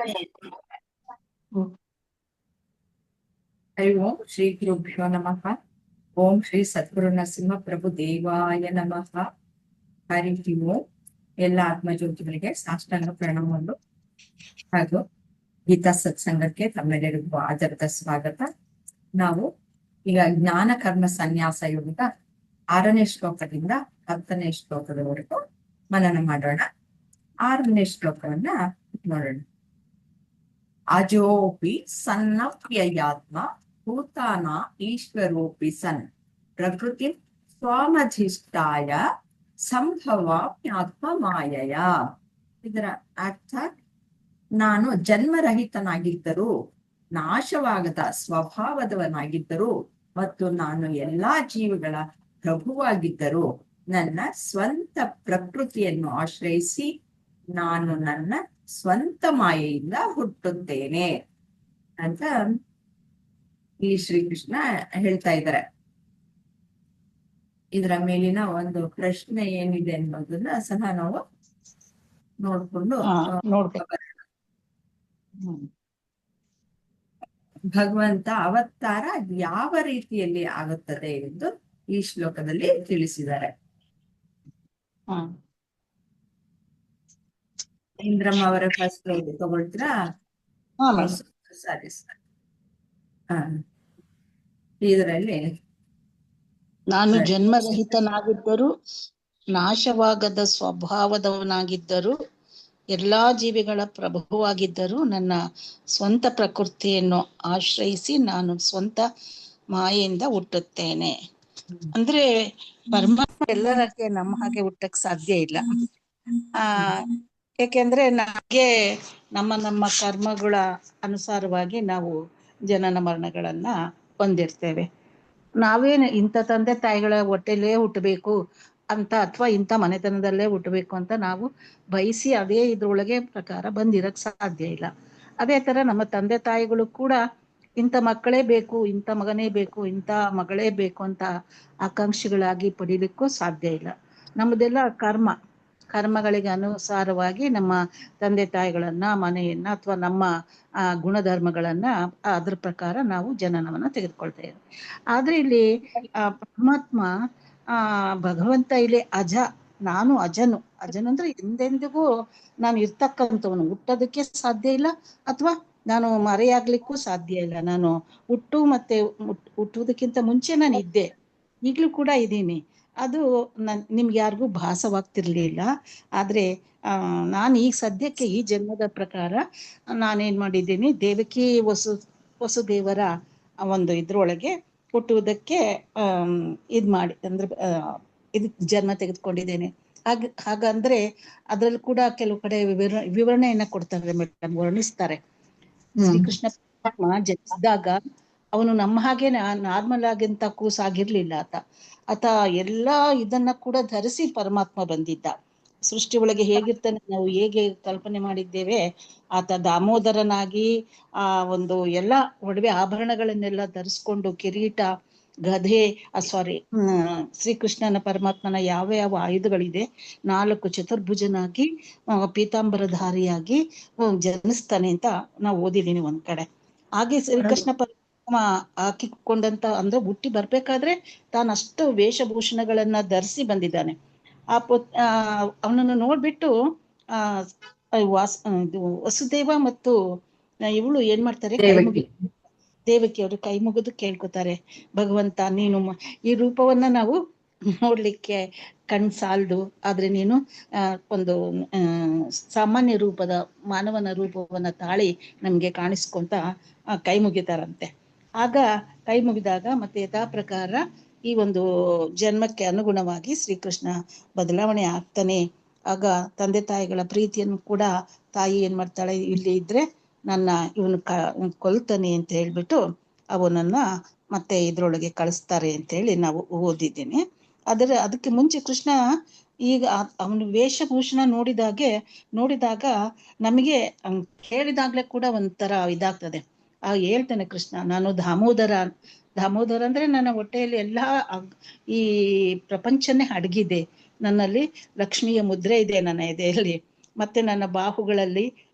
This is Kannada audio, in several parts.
ಹರಿ ಓಂ ಶ್ರೀ ಗುರುಭ್ಯೋ ನಮಃ. ಓಂ ಶ್ರೀ ಸದ್ಗುರು ನರಸಿಂಹ ಪ್ರಭು ದೇವಾಯ ನಮಃ. ಹರಿ ಓಂ. ಎಲ್ಲ ಆತ್ಮಜ್ಯೋತಿಗಳಿಗೆ ಸಾಷ್ಟಾಂಗ ಪ್ರಣಾಮಗಳು ಹಾಗೂ ಗೀತಾ ಸತ್ಸಂಗಕ್ಕೆ ತಮ್ಮೆಲ್ಲರಿಗೂ ಆದರದ ಸ್ವಾಗತ. ನಾವು ಈಗ ಜ್ಞಾನ ಕರ್ಮ ಸನ್ಯಾಸ ಯೋಗದ 6ನೇ ಶ್ಲೋಕದಿಂದ 10ನೇ ಶ್ಲೋಕದವರೆಗೂ ಮನನ ಮಾಡೋಣ. 6ನೇ ಶ್ಲೋಕವನ್ನ ನೋಡೋಣ. ಅಜೋಪಿ ಸನ್ನಪ್ಯಯಾತ್ಮ ಭೂತಾನ ಈಶ್ವರೋಪಿ ಸನ್ ಪ್ರಕೃತಿ ಸ್ವಾಮಧಿಷ್ಠಾಯ ಸಂಭವಾಮ್ಯಾತ್ಮ ಮಾಯಯ. ಇದರ ಅರ್ಥ, ನಾನು ಜನ್ಮರಹಿತನಾಗಿದ್ದರೂ ನಾಶವಾಗದ ಸ್ವಭಾವದವನಾಗಿದ್ದರೂ ಮತ್ತು ನಾನು ಎಲ್ಲಾ ಜೀವಿಗಳ ಪ್ರಭುವಾಗಿದ್ದರೂ ನನ್ನ ಸ್ವಂತ ಪ್ರಕೃತಿಯನ್ನು ಆಶ್ರಯಿಸಿ ನಾನು ನನ್ನ ಸ್ವಂತ ಮಾಯೆಯಿಂದ ಹುಟ್ಟುತ್ತೇನೆ ಅಂತ ಈ ಶ್ರೀಕೃಷ್ಣ ಹೇಳ್ತಾ ಇದ್ದಾರೆ. ಇದರ ಮೇಲಿನ ಒಂದು ಪ್ರಶ್ನೆ ಏನಿದೆ ಅನ್ನೋದನ್ನ ಸಹ ನಾವು ನೋಡ್ಕೊಂಡು ಭಗವಂತ ಅವತಾರ ಯಾವ ರೀತಿಯಲ್ಲಿ ಆಗುತ್ತದೆ ಎಂದು ಈ ಶ್ಲೋಕದಲ್ಲಿ ತಿಳಿಸಿದ್ದಾರೆ. ಇಂದ್ರಮ್ಮ ಅವರ ಫಸ್ಟ್ ತಗೊಳ್ತೀರಾ? ಸರಿ ಸರಿ. ಇದರಲ್ಲಿ ನಾನು ಜನ್ಮರಹಿತನಾಗಿದ್ದರೂ ನಾಶವಾಗದ ಸ್ವಭಾವದವನಾಗಿದ್ದರೂ ಎಲ್ಲಾ ಜೀವಿಗಳ ಪ್ರಭುವಾಗಿದ್ದರೂ ನನ್ನ ಸ್ವಂತ ಪ್ರಕೃತಿಯನ್ನು ಆಶ್ರಯಿಸಿ ನಾನು ಸ್ವಂತ ಮಾಯೆಯಿಂದ ಹುಟ್ಟುತ್ತೇನೆ. ಅಂದ್ರೆ ಪರಮಾತ್ಮ ಎಲ್ಲರಕ್ಕೆ ನಮ್ಮ ಹಾಗೆ ಹುಟ್ಟಕ್ ಸಾಧ್ಯ ಇಲ್ಲ. ಏಕೆಂದ್ರೆ ನಮಗೆ ನಮ್ಮ ಕರ್ಮಗಳ ಅನುಸಾರವಾಗಿ ನಾವು ಜನನ ಮರಣಗಳನ್ನ ಹೊಂದಿರ್ತೇವೆ. ನಾವೇನು ಇಂಥ ತಂದೆ ತಾಯಿಗಳ ಹೊಟ್ಟೆಲೇ ಹುಟ್ಟಬೇಕು ಅಂತ ಅಥವಾ ಇಂಥ ಮನೆತನದಲ್ಲೇ ಹುಟ್ಟಬೇಕು ಅಂತ ನಾವು ಬಯಸಿ ಅದೇ ಇದ್ರೊಳಗೆ ಪ್ರಕಾರ ಬಂದಿರಕ್ ಸಾಧ್ಯ ಇಲ್ಲ. ಅದೇ ತರ ನಮ್ಮ ತಂದೆ ತಾಯಿಗಳು ಕೂಡ ಇಂಥ ಮಕ್ಕಳೇ ಬೇಕು, ಇಂಥ ಮಗನೇ ಬೇಕು, ಇಂಥ ಮಗಳೇ ಬೇಕು ಅಂತ ಆಕಾಂಕ್ಷಿಗಳಾಗಿ ಪಡಿಲಿಕ್ಕೂ ಸಾಧ್ಯ ಇಲ್ಲ. ನಮ್ಮದೆಲ್ಲ ಕರ್ಮಗಳಿಗೆ ಅನುಸಾರವಾಗಿ ನಮ್ಮ ತಂದೆ ತಾಯಿಗಳನ್ನ, ಮನೆಯನ್ನ ಅಥವಾ ನಮ್ಮ ಗುಣಧರ್ಮಗಳನ್ನ ಅದ್ರ ಪ್ರಕಾರ ನಾವು ಜನನವನ್ನ ತೆಗೆದುಕೊಳ್ತೇವೆ. ಆದ್ರೆ ಇಲ್ಲಿ ಪರಮಾತ್ಮ ಭಗವಂತ ಇಲ್ಲಿ ನಾನು ಅಜನು ಅಂದ್ರೆ ಎಂದೆಂದಿಗೂ ನಾನು ಇರ್ತಕ್ಕಂಥವನು, ಹುಟ್ಟೋದಕ್ಕೆ ಸಾಧ್ಯ ಇಲ್ಲ ಅಥವಾ ನಾನು ಮರೆಯಾಗ್ಲಿಕ್ಕೂ ಸಾಧ್ಯ ಇಲ್ಲ. ನಾನು ಹುಟ್ಟುವುದಕ್ಕಿಂತ ಮುಂಚೆ ನಾನು ಇದ್ದೆ, ಈಗ್ಲೂ ಕೂಡ ಇದ್ದೀನಿ. ಅದು ನಿಮ್ಗೆ ಯಾರಿಗೂ ಭಾಸವಾಗ್ತಿರ್ಲಿಲ್ಲ. ಆದ್ರೆ ನಾನು ಈಗ ಸದ್ಯಕ್ಕೆ ಈ ಜನ್ಮದ ಪ್ರಕಾರ ನಾನೇನ್ ಮಾಡಿದ್ದೀನಿ, ದೇವಕಿ ವಸುದೇವರ ಒಂದು ಇದ್ರೊಳಗೆ ಹುಟ್ಟುವುದಕ್ಕೆ ಮಾಡಿ ಅಂದ್ರೆ ಜನ್ಮ ತೆಗೆದುಕೊಂಡಿದ್ದೇನೆ. ಹಾಗಂದ್ರೆ ಅದ್ರಲ್ಲಿ ಕೂಡ ಕೆಲವು ಕಡೆ ವಿವರಣೆಯನ್ನ ಕೊಡ್ತಾರೆ ಮೇಡಮ್, ವರ್ಣಿಸ್ತಾರೆ. ಶ್ರೀಕೃಷ್ಣ ಪರಮಾತ್ಮ ಜನಿಸಿದಾಗ ಅವನು ನಮ್ಮ ಹಾಗೆ ನಾರ್ಮಲ್ ಆಗಿಂತ ಕೂಸಾಗಿರ್ಲಿಲ್ಲ. ಆತ ಎಲ್ಲಾ ಇದನ್ನ ಕೂಡ ಧರಿಸಿ ಪರಮಾತ್ಮ ಬಂದಿದ್ದ. ಸೃಷ್ಟಿ ಒಳಗೆ ಹೇಗಿರ್ತಾನೆ ನಾವು ಹೇಗೆ ಕಲ್ಪನೆ ಮಾಡಿದ್ದೇವೆ, ಆತ ದಾಮೋದರನಾಗಿ ಒಂದು ಎಲ್ಲಾ ಒಡವೆ ಆಭರಣಗಳನ್ನೆಲ್ಲ ಧರಿಸ್ಕೊಂಡು ಕಿರೀಟ, ಗದೆ ಶ್ರೀಕೃಷ್ಣನ ಪರಮಾತ್ಮನ ಯಾವ ಆಯುಧಗಳಿದೆ 4 ಚತುರ್ಭುಜನಾಗಿ ಪೀತಾಂಬರಧಾರಿಯಾಗಿ ಜನಿಸ್ತಾನೆ ಅಂತ ನಾವು ಓದಿದೀನಿ ಒಂದ್ ಕಡೆ. ಹಾಗೆ ಶ್ರೀಕೃಷ್ಣ ಪರಮಾತ್ಮ ಹಾಕಿಕೊಂಡಂತ ಅಂದ್ರೆ ಹುಟ್ಟಿ ಬರ್ಬೇಕಾದ್ರೆ ತಾನಷ್ಟು ವೇಷಭೂಷಣಗಳನ್ನ ಧರಿಸಿ ಬಂದಿದ್ದಾನೆ. ಅವನನ್ನು ನೋಡ್ಬಿಟ್ಟು ವಸುದೇವ ಮತ್ತು ಇವಳು ಏನ್ ಮಾಡ್ತಾರೆ, ದೇವಕಿ ಅವರು ಕೈ ಮುಗಿದು ಕೇಳ್ಕೊತಾರೆ, ಭಗವಂತ ನೀನು ಈ ರೂಪವನ್ನ ನಾವು ನೋಡ್ಲಿಕ್ಕೆ ಸಾಲ್ದು, ಆದ್ರೆ ನೀನು ಒಂದು ಸಾಮಾನ್ಯ ರೂಪದ ಮಾನವನ ರೂಪವನ್ನ ತಾಳಿ ನಮ್ಗೆ ಕಾಣಿಸ್ಕೊಂತ ಕೈ ಮುಗಿತಾರಂತೆ. ಆಗ ಕೈ ಮುಗಿದಾಗ ಮತ್ತೆ ಯಥಾ ಪ್ರಕಾರ ಈ ಒಂದು ಜನ್ಮಕ್ಕೆ ಅನುಗುಣವಾಗಿ ಶ್ರೀಕೃಷ್ಣ ಬದಲಾವಣೆ ಆಗ್ತಾನೆ. ಆಗ ತಂದೆ ತಾಯಿಗಳ ಪ್ರೀತಿಯನ್ನು ಕೂಡ ತಾಯಿ ಏನ್ ಮಾಡ್ತಾಳೆ, ಇಲ್ಲಿ ಇದ್ರೆ ಇವನು ಕೊಲ್ತಾನೆ ಅಂತ ಹೇಳ್ಬಿಟ್ಟು ಅವನನ್ನ ಮತ್ತೆ ಇದ್ರೊಳಗೆ ಕಳಿಸ್ತಾರೆ ಅಂತ ಹೇಳಿ ನಾವು ಓದಿದ್ದೀನಿ. ಅದಕ್ಕೆ ಮುಂಚೆ ಕೃಷ್ಣ ಈಗ ಅವನು ವೇಷಭೂಷಣ ನೋಡಿದಾಗ ನಮಗೆ ಕೇಳಿದಾಗ್ಲೇ ಕೂಡ ಒಂಥರ ಇದಾಗ್ತದೆ. ಹೇಳ್ತಾನೆ ಕೃಷ್ಣ, ನಾನು ದಾಮೋದರ ಅಂದ್ರೆ ನನ್ನ ಹೊಟ್ಟೆಯಲ್ಲಿ ಎಲ್ಲಾ ಈ ಪ್ರಪಂಚನೇ ಅಡಗಿದೆ, ನನ್ನಲ್ಲಿ ಲಕ್ಷ್ಮಿಯ ಮುದ್ರೆ ಇದೆ ನನ್ನ ಎದೆಯಲ್ಲಿ, ಮತ್ತೆ ನನ್ನ ಬಾಹುಗಳಲ್ಲಿ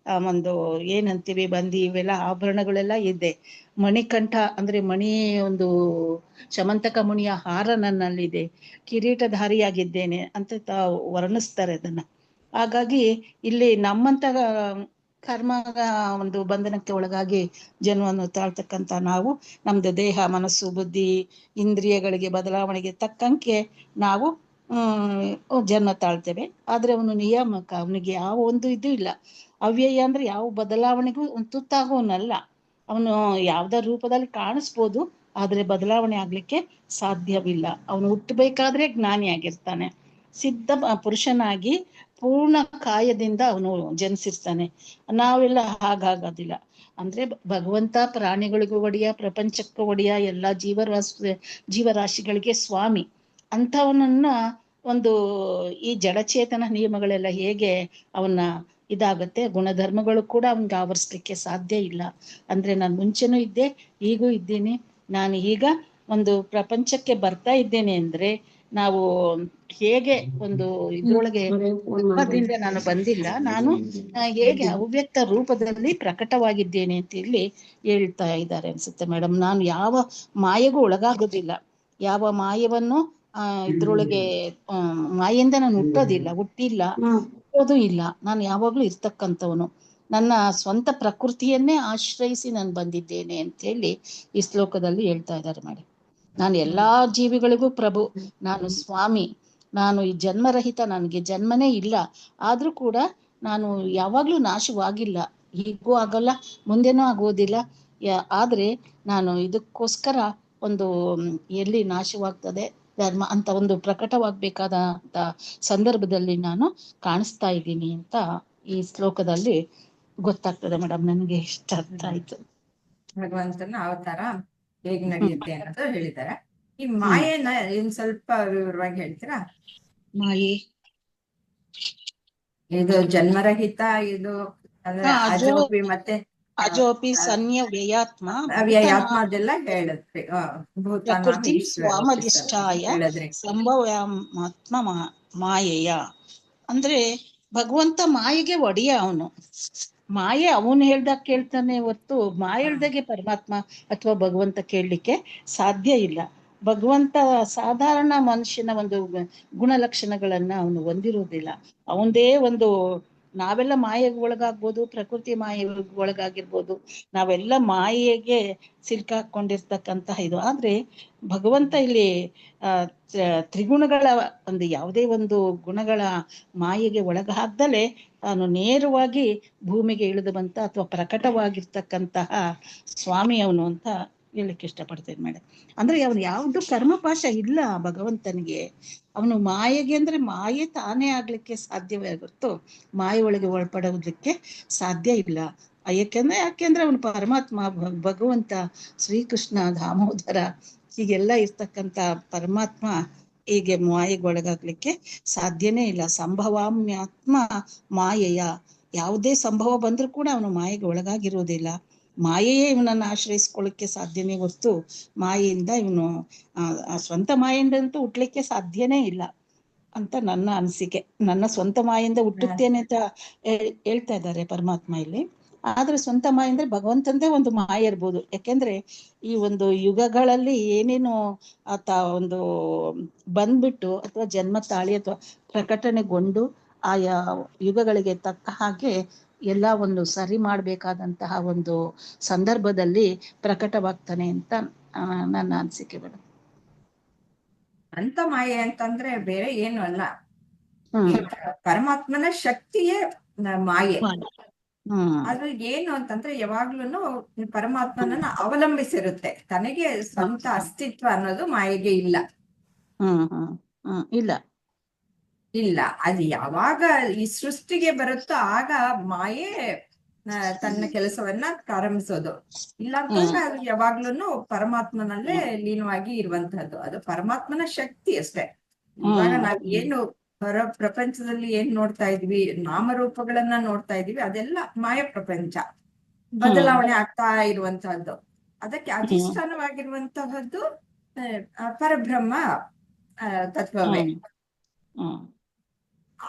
ಒಂದು ಏನಂತೀವಿ ಬಂದಿ ಇವೆಲ್ಲ ಆಭರಣಗಳೆಲ್ಲ ಇದೆ. ಮಣಿಕಂಠ ಅಂದ್ರೆ ಮಣಿ ಒಂದು ಶಮಂತಕ ಮುನಿಯ ಹಾರ ನನ್ನಲ್ಲಿದೆ, ಕಿರೀಟಧಾರಿಯಾಗಿದ್ದೇನೆ ಅಂತ ವರ್ಣಿಸ್ತಾರೆ ಅದನ್ನ. ಹಾಗಾಗಿ ಇಲ್ಲಿ ನಮ್ಮಂತ ಕರ್ಮ ಒಂದು ಬಂಧನಕ್ಕೆ ಒಳಗಾಗಿ ಜನ್ಮವನ್ನು ತಾಳ್ತಕ್ಕಂಥ ನಾವು ನಮ್ದು ದೇಹ ಮನಸ್ಸು ಬುದ್ಧಿ ಇಂದ್ರಿಯಗಳಿಗೆ ಬದಲಾವಣೆಗೆ ತಕ್ಕಂಗೆ ನಾವು ಜನ್ಮ ತಾಳ್ತೇವೆ. ಆದ್ರೆ ಅವನು ನಿಯಾಮಕ, ಅವನಿಗೆ ಯಾವ ಒಂದು ಇದು ಇಲ್ಲ. ಅವ್ಯಯ ಅಂದ್ರೆ ಯಾವ ಬದಲಾವಣೆಗೂ ತುತ್ತಾಗೋನಲ್ಲ. ಅವನು ಯಾವ್ದಾರ ರೂಪದಲ್ಲಿ ಕಾಣಿಸ್ಬೋದು, ಆದ್ರೆ ಬದಲಾವಣೆ ಆಗ್ಲಿಕ್ಕೆ ಸಾಧ್ಯವಿಲ್ಲ. ಅವನು ಹುಟ್ಟಬೇಕಾದ್ರೆ ಜ್ಞಾನಿಯಾಗಿರ್ತಾನೆ, ಸಿದ್ಧ ಪುರುಷನಾಗಿ ಪೂರ್ಣ ಕಾಯದಿಂದ ಅವನು ಜನಿಸಿರ್ತಾನೆ. ನಾವೆಲ್ಲ ಹಾಗಾಗೋದಿಲ್ಲ. ಅಂದ್ರೆ ಭಗವಂತ ಪ್ರಾಣಿಗಳಿಗೂ ಒಡೆಯ, ಪ್ರಪಂಚಕ್ಕೂ ಒಡೆಯ, ಎಲ್ಲಾ ಜೀವರಾಶಿಗಳಿಗೆ ಸ್ವಾಮಿ ಅಂಥವನನ್ನ ಒಂದು ಈ ಜಡಚೇತನ ನಿಯಮಗಳೆಲ್ಲ ಹೇಗೆ ಅವನ್ನ ಇದಾಗತ್ತೆ, ಗುಣಧರ್ಮಗಳು ಕೂಡ ಅವನ್ಗೆ ಆವರಿಸ್ಲಿಕ್ಕೆ ಸಾಧ್ಯ ಇಲ್ಲ. ಅಂದ್ರೆ ನಾನು ಮುಂಚೆನೂ ಇದ್ದೆ, ಈಗೂ ಇದ್ದೀನಿ, ನಾನು ಈಗ ಒಂದು ಪ್ರಪಂಚಕ್ಕೆ ಬರ್ತಾ ಇದ್ದೇನೆ ಅಂದ್ರೆ ನಾವು ಹೇಗೆ ಒಂದು ಇದ್ರೊಳಗೆ ರೂಪದಿಂದ ನಾನು ಬಂದಿಲ್ಲ, ನಾನು ಹೇಗೆ ಅವ್ಯಕ್ತ ರೂಪದಲ್ಲಿ ಪ್ರಕಟವಾಗಿದ್ದೇನೆ ಅಂತ ಇಲ್ಲಿ ಹೇಳ್ತಾ ಇದ್ದಾರೆ ಅನ್ಸುತ್ತೆ ಮೇಡಮ್. ನಾನು ಯಾವ ಮಾಯೆಗೂ ಒಳಗಾಗೋದಿಲ್ಲ, ಯಾವ ಮಾಯವನ್ನು ಇದ್ರೊಳಗೆ ಮಾಯಿಂದ ನಾನು ಹುಟ್ಟೋದಿಲ್ಲ, ಹುಟ್ಟಿಲ್ಲ, ಹುಟ್ಟೋದು ಇಲ್ಲ. ನಾನು ಯಾವಾಗ್ಲೂ ಇರ್ತಕ್ಕಂಥವನು, ನನ್ನ ಸ್ವಂತ ಪ್ರಕೃತಿಯನ್ನೇ ಆಶ್ರಯಿಸಿ ನಾನು ಬಂದಿದ್ದೇನೆ ಅಂತ ಹೇಳಿ ಈ ಶ್ಲೋಕದಲ್ಲಿ ಹೇಳ್ತಾ ಇದ್ದಾರೆ ಮೇಡಮ್. ನಾನು ಎಲ್ಲಾ ಜೀವಿಗಳಿಗೂ ಪ್ರಭು, ನಾನು ಸ್ವಾಮಿ, ನಾನು ಈ ಜನ್ಮರಹಿತ, ನನಗೆ ಜನ್ಮನೇ ಇಲ್ಲ. ಆದ್ರೂ ಕೂಡ ನಾನು ಯಾವಾಗ್ಲೂ ನಾಶವಾಗಿಲ್ಲ, ಹೀಗೂ ಆಗಲ್ಲ, ಮುಂದೆನೂ ಆಗೋದಿಲ್ಲ. ಆದ್ರೆ ನಾನು ಇದಕ್ಕೋಸ್ಕರ ಒಂದು ಎಲ್ಲಿ ನಾಶವಾಗ್ತದೆ ಧರ್ಮ ಅಂತ ಒಂದು ಪ್ರಕಟವಾಗ್ಬೇಕಾದಂತ ಸಂದರ್ಭದಲ್ಲಿ ನಾನು ಕಾಣಿಸ್ತಾ ಇದ್ದೀನಿ ಅಂತ ಈ ಶ್ಲೋಕದಲ್ಲಿ ಗೊತ್ತಾಗ್ತದೆ ಮೇಡಮ್. ನನಗೆ ಇಷ್ಟ ಅರ್ಥ ಆಯ್ತು. ಭಗವಂತನ ಅವತಾರ ಹೇಗ್ ನಡೆಯುತ್ತೆ ಅಂತ ಹೇಳಿದ್ದಾರೆ. ಈ ಮಾಯೆನ ಇನ್ ಸ್ವಲ್ಪ ವಿವರವಾಗಿ ಹೇಳ್ತೀರಾ? ಮಾಯೆ ಇದು ಜನ್ಮರಹಿತ, ಇದು ಅಂದ್ರೆ ಅಜೋಪಿ ಮತ್ತೆ ಅಜೋಪಿ ಸನ್ಯ ವ್ಯಯಾತ್ಮ ಅವ್ಯಯಾತ್ಮ ಅದೆಲ್ಲ ಹೇಳಿದ್ರಿ. ಪ್ರಕೃತಿ ಸ್ವಾಮಧಿಷ್ಠಾಯ ಸಂಭವಾತ್ಮ ಮಾಯೆಯ ಅಂದ್ರೆ ಭಗವಂತ ಮಾಯೆಗೆ ಒಡೆಯ. ಅವನು ಮಾಯೆ ಅವನು ಹೇಳ್ದಾಗ ಕೇಳ್ತಾನೆ ಹೊರ್ತು ಮಾಯೆ ಹೇಳ್ದಾಗೆ ಪರಮಾತ್ಮ ಅಥವಾ ಭಗವಂತ ಕೇಳಲಿಕ್ಕೆ ಸಾಧ್ಯ ಇಲ್ಲ. ಭಗವಂತ ಸಾಧಾರಣ ಮನುಷ್ಯನ ಒಂದು ಗುಣಲಕ್ಷಣಗಳನ್ನ ಅವನು ಹೊಂದಿರುವುದಿಲ್ಲ. ಅವನದೇ ಒಂದು, ನಾವೆಲ್ಲ ಮಾಯೆಗೆ ಒಳಗಾಗ್ಬೋದು, ಪ್ರಕೃತಿ ಮಾಯೆಗೆ ಒಳಗಾಗಿರ್ಬೋದು, ನಾವೆಲ್ಲ ಮಾಯೆಗೆ ಸಿಲ್ಕಾಕೊಂಡಿರ್ತಕ್ಕಂತಹ ಇದು. ಆದ್ರೆ ಭಗವಂತ ಇಲ್ಲಿ ತ್ರಿಗುಣಗಳ ಒಂದು ಯಾವುದೇ ಒಂದು ಗುಣಗಳ ಮಾಯೆಗೆ ಒಳಗಾಗ್ದಲೆ ತಾನು ನೇರವಾಗಿ ಭೂಮಿಗೆ ಇಳಿದು ಬಂತ ಅಥವಾ ಪ್ರಕಟವಾಗಿರ್ತಕ್ಕಂತಹ ಸ್ವಾಮಿ ಅವನು ಅಂತ ಹೇಳಲಿಕ್ಕೆ ಇಷ್ಟಪಡ್ತೇನೆ ಮೇಡಮ್. ಅಂದ್ರೆ ಅವನು ಯಾವ್ದು ಕರ್ಮಪಾಶ ಇಲ್ಲ ಭಗವಂತನಿಗೆ. ಅವನು ಮಾಯೆಗೆ ಅಂದ್ರೆ ಮಾಯೆ ತಾನೇ ಆಗ್ಲಿಕ್ಕೆ ಸಾಧ್ಯವೇ ಹೊರತು ಮಾಯೆ ಒಳಗೆ ಒಳಪಡೋದಕ್ಕೆ ಸಾಧ್ಯ ಇಲ್ಲ. ಯಾಕೆಂದ್ರೆ ಅವನು ಪರಮಾತ್ಮ, ಭಗವಂತ, ಶ್ರೀಕೃಷ್ಣ, ದಾಮೋದರ ಹೀಗೆಲ್ಲ ಇರ್ತಕ್ಕಂಥ ಪರಮಾತ್ಮ ಹೀಗೆ ಮಾಯೆಗೊಳಗಾಗ್ಲಿಕ್ಕೆ ಸಾಧ್ಯನೇ ಇಲ್ಲ. ಸಂಭವಾಮ್ಯಾತ್ಮ ಮಾಯೆಯ, ಯಾವುದೇ ಸಂಭವ ಬಂದ್ರೂ ಕೂಡ ಅವನು ಮಾಯೆಗೆ ಒಳಗಾಗಿರುವುದಿಲ್ಲ. ಮಾಯೆಯೇ ಇವನನ್ನು ಆಶ್ರಯಿಸ್ಕೊಳ್ಳಿಕ್ಕೆ ಸಾಧ್ಯನೇ ಹೊರತು ಮಾಯೆಯಿಂದ ಇವನು ಸ್ವಂತ ಮಾಯೆಯಿಂದಂತೂ ಹುಟ್ಲಿಕ್ಕೆ ಸಾಧ್ಯನೇ ಇಲ್ಲ ಅಂತ ನನ್ನ ಅನಿಸಿಕೆ. ನನ್ನ ಸ್ವಂತ ಮಾಯಿಂದ ಹುಟ್ಟುತ್ತೇನೆ ಅಂತ ಹೇಳ್ತಾ ಇದ್ದಾರೆ ಪರಮಾತ್ಮ ಇಲ್ಲಿ. ಆದ್ರೆ ಸ್ವಂತ ಮಾಯ ಅಂದ್ರೆ ಭಗವಂತಂದೇ ಒಂದು ಮಾಯ ಇರ್ಬೋದು. ಯಾಕೆಂದ್ರೆ ಈ ಒಂದು ಯುಗಗಳಲ್ಲಿ ಏನೇನು ಆತ ಒಂದು ಬಂದ್ಬಿಟ್ಟು ಅಥವಾ ಜನ್ಮ ತಾಳಿ ಅಥವಾ ಪ್ರಕಟಣೆಗೊಂಡು ಆಯಾ ಯುಗಗಳಿಗೆ ತಕ್ಕ ಹಾಗೆ ಎಲ್ಲ ಒಂದು ಸರಿ ಮಾಡ್ಬೇಕಾದಂತಹ ಒಂದು ಸಂದರ್ಭದಲ್ಲಿ ಪ್ರಕಟವಾಗ್ತಾನೆ ಅಂತ ನನ್ನ ಅನಿಸಿಕೆ ಮೇಡಮ್. ಅಂತ ಮಾಯೆ ಅಂತಂದ್ರೆ ಬೇರೆ ಏನು ಅಲ್ಲ, ಪರಮಾತ್ಮನ ಶಕ್ತಿಯೇ ಮಾಯೆ. ಅದು ಏನು ಅಂತಂದ್ರೆ ಯಾವಾಗ್ಲೂ ಪರಮಾತ್ಮನನ್ನ ಅವಲಂಬಿಸಿರುತ್ತೆ, ತನಗೆ ಸ್ವಂತ ಅಸ್ತಿತ್ವ ಅನ್ನೋದು ಮಾಯೆಗೆ ಇಲ್ಲ. ಇಲ್ಲ ಇಲ್ಲ ಅದು ಯಾವಾಗ ಈ ಸೃಷ್ಟಿಗೆ ಬರುತ್ತೋ ಆಗ ಮಾಯೆ ತನ್ನ ಕೆಲಸವನ್ನ ಪ್ರಾರಂಭಿಸೋದು. ಇಲ್ಲ ಅಂತಂದ್ರೆ ಅದು ಯಾವಾಗ್ಲೂ ಪರಮಾತ್ಮನಲ್ಲೇ ಲೀನವಾಗಿ ಇರುವಂತಹದ್ದು. ಅದು ಪರಮಾತ್ಮನ ಶಕ್ತಿ ಅಷ್ಟೇ. ಇವಾಗ ನಾವ್ ಏನು ಪ್ರಪಂಚದಲ್ಲಿ ಏನ್ ನೋಡ್ತಾ ಇದ್ವಿ, ನಾಮರೂಪಗಳನ್ನ ನೋಡ್ತಾ ಇದೀವಿ, ಅದೆಲ್ಲ ಮಾಯ ಪ್ರಪಂಚ, ಬದಲಾವಣೆ ಆಗ್ತಾ ಇರುವಂತಹದ್ದು. ಅದಕ್ಕೆ ಅಧಿಷ್ಠಾನವಾಗಿರುವಂತಹದ್ದು ಪರಬ್ರಹ್ಮ ತತ್ವವೇ.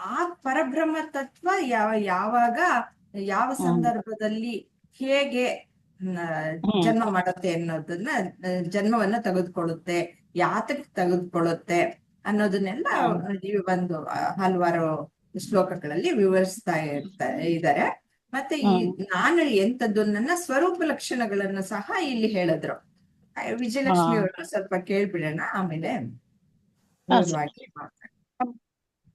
ಆ ಪರಬ್ರಹ್ಮ ತತ್ವ ಯಾವಾಗ ಯಾವ ಸಂದರ್ಭದಲ್ಲಿ ಹೇಗೆ ಜನ್ಮ ಮಾಡುತ್ತೆ ಅನ್ನೋದನ್ನ, ಜನ್ಮವನ್ನ ತೆಗೆದುಕೊಳ್ಳುತ್ತೆ, ಯಾತಕ್ಕೆ ತೆಗೆದುಕೊಳ್ಳುತ್ತೆ ಅನ್ನೋದನ್ನೆಲ್ಲ ಈ ಒಂದು ಹಲವಾರು ಶ್ಲೋಕಗಳಲ್ಲಿ ವಿವರಿಸ್ತಾ ಇದ್ದಾರೆ. ಮತ್ತೆ ಈ ನಾನು ಎಂತದ್ದು ನನ್ನ ಸ್ವರೂಪ ಲಕ್ಷಣಗಳನ್ನು ಸಹ ಇಲ್ಲಿ ಹೇಳಿದ್ರು. ವಿಜಯಲಕ್ಷ್ಮಿ ಅವ್ರನ್ನ ಸ್ವಲ್ಪ ಕೇಳ್ಬಿಡೋಣ, ಆಮೇಲೆ ವಿವರವಾಗಿ ಮಾತಾಡೋಣ.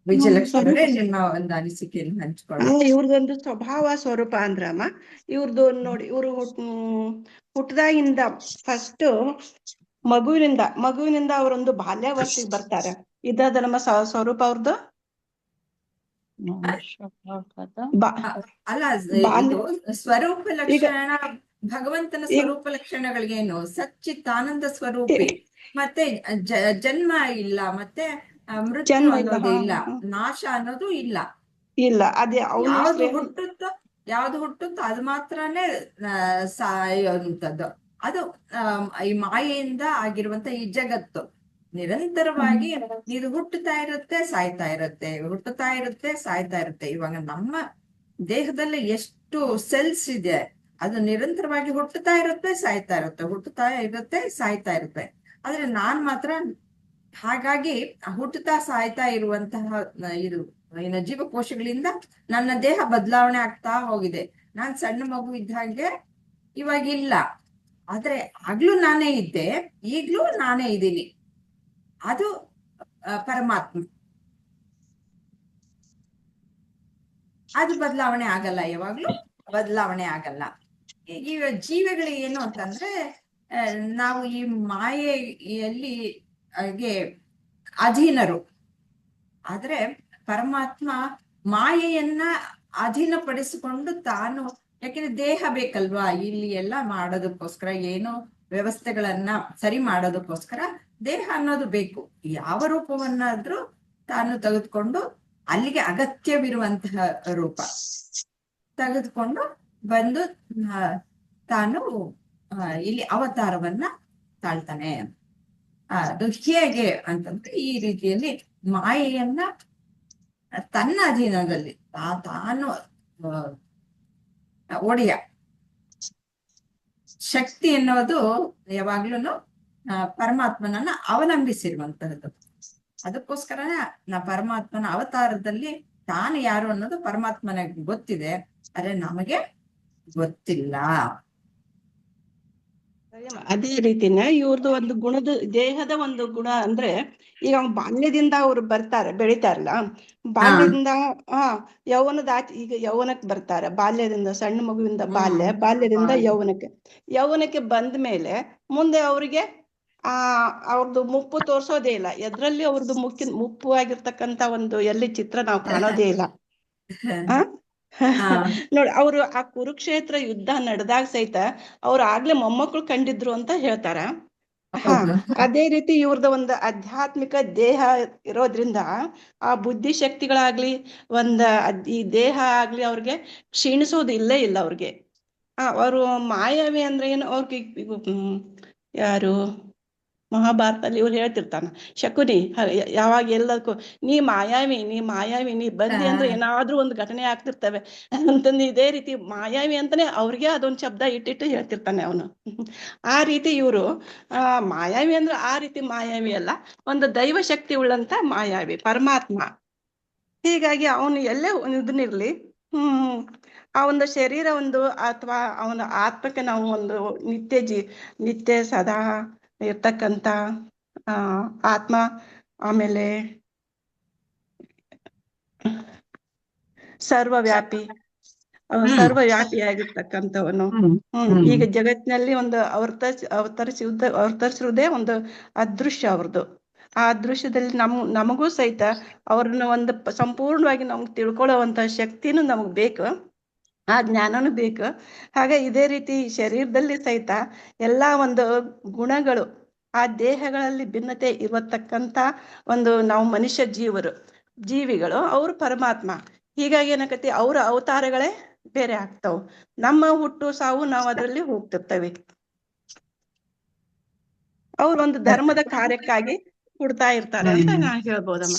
ವಿಜಯಲಕ್ಷ್ಮಿ ಅವರೇ, ನಿಮ್ಮ ಒಂದು ಅನಿಸಿಕೆಯನ್ನು ಹಂಚ್ಕೊಳ್ಳಿ. ಇವ್ರದೊಂದು ಸ್ವಭಾವ ಸ್ವರೂಪ ಅಂದ್ರಮ್ಮ. ಇವ್ರದ್ದು ನೋಡಿ, ಇವ್ರು ಹುಟ್ಟದಾಗಿಂದ ಫಸ್ಟ್ ಮಗುವಿನಿಂದ ಅವರೊಂದು ಬಾಲ್ಯಾವಸ್ಥೆಗೆ ಬರ್ತಾರೆ. ಇದಾದ ನಮ್ಮ ಸ್ವರೂಪ ಅವ್ರದ್ದು. ಅಲ್ಲ, ಇದು ಸ್ವರೂಪ ಲಕ್ಷಣ, ಭಗವಂತನ ಸ್ವರೂಪ ಲಕ್ಷಣಗಳಿಗೇನು? ಸಚ್ಚಿತ್ತಾನಂದ ಸ್ವರೂಪಿ, ಮತ್ತೆ ಜನ್ಮ ಇಲ್ಲ, ಮತ್ತೆ ಮೃತ್ಯು ಅನ್ನೋದು ಇಲ್ಲ, ನಾಶ ಅನ್ನೋದು ಇಲ್ಲ. ಅದೇ ಯಾವ್ದು ಹುಟ್ಟುತ್ತೋ ಅದು ಮಾತ್ರನೇ ಸಾಯುವಂಥದ್ದು. ಅದು ಈ ಮಾಯೆಯಿಂದ ಆಗಿರುವಂತ ಈ ಜಗತ್ತು ನಿರಂತರವಾಗಿ ಇದು ಹುಟ್ಟುತ್ತಾ ಇರುತ್ತೆ, ಸಾಯ್ತಾ ಇರುತ್ತೆ, ಹುಟ್ಟುತ್ತಾ ಇರುತ್ತೆ, ಸಾಯ್ತಾ ಇರುತ್ತೆ. ಇವಾಗ ನಮ್ಮ ದೇಹದಲ್ಲಿ ಎಷ್ಟು ಸೆಲ್ಸ್ ಇದೆ, ಅದು ನಿರಂತರವಾಗಿ ಹುಟ್ಟುತ್ತಾ ಇರುತ್ತೆ, ಸಾಯ್ತಾ ಇರುತ್ತೆ, ಹುಟ್ಟುತ್ತಾ ಇರುತ್ತೆ, ಸಾಯ್ತಾ ಇರುತ್ತೆ. ಆದ್ರೆ ನಾನ್ ಮಾತ್ರ ಹಾಗಾಗಿ ಹುಟ್ಟುತ್ತಾ ಸಾಯ್ತಾ ಇರುವಂತಹ ಇದು ಜೀವಕೋಶಗಳಿಂದ ನನ್ನ ದೇಹ ಬದಲಾವಣೆ ಆಗ್ತಾ ಹೋಗಿದೆ. ನಾನ್ ಸಣ್ಣ ಮಗು ಇದ್ದ ಹಾಗೆ ಇವಾಗಿಲ್ಲ, ಆದ್ರೆ ಆಗ್ಲೂ ನಾನೇ ಇದ್ದೆ, ಈಗ್ಲೂ ನಾನೇ ಇದ್ದೀನಿ. ಅದು ಪರಮಾತ್ಮ. ಅದು ಬದಲಾವಣೆ ಆಗಲ್ಲ, ಯಾವಾಗ್ಲೂ ಬದಲಾವಣೆ ಆಗಲ್ಲ. ಈಗ ಜೀವಿಗಳಿಗೆ ಏನು ಅಂತಂದ್ರೆ, ನಾವು ಈ ಮಾಯೆಯಲ್ಲಿ ಅಧೀನರು. ಆದ್ರೆ ಪರಮಾತ್ಮ ಮಾಯೆಯನ್ನ ಅಧೀನಪಡಿಸಿಕೊಂಡು ತಾನು, ಯಾಕೆಂದ್ರೆ ದೇಹ ಬೇಕಲ್ವಾ ಇಲ್ಲಿ ಎಲ್ಲ ಮಾಡೋದಕ್ಕೋಸ್ಕರ, ಏನೋ ವ್ಯವಸ್ಥೆಗಳನ್ನ ಸರಿ ಮಾಡೋದಕ್ಕೋಸ್ಕರ ದೇಹ ಅನ್ನೋದು ಬೇಕು. ಯಾವ ರೂಪವನ್ನಾದ್ರೂ ತಾನು ತೆಗೆದುಕೊಂಡು, ಅಲ್ಲಿಗೆ ಅಗತ್ಯವಿರುವಂತಹ ರೂಪ ತೆಗೆದುಕೊಂಡು ಬಂದು ತಾನು ಇಲ್ಲಿ ಅವತಾರವನ್ನ ತಾಳ್ತಾನೆ. ಅದು ಹೇಗೆ ಅಂತಂದ್ರೆ, ಈ ರೀತಿಯಲ್ಲಿ ಮಾಯೆಯನ್ನ ತನ್ನ ಅಧೀನದಲ್ಲಿ ತಾನು ಒಡೆಯ. ಶಕ್ತಿ ಎನ್ನುವುದು ಯಾವಾಗ್ಲೂ ಪರಮಾತ್ಮನನ್ನ ಅವಲಂಬಿಸಿರುವಂತಹದ್ದು. ಅದಕ್ಕೋಸ್ಕರನೇ ಪರಮಾತ್ಮನ ಅವತಾರದಲ್ಲಿ ತಾನು ಯಾರು ಅನ್ನೋದು ಪರಮಾತ್ಮನಿಗೆ ಗೊತ್ತಿದೆ, ಆದ್ರೆ ನಮಗೆ ಗೊತ್ತಿಲ್ಲ. ಅದೇ ರೀತಿನ ಇವ್ರದ್ದು ಒಂದು ದೇಹದ ಒಂದು ಗುಣ ಅಂದ್ರೆ, ಈಗ ಬಾಲ್ಯದಿಂದ ಅವ್ರು ಬೆಳಿತಾರಲ್ಲ, ಬಾಲ್ಯದಿಂದ ಯೌವನದ ಈಗ ಯೌವನಕ್ಕೆ ಬರ್ತಾರೆ. ಬಾಲ್ಯದಿಂದ ಸಣ್ಣ ಮಗುವಿಂದ ಬಾಲ್ಯದಿಂದ ಯೌವನಕ್ಕೆ ಬಂದ ಮೇಲೆ ಮುಂದೆ ಅವ್ರಿಗೆ ಅವ್ರದ್ದು ಮುಪ್ಪು ತೋರ್ಸೋದೇ ಇಲ್ಲ. ಎದ್ರಲ್ಲಿ ಅವ್ರದ್ದು ಮುಪ್ಪು ಆಗಿರ್ತಕ್ಕಂತ ಒಂದು ಎಲ್ಲಿ ಚಿತ್ರ ನಾವು ಕಾಣೋದೇ ಇಲ್ಲ. ನೋಡಿ, ಅವರು ಆ ಕುರುಕ್ಷೇತ್ರ ಯುದ್ಧ ನಡೆದಾಗ ಸಹಿತ ಅವ್ರು ಆಗ್ಲೇ ಮೊಮ್ಮಕ್ಕಳು ಕಂಡಿದ್ರು ಅಂತ ಹೇಳ್ತಾರ. ಅದೇ ರೀತಿ ಇವ್ರದ ಒಂದು ಆಧ್ಯಾತ್ಮಿಕ ದೇಹ ಇರೋದ್ರಿಂದ ಆ ಬುದ್ಧಿ ಶಕ್ತಿಗಳಾಗ್ಲಿ ಈ ದೇಹ ಆಗ್ಲಿ ಅವ್ರಿಗೆ ಕ್ಷೀಣಿಸೋದು ಇಲ್ಲೇ ಇಲ್ಲ ಅವ್ರಿಗೆ. ಅವರು ಮಾಯಾವಿ ಅಂದ್ರೆ ಏನು? ಅವ್ರಿಗೆ ಯಾರು ಮಹಾಭಾರತದಲ್ಲಿ ಇವ್ರು ಹೇಳ್ತಿರ್ತಾನ, ಶಕುನಿ ಯಾವಾಗ ಎಲ್ಲದಕ್ಕೂ ನೀ ಮಾಯಾವಿ ನೀ ಬಂದಿ ಅಂದ್ರೆ ಏನಾದ್ರೂ ಒಂದು ಘಟನೆ ಆಗ್ತಿರ್ತವೆ ಅಂತಂದು, ಇದೇ ರೀತಿ ಮಾಯಾವಿ ಅಂತಾನೆ ಅವ್ರಿಗೆ ಅದೊಂದು ಶಬ್ದ ಇಟ್ಟಿಟ್ಟು ಹೇಳ್ತಿರ್ತಾನೆ ಅವನು. ಆ ರೀತಿ ಇವರು ಮಾಯಾವಿ ಅಂದ್ರೆ ಆ ರೀತಿ ಮಾಯಾವಿ ಅಲ್ಲ, ಒಂದು ದೈವ ಶಕ್ತಿ ಉಳ್ಳಂತ ಮಾಯಾವಿ ಪರಮಾತ್ಮ. ಹೀಗಾಗಿ ಅವನು ಎಲ್ಲೇ ಇದನ್ನಿರ್ಲಿ, ಆ ಒಂದು ಶರೀರ ಒಂದು ಅಥವಾ ಅವನ ಆತ್ಮಕ್ಕೆ ನಾವು ಒಂದು ನಿತ್ಯ ಸದಾ ಇರ್ತಕ್ಕಂಥ ಆತ್ಮ, ಆಮೇಲೆ ಸರ್ವವ್ಯಾಪಿ ಆಗಿರ್ತಕ್ಕಂಥವನು. ಈಗ ಜಗತ್ತಿನಲ್ಲಿ ಒಂದು ಅವತರಿಸಿರುವುದೇ ಒಂದು ಅದೃಶ್ಯ ಅವ್ರದ್ದು. ಆ ಅದೃಶ್ಯದಲ್ಲಿ ನಮಗೂ ಸಹಿತ ಅವ್ರನ್ನ ಒಂದು ಸಂಪೂರ್ಣವಾಗಿ ನಮ್ಗೆ ತಿಳ್ಕೊಳ್ಳುವಂತ ಶಕ್ತಿನೂ ನಮಗ್ ಬೇಕು, ಆ ಜ್ಞಾನನೂ ಬೇಕು. ಹಾಗೆ ಇದೇ ರೀತಿ ಶರೀರದಲ್ಲಿ ಸಹಿತ ಎಲ್ಲಾ ಒಂದು ಗುಣಗಳು, ಆ ದೇಹಗಳಲ್ಲಿ ಭಿನ್ನತೆ ಇರತಕ್ಕಂತ ಒಂದು ನಾವು ಮನುಷ್ಯ ಜೀವಿಗಳು, ಅವರು ಪರಮಾತ್ಮ. ಹೀಗಾಗಿ ಏನಕತಿ ಅವ್ರ ಅವತಾರಗಳೇ ಬೇರೆ ಆಗ್ತಾವ. ನಮ್ಮ ಹುಟ್ಟು ಸಾವು ನಾವು ಅದರಲ್ಲಿ ಹೋಗ್ತಿರ್ತೇವೆ. ಅವ್ರು ಒಂದು ಧರ್ಮದ ಕಾರ್ಯಕ್ಕಾಗಿ ಹುಡ್ತಾ ಇರ್ತಾರೆ ಅಂತ ನಾ ಹೇಳ್ಬೋದಮ್ಮ.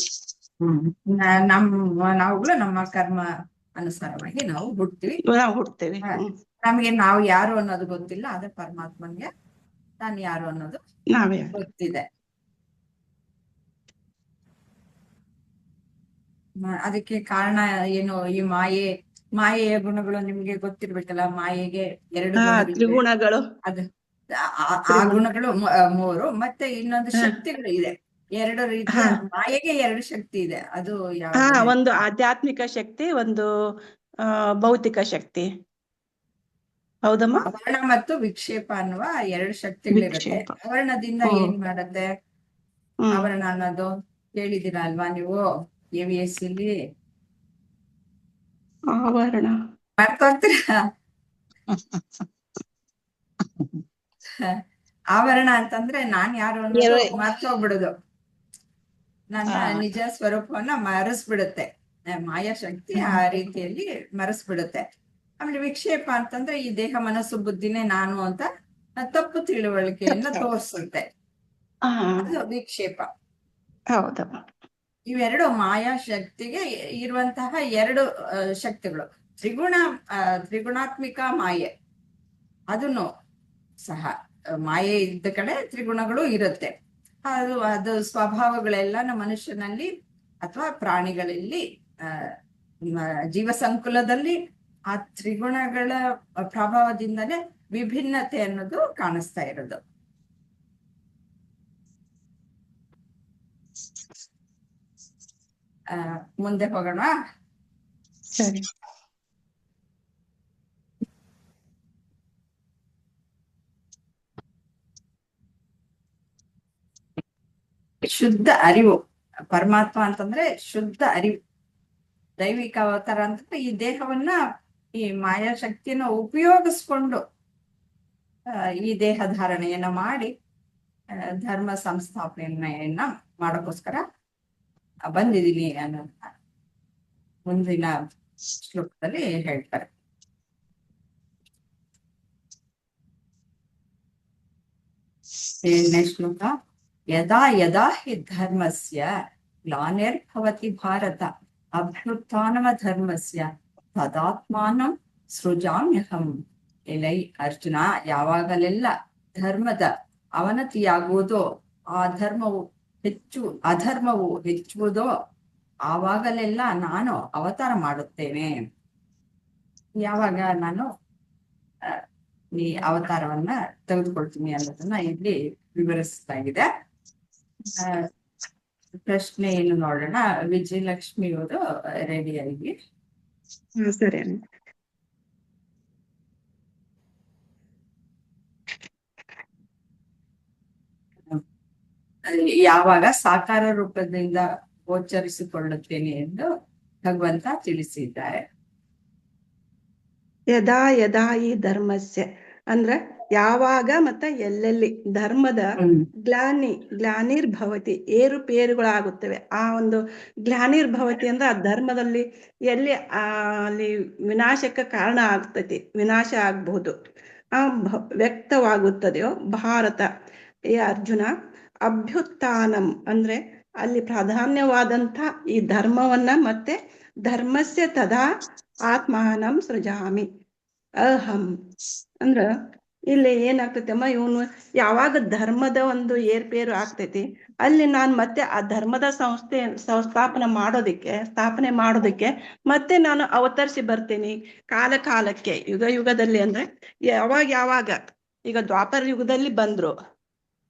ನಾವುಗಳು ನಮ್ಮ ಕರ್ಮ ಅನುಸಾರವಾಗಿ ನಾವು ಹುಡ್ತೀವಿ. ನಾವು ಹುಡ್ತೇವೆ. ನಮಗೆ ನಾವು ಯಾರು ಅನ್ನೋದು ಗೊತ್ತಿಲ್ಲ, ಆದ್ರೆ ಪರಮಾತ್ಮನ್ಗೆ ನಾನು ಯಾರು ಅನ್ನೋದು ನಾವೇ ಗೊತ್ತಿದೆ. ಅದಕ್ಕೆ ಕಾರಣ ಏನು? ಈ ಮಾಯೆಯ ಗುಣಗಳು ನಿಮ್ಗೆ ಗೊತ್ತಿರ್ಬೇಕಲ್ಲ. ಮಾಯೆಗೆ 2 ಗುಣಗಳಿವೆ. ತ್ರಿಗುಣಗಳು. ಅದು ಆ ಗುಣಗಳು 3. ಮತ್ತೆ ಇನ್ನೊಂದು ಶಕ್ತಿಗಳು ಇದೆ, 2 ರೀತಿಯ. ಮಾಯೆಗೆ 2 ಶಕ್ತಿ ಇದೆ. ಅದು ಒಂದು ಆಧ್ಯಾತ್ಮಿಕ ಶಕ್ತಿ, ಒಂದು ಭೌತಿಕ ಶಕ್ತಿ. ಹೌದಮ್ಮ? ಆವರಣ ಮತ್ತು ವಿಕ್ಷೇಪ ಅನ್ನುವ 2 ಶಕ್ತಿಗಳಿರುತ್ತೆ. ಆವರಣದಿಂದ ಏನ್ ಮಾಡತ್ತೆ? ಆವರಣ ಅನ್ನೋದು ಕೇಳಿದಿರ ಅಲ್ವಾ ನೀವು AVS ಇಲ್ಲಿ? ಆವರಣ ಮಾಡ್ಕೊಳ್ತೀರಾ? ಆವರಣ ಅಂತಂದ್ರೆ ನಾನ್ ಯಾರು ಅನ್ನೋದು ಮರ್ತೋಗ್ಬಿಡುದು, ನನ್ನ ನಿಜ ಸ್ವರೂಪವನ್ನ ಮರೆಸ್ಬಿಡುತ್ತೆ. ಮಾಯಾಶಕ್ತಿ ಆ ರೀತಿಯಲ್ಲಿ ಮರೆಸ್ಬಿಡುತ್ತೆ. ಆಮೇಲೆ ವಿಕ್ಷೇಪ ಅಂತಂದ್ರೆ ಈ ದೇಹ ಮನಸ್ಸು ಬುದ್ಧಿನೇ ನಾನು ಅಂತ ತಪ್ಪು ತಿಳುವಳಿಕೆಯನ್ನ ತೋರಿಸುತ್ತೆ. ಅದು ವಿಕ್ಷೇಪ. ಹೌದಮ್ಮ. ಇವೆರಡು ಮಾಯಾಶಕ್ತಿಗೆ ಇರುವಂತಹ 2 ಶಕ್ತಿಗಳು. ತ್ರಿಗುಣಾತ್ಮಿಕ ಮಾಯೆ, ಅದನ್ನು ಸಹ ಮಾಯೆ ಇದ್ದ ಕಡೆ ತ್ರಿಗುಣಗಳು ಇರುತ್ತೆ. ಅದು ಸ್ವಭಾವಗಳೆಲ್ಲ ನಮ್ಮ ಮನುಷ್ಯನಲ್ಲಿ ಅಥವಾ ಪ್ರಾಣಿಗಳಲ್ಲಿ, ಜೀವ ಸಂಕುಲದಲ್ಲಿ ಆ ತ್ರಿಗುಣಗಳ ಪ್ರಭಾವದಿಂದನೇ ವಿಭಿನ್ನತೆ ಅನ್ನೋದು ಕಾಣಿಸ್ತಾ ಇರೋದು. ಮುಂದೆ ಹೋಗೋಣ. ಸರಿ. ಶುದ್ಧ ಅರಿವು. ಪರಮಾತ್ಮ ಅಂತಂದ್ರೆ ಶುದ್ಧ ಅರಿವು. ದೈವಿಕ ಅವತಾರ ಅಂತಂದ್ರೆ ಈ ದೇಹವನ್ನ, ಈ ಮಾಯಾಶಕ್ತಿಯನ್ನ ಉಪಯೋಗಿಸ್ಕೊಂಡು ಈ ದೇಹ ಧಾರಣೆಯನ್ನ ಮಾಡಿ ಧರ್ಮ ಸಂಸ್ಥಾಪನೆಯನ್ನ ಮಾಡೋಕ್ಕೋಸ್ಕರ ಬಂದಿದ್ದೀನಿ ಅನ್ನೋದನ್ನ ಮುಂದಿನ ಶ್ಲೋಕದಲ್ಲಿ ಹೇಳ್ತಾರೆ. ಏಳನೇ ಶ್ಲೋಕ. ಯದಾ ಯದಾ ಹಿ ಧರ್ಮಸ್ಯ ಗ್ಲಾನಿರ್ಭವತಿ ಭಾರತ ಅಭ್ಯುತ್ಥಾನಮ ಧರ್ಮಸ್ಯ ತದಾತ್ಮಾನಂ ಸೃಜಾಮ್ಯಹಂ. ಎಲೈ ಅರ್ಜುನ, ಯಾವಾಗಲೆಲ್ಲ ಧರ್ಮದ ಅವನತಿಯಾಗುವುದೋ, ಅಧರ್ಮವು ಹೆಚ್ಚುವುದೋ, ಆವಾಗಲೆಲ್ಲ ನಾನು ಅವತಾರ ಮಾಡುತ್ತೇನೆ. ಯಾವಾಗ ನಾನು ಈ ಅವತಾರವನ್ನ ತೆಗೆದುಕೊಳ್ತೀನಿ ಅನ್ನೋದನ್ನ ಇಲ್ಲಿ ವಿವರಿಸಲಾಗಿದೆ. ಪ್ರಶ್ನೆ ಏನು ನೋಡೋಣ. ವಿಜಯಲಕ್ಷ್ಮಿಯವರು ರೆಡಿಯಾಗಿ. ಸರಿ. ಯಾವಾಗ ಸಾಕಾರ ರೂಪದಿಂದ ಗೋಚರಿಸಿಕೊಳ್ಳುತ್ತೇನೆ ಎಂದು ಭಗವಂತ ತಿಳಿಸಿದ್ದಾರೆ. ಯದಾ ಯದಾ ಈ ಧರ್ಮಸ್ಯ ಅಂದ್ರ ಯಾವಾಗ ಮತ್ತ ಎಲ್ಲೆಲ್ಲಿ ಧರ್ಮದ ಗ್ಲಾನಿರ್ಭವತಿ ಏರುಪೇರುಗಳಾಗುತ್ತವೆ. ಆ ಒಂದು ಗ್ಲಾನಿರ್ಭವತಿ ಅಂದ್ರೆ ಆ ಧರ್ಮದಲ್ಲಿ ಎಲ್ಲಿ ಅಲ್ಲಿ ವಿನಾಶಕ್ಕೆ ಕಾರಣ ಆಗ್ತತಿ, ವಿನಾಶ ಆಗ್ಬಹುದು, ವ್ಯಕ್ತವಾಗುತ್ತದೆಯೋ ಭಾರತ ಏ ಅರ್ಜುನ. ಅಭ್ಯುತ್ಥಾನಂ ಅಂದ್ರೆ ಅಲ್ಲಿ ಪ್ರಾಧಾನ್ಯವಾದಂಥ ಈ ಧರ್ಮವನ್ನ ಮತ್ತೆ ಧರ್ಮಸ್ಯ ತದಾ ಆತ್ಮಾನಂ ಸೃಜಾಮಿ ಅಹಂ. ಅಂದ್ರ ಇಲ್ಲಿ ಏನಾಗ್ತೈತಿ ಅಮ್ಮ, ಇವನು ಯಾವಾಗ ಧರ್ಮದ ಒಂದು ಏರ್ಪೇರು ಆಗ್ತೈತಿ ಅಲ್ಲಿ ನಾನ್ ಮತ್ತೆ ಆ ಧರ್ಮದ ಸ್ಥಾಪನೆ ಮಾಡೋದಕ್ಕೆ ಮತ್ತೆ ನಾನು ಅವತರಿಸಿ ಬರ್ತೀನಿ ಕಾಲ ಕಾಲಕ್ಕೆ, ಯುಗದಲ್ಲಿ. ಅಂದ್ರೆ ಯಾವಾಗ ಈಗ ದ್ವಾಪರ ಯುಗದಲ್ಲಿ ಬಂದ್ರು,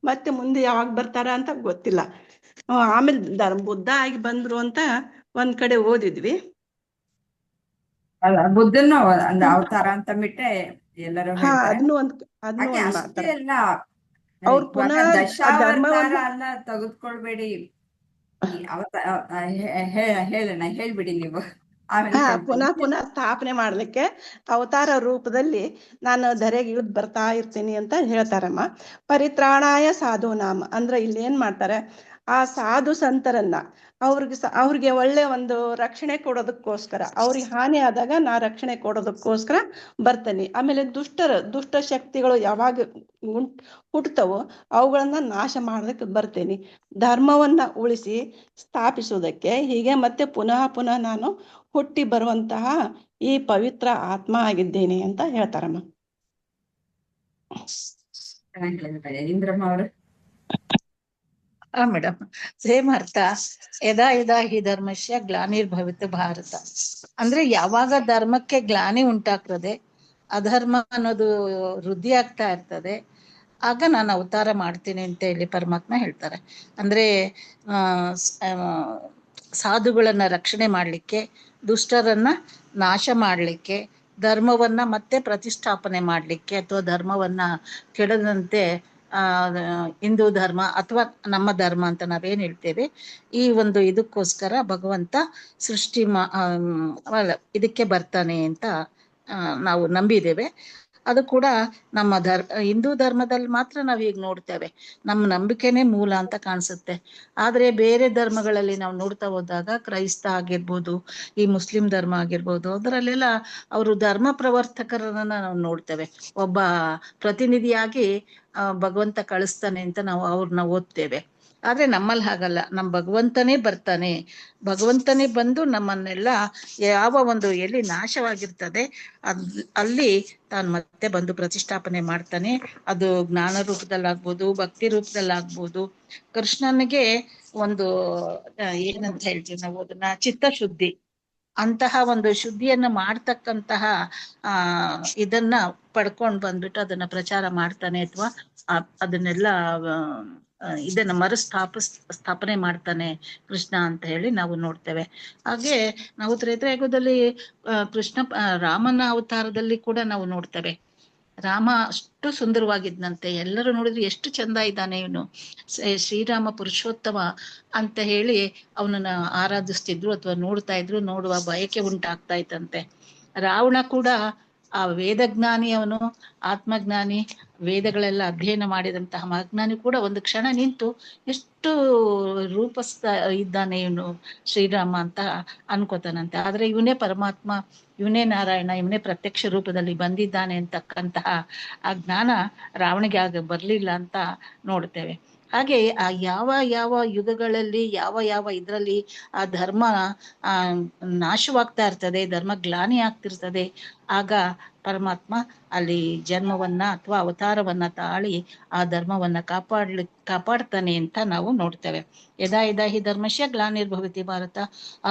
ಮತ್ತೆ ಮುಂದೆ ಯಾವಾಗ ಬರ್ತಾರ ಅಂತ ಗೊತ್ತಿಲ್ಲ. ಆಮೇಲೆ ಬುದ್ಧ ಆಗಿ ಬಂದ್ರು ಅಂತ ಒಂದ್ ಕಡೆ ಓದಿದ್ವಿ. ಬುದ್ಧನು ಒಂದು ಅವತಾರ ಅಂತ ಬಿಟ್ಟೆ ಎಲ್ಲರೂ ಅದನ್ನು ಒಂದ್ ಮಾಡ್ತಾರೆ. ಅವ್ರು ಪುನಃ ದಶಾವತಾರ ಅಲ್ಲ, ತೆಗೆದುಕೊಳ್ಬೇಡಿ. ಹೇಳ್ಬಿಡಿ ನೀವು. ಪುನಃ ಸ್ಥಾಪನೆ ಮಾಡ್ಲಿಕ್ಕೆ ಅವತಾರ ರೂಪದಲ್ಲಿ ನಾನು ಧರೆಗೆ ಇಳಿದು ಬರ್ತಾ ಇರ್ತೀನಿ ಅಂತ ಹೇಳ್ತಾರಮ್ಮ. ಪರಿತ್ರಾಣಾಯ ಸಾಧೂನಾಮ ಅಂದ್ರೆ ಇಲ್ಲಿ ಏನ್ ಮಾಡ್ತಾರೆ, ಆ ಸಾಧು ಸಂತರನ್ನ ಅವ್ರಿಗೆ ಒಳ್ಳೆ ಒಂದು ರಕ್ಷಣೆ ಕೊಡೋದಕ್ಕೋಸ್ಕರ, ಅವ್ರಿಗೆ ಹಾನಿ ಆದಾಗ ನಾ ರಕ್ಷಣೆ ಕೊಡೋದಕ್ಕೋಸ್ಕರ ಬರ್ತೇನೆ. ಆಮೇಲೆ ದುಷ್ಟ ಶಕ್ತಿಗಳು ಯಾವಾಗ ಹುಟ್ಟುತ್ತವೋ ಅವುಗಳನ್ನ ನಾಶ ಮಾಡೋದಕ್ಕೆ ಬರ್ತೇನೆ. ಧರ್ಮವನ್ನ ಉಳಿಸಿ ಸ್ಥಾಪಿಸುವುದಕ್ಕೆ ಹೀಗೆ ಮತ್ತೆ ಪುನಃ ಪುನಃ ನಾನು ಹುಟ್ಟಿ ಬರುವಂತಹ ಈ ಪವಿತ್ರ ಆತ್ಮ ಆಗಿದ್ದೇನೆ ಅಂತ ಹೇಳ್ತಾರಮ್ಮ. ಇಂದ್ರಮ್ಮ ಅವರು. ಮೇಡಮ್, ಸೇಮ್ ಅರ್ಥ. ಯದಾ ಯದಾ ಹಿ ಧರ್ಮಸ್ಯ ಗ್ಲಾನಿರ್ಭವಿತ ಭಾರತ. ಅಂದ್ರೆ ಯಾವಾಗ ಧರ್ಮಕ್ಕೆ ಗ್ಲಾನಿ ಉಂಟಾಗ್ತದೆ, ಅಧರ್ಮ ಅನ್ನೋದು ವೃದ್ಧಿ ಆಗ್ತಾ ಇರ್ತದೆ, ಆಗ ನಾನು ಅವತಾರ ಮಾಡ್ತೀನಿ ಅಂತ ಹೇಳಿ ಪರಮಾತ್ಮ ಹೇಳ್ತಾರೆ. ಅಂದ್ರೆ ಸಾಧುಗಳನ್ನ ರಕ್ಷಣೆ ಮಾಡ್ಲಿಕ್ಕೆ, ದುಷ್ಟರನ್ನ ನಾಶ ಮಾಡ್ಲಿಕ್ಕೆ, ಧರ್ಮವನ್ನ ಮತ್ತೆ ಪ್ರತಿಷ್ಠಾಪನೆ ಮಾಡ್ಲಿಕ್ಕೆ, ಅಥವಾ ಧರ್ಮವನ್ನ ಕೆಡದಂತೆ ಹಿಂದೂ ಧರ್ಮ ಅಥವಾ ನಮ್ಮ ಧರ್ಮ ಅಂತ ನಾವೇನ್ ಹೇಳ್ತೇವೆ, ಈ ಒಂದು ಇದಕ್ಕೋಸ್ಕರ ಭಗವಂತ ಸೃಷ್ಟಿ ಇದಕ್ಕೆ ಬರ್ತಾನೆ ಅಂತ ನಾವು ನಂಬಿದ್ದೇವೆ. ಅದು ಕೂಡ ನಮ್ಮ ಹಿಂದೂ ಧರ್ಮದಲ್ಲಿ ಮಾತ್ರ ನಾವು ಈಗ ನೋಡ್ತೇವೆ, ನಮ್ಮ ನಂಬಿಕೆನೇ ಮೂಲ ಅಂತ ಕಾಣಿಸುತ್ತೆ. ಆದ್ರೆ ಬೇರೆ ಧರ್ಮಗಳಲ್ಲಿ ನಾವು ನೋಡ್ತಾ ಹೋದಾಗ, ಕ್ರೈಸ್ತ ಆಗಿರ್ಬೋದು, ಈ ಮುಸ್ಲಿಂ ಧರ್ಮ ಆಗಿರ್ಬೋದು, ಅದರಲ್ಲೆಲ್ಲ ಅವರು ಧರ್ಮ ಪ್ರವರ್ತಕರನ್ನ ನಾವು ನೋಡ್ತೇವೆ. ಒಬ್ಬ ಪ್ರತಿನಿಧಿಯಾಗಿ ಭಗವಂತ ಕಳಿಸ್ತಾನೆ ಅಂತ ನಾವು ಅವ್ರನ್ನ ಓದ್ತೇವೆ. ಆದ್ರೆ ನಮ್ಮಲ್ಲಿ ಹಾಗಲ್ಲ, ನಮ್ಮ ಭಗವಂತನೇ ಬರ್ತಾನೆ, ಭಗವಂತನೇ ಬಂದು ನಮ್ಮನ್ನೆಲ್ಲ ಯಾವ ಒಂದು ಎಲ್ಲಿ ನಾಶವಾಗಿರ್ತದೆ ಅಲ್ಲಿ ತಾನು ಮತ್ತೆ ಬಂದು ಪ್ರತಿಷ್ಠಾಪನೆ ಮಾಡ್ತಾನೆ. ಅದು ಜ್ಞಾನ ರೂಪದಲ್ಲಾಗ್ಬೋದು, ಭಕ್ತಿ ರೂಪದಲ್ಲಾಗ್ಬೋದು. ಕೃಷ್ಣನಿಗೆ ಒಂದು ಏನಂತ ಹೇಳ್ತೀವಿ ನಾವು ಅದನ್ನ, ಚಿತ್ತಶುದ್ಧಿ, ಅಂತಹ ಒಂದು ಶುದ್ಧಿಯನ್ನ ಮಾಡ್ತಕ್ಕಂತಹ ಇದನ್ನ ಪಡ್ಕೊಂಡ್ ಬಂದ್ಬಿಟ್ಟು ಅದನ್ನ ಪ್ರಚಾರ ಮಾಡ್ತಾನೆ, ಅಥವಾ ಅದನ್ನೆಲ್ಲ ಇದನ್ನ ಸ್ಥಾಪನೆ ಮಾಡ್ತಾನೆ ಕೃಷ್ಣ ಅಂತ ಹೇಳಿ ನಾವು ನೋಡ್ತೇವೆ. ಹಾಗೆ ನಾವು ತ್ರೇತಾಯುಗದಲ್ಲಿ ಕೃಷ್ಣ ರಾಮನ ಅವತಾರದಲ್ಲಿ ಕೂಡ ನಾವು ನೋಡ್ತೇವೆ. ರಾಮ ಅಷ್ಟು ಸುಂದರವಾಗಿದ್ನಂತೆ, ಎಲ್ಲರೂ ನೋಡಿದ್ರೆ ಎಷ್ಟು ಚಂದ ಇದ್ದಾನೆ ಇವನು, ಶ್ರೀರಾಮ ಪುರುಷೋತ್ತಮ ಅಂತ ಹೇಳಿ ಅವನನ್ನ ಆರಾಧಿಸ್ತಿದ್ರು ಅಥವಾ ನೋಡ್ತಾ ಇದ್ರು, ನೋಡುವ ಬಯಕೆ ಉಂಟಾಗ್ತಾ ಇತ್ತಂತೆ. ರಾವಣ ಕೂಡ ಆ ವೇದಜ್ಞಾನಿ, ಅವನು ಆತ್ಮಜ್ಞಾನಿ, ವೇದಗಳೆಲ್ಲ ಅಧ್ಯಯನ ಮಾಡಿದಂತಹ ಮಹಾಜ್ಞಾನಿ ಕೂಡ ಒಂದು ಕ್ಷಣ ನಿಂತು ಎಷ್ಟು ರೂಪಿಸ್ತಾ ಇದ್ದಾನೆ ಇವನು ಶ್ರೀರಾಮ ಅಂತ ಅನ್ಕೋತಾನಂತೆ. ಆದ್ರೆ ಇವನೇ ಪರಮಾತ್ಮ, ಇವನೇ ನಾರಾಯಣ, ಇವನೇ ಪ್ರತ್ಯಕ್ಷ ರೂಪದಲ್ಲಿ ಬಂದಿದ್ದಾನೆ ಅಂತಕ್ಕಂತಹ ಆ ಜ್ಞಾನ ರಾವಣಿಗೆ ಆಗ ಬರ್ಲಿಲ್ಲ ಅಂತ ನೋಡ್ತೇವೆ. ಹಾಗೆ ಆ ಯಾವ ಯಾವ ಯುಗಗಳಲ್ಲಿ ಯಾವ ಇದರಲ್ಲಿ ಆ ಧರ್ಮ ನಾಶವಾಗ್ತಾ ಇರ್ತದೆ, ಧರ್ಮ ಗ್ಲಾನಿ ಆಗ್ತಿರ್ತದೆ, ಆಗ ಪರಮಾತ್ಮ ಅಲ್ಲಿ ಜನ್ಮವನ್ನ ಅಥವಾ ಅವತಾರವನ್ನ ತಾಳಿ ಆ ಧರ್ಮವನ್ನ ಕಾಪಾಡ್ತಾನೆ ಅಂತ ನಾವು ನೋಡ್ತೇವೆ. ಯದಾ ಯದಾ ಹಿ ಧರ್ಮಸ್ಯ ಗ್ಲಾನಿರ್ಭವತಿ ಭಾರತ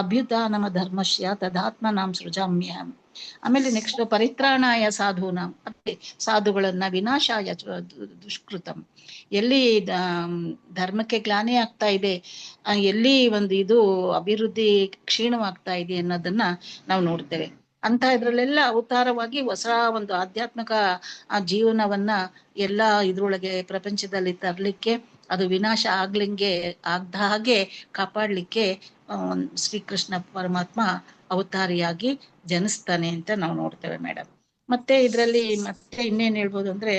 ಅಭ್ಯುತ್ಥಾನಮ ಧರ್ಮಸ್ಯ ತದಾತ್ಮನಾಂ ಸೃಜಾಮ್ಯಹಂ. ಆಮೇಲೆ ನೆಕ್ಸ್ಟ್ ಪರಿತ್ರಾಣಾಯ ಸಾಧೂನಾಂ, ಮತ್ತೆ ಸಾಧುಗಳನ್ನ ವಿನಾಶಾಯ ದುಷ್ಕೃತಂ. ಎಲ್ಲಿ ಧರ್ಮಕ್ಕೆ ಗ್ಲಾನಿ ಆಗ್ತಾ ಇದೆ, ಎಲ್ಲಿ ಒಂದು ಇದು ಅಭಿವೃದ್ಧಿ ಕ್ಷೀಣವಾಗ್ತಾ ಇದೆ ಅನ್ನೋದನ್ನ ನಾವು ನೋಡ್ತೇವೆ. ಅಂತ ಇದ್ರಲ್ಲೆಲ್ಲ ಅವತಾರವಾಗಿ ಹೊಸ ಒಂದು ಆಧ್ಯಾತ್ಮಿಕ ಜೀವನವನ್ನ ಎಲ್ಲ ಇದ್ರೊಳಗೆ ಪ್ರಪಂಚದಲ್ಲಿ ತರ್ಲಿಕ್ಕೆ, ಅದು ವಿನಾಶ ಆಗದ ಹಾಗೆ ಕಾಪಾಡ್ಲಿಕ್ಕೆ ಶ್ರೀಕೃಷ್ಣ ಪರಮಾತ್ಮ ಅವತಾರಿಯಾಗಿ ಜನಿಸ್ತಾನೆ ಅಂತ ನಾವು ನೋಡ್ತೇವೆ ಮೇಡಮ್. ಮತ್ತೆ ಇದ್ರಲ್ಲಿ ಮತ್ತೆ ಇನ್ನೇನ್ ಹೇಳ್ಬೋದು ಅಂದ್ರೆ,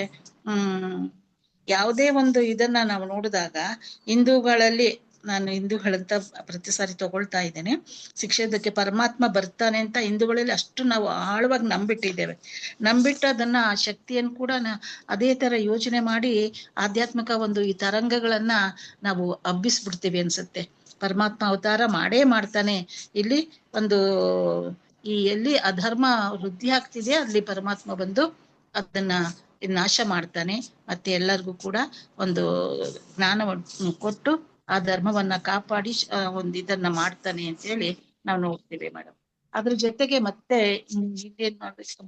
ಯಾವುದೇ ಒಂದು ಇದನ್ನ ನಾವು ನೋಡಿದಾಗ ಹಿಂದೂಗಳಲ್ಲಿ, ನಾನು ಹಿಂದೂಗಳಂತ ಪ್ರತಿ ಸಾರಿ ತಗೊಳ್ತಾ ಇದ್ದೇನೆ, ಶಿಕ್ಷೆದಕ್ಕೆ ಪರಮಾತ್ಮ ಬರ್ತಾನೆ ಅಂತ ಹಿಂದೂಗಳಲ್ಲಿ ಅಷ್ಟು ನಾವು ಆಳವಾಗಿ ನಂಬಿಟ್ಟು ಅದನ್ನ ಆ ಶಕ್ತಿಯನ್ನು ಕೂಡ ಅದೇ ತರ ಯೋಚನೆ ಮಾಡಿ ಆಧ್ಯಾತ್ಮಿಕ ಒಂದು ಈ ತರಂಗಗಳನ್ನ ನಾವು ಹಬ್ಬಿಸ್ಬಿಡ್ತೀವಿ ಅನ್ಸುತ್ತೆ. ಪರಮಾತ್ಮ ಅವತಾರ ಮಾಡೇ ಮಾಡ್ತಾನೆ. ಇಲ್ಲಿ ಒಂದು ಈ ಎಲ್ಲಿ ಅಧರ್ಮ ವೃದ್ಧಿ ಆಗ್ತಿದೆ ಅಲ್ಲಿ ಪರಮಾತ್ಮ ಬಂದು ಅದನ್ನ ನಾಶ ಮಾಡ್ತಾನೆ, ಮತ್ತೆ ಎಲ್ಲರಿಗೂ ಕೂಡ ಒಂದು ಜ್ಞಾನವನ್ನು ಕೊಟ್ಟು ಆ ಧರ್ಮವನ್ನ ಕಾಪಾಡಿ ಒಂದು ಇದನ್ನ ಮಾಡ್ತಾನೆ ಅಂತ ಹೇಳಿ ನಾವು ನೋಡ್ತೀವಿ ಮೇಡಮ್. ಅದ್ರ ಜೊತೆಗೆ ಮತ್ತೆ ಇನ್ನೇನ್ ಮಾಡ್ಬೇಕು,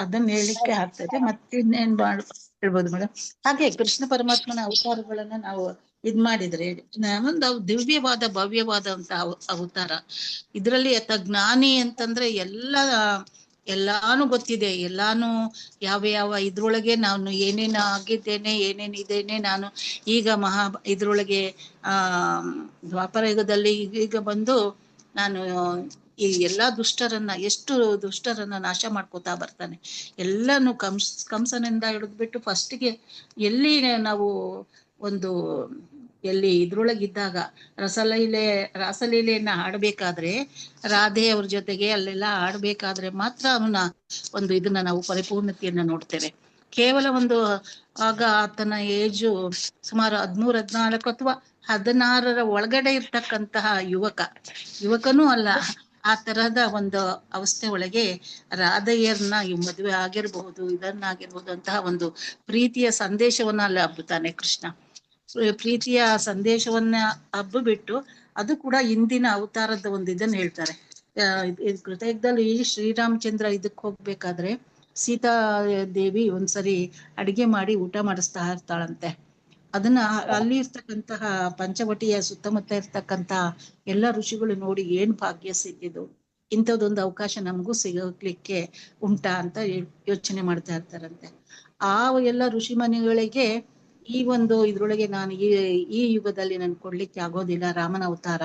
ಅದನ್ನ ಹೇಳಿಕ್ಕೆ ಆಗ್ತದೆ. ಮತ್ತೆ ಇನ್ನೇನ್ ಹೇಳ್ಬೋದು ಮೇಡಮ್. ಹಾಗೆ ಕೃಷ್ಣ ಪರಮಾತ್ಮನ ಅವತಾರಗಳನ್ನ ನಾವು ಇದ್ ಮಾಡಿದ್ರೆ ಒಂದು ದಿವ್ಯವಾದ ಭವ್ಯವಾದಂತ ಅವತಾರ. ಇದ್ರಲ್ಲಿ ಜ್ಞಾನಿ ಅಂತಂದ್ರೆ ಎಲ್ಲಾನು ಗೊತ್ತಿದೆ, ಎಲ್ಲಾನು ಯಾವ ಇದ್ರೊಳಗೆ ನಾನು ಏನೇನು ಆಗಿದ್ದೇನೆ, ಏನೇನ್ ಇದ್ದೇನೆ, ನಾನು ಈಗ ಇದ್ರೊಳಗೆ ದ್ವಾಪರ ಯುಗದಲ್ಲಿ ಈಗ ಬಂದು ನಾನು ಈ ಎಲ್ಲಾ ಎಷ್ಟು ದುಷ್ಟರನ್ನ ನಾಶ ಮಾಡ್ಕೋತಾ ಬರ್ತಾನೆ. ಎಲ್ಲಾನು ಕಂಸನಿಂದ ಹಿಡಿದ್ಬಿಟ್ಟು ಫಸ್ಟಿಗೆ ಎಲ್ಲಿ ನಾವು ಒಂದು ಎಲ್ಲಿ ಇದ್ರೊಳಗಿದ್ದಾಗ ರಾಸಲೀಲೆಯನ್ನ ಆಡ್ಬೇಕಾದ್ರೆ ರಾಧೆ ಅವ್ರ ಜೊತೆಗೆ ಅಲ್ಲೆಲ್ಲ ಆಡ್ಬೇಕಾದ್ರೆ ಮಾತ್ರ ಅವನ ಒಂದು ಇದನ್ನ ನಾವು ಪರಿಪೂರ್ಣತೆಯನ್ನ ನೋಡ್ತೇವೆ. ಕೇವಲ ಒಂದು ಆಗ ಆತನ ಏಜು ಸುಮಾರು 13-14 ಅಥವಾ 16 ಒಳಗಡೆ ಇರ್ತಕ್ಕಂತಹ ಯುವಕನೂ ಅಲ್ಲ. ಆ ತರಹದ ಒಂದು ಅವಸ್ಥೆ ಒಳಗೆ ರಾಧೆಯರ್ನ ಈ ಮದುವೆ ಆಗಿರ್ಬಹುದು, ಇದನ್ನಾಗಿರ್ಬಹುದು ಅಂತಹ ಒಂದು ಪ್ರೀತಿಯ ಸಂದೇಶವನ್ನ ಅಲ್ಲಿ ಹಬ್ಬುತ್ತಾನೆ ಕೃಷ್ಣ. ಪ್ರೀತಿಯ ಸಂದೇಶವನ್ನ ಹಬ್ಬ ಬಿಟ್ಟು ಅದು ಕೂಡ ಇಂದಿನ ಅವತಾರದ ಒಂದು ಇದನ್ನ ಹೇಳ್ತಾರೆ. ಕೃತಯುಗದಲ್ಲಿ ಶ್ರೀರಾಮಚಂದ್ರ ಇದಕ್ಕೆ ಹೋಗ್ಬೇಕಾದ್ರೆ ಸೀತಾ ದೇವಿ ಒಂದ್ಸರಿ ಅಡಿಗೆ ಮಾಡಿ ಊಟ ಮಾಡಿಸ್ತಾ ಇರ್ತಾಳಂತೆ. ಅದನ್ನ ಅಲ್ಲಿ ಇರ್ತಕ್ಕಂತಹ ಪಂಚವಟಿಯ ಸುತ್ತಮುತ್ತ ಇರ್ತಕ್ಕಂತಹ ಎಲ್ಲ ಋಷಿಗಳು ನೋಡಿ ಏನ್ ಭಾಗ್ಯ ಸಿಕ್ಕಿದ್ದು, ಇಂಥದ್ದೊಂದು ಅವಕಾಶ ನಮಗೂ ಸಿಗಲಿಕ್ಕೆ ಉಂಟಾ ಅಂತ ಯೋಚನೆ ಮಾಡ್ತಾ ಇರ್ತಾರಂತೆ. ಆ ಎಲ್ಲ ಋಷಿ ಮನೆಗಳಿಗೆ ಈ ಒಂದು ಇದ್ರೊಳಗೆ ನಾನು ಈ ಯುಗದಲ್ಲಿ ನನ್ ಕೊಡ್ಲಿಕ್ಕೆ ಆಗೋದಿಲ್ಲ. ರಾಮನ ಅವತಾರ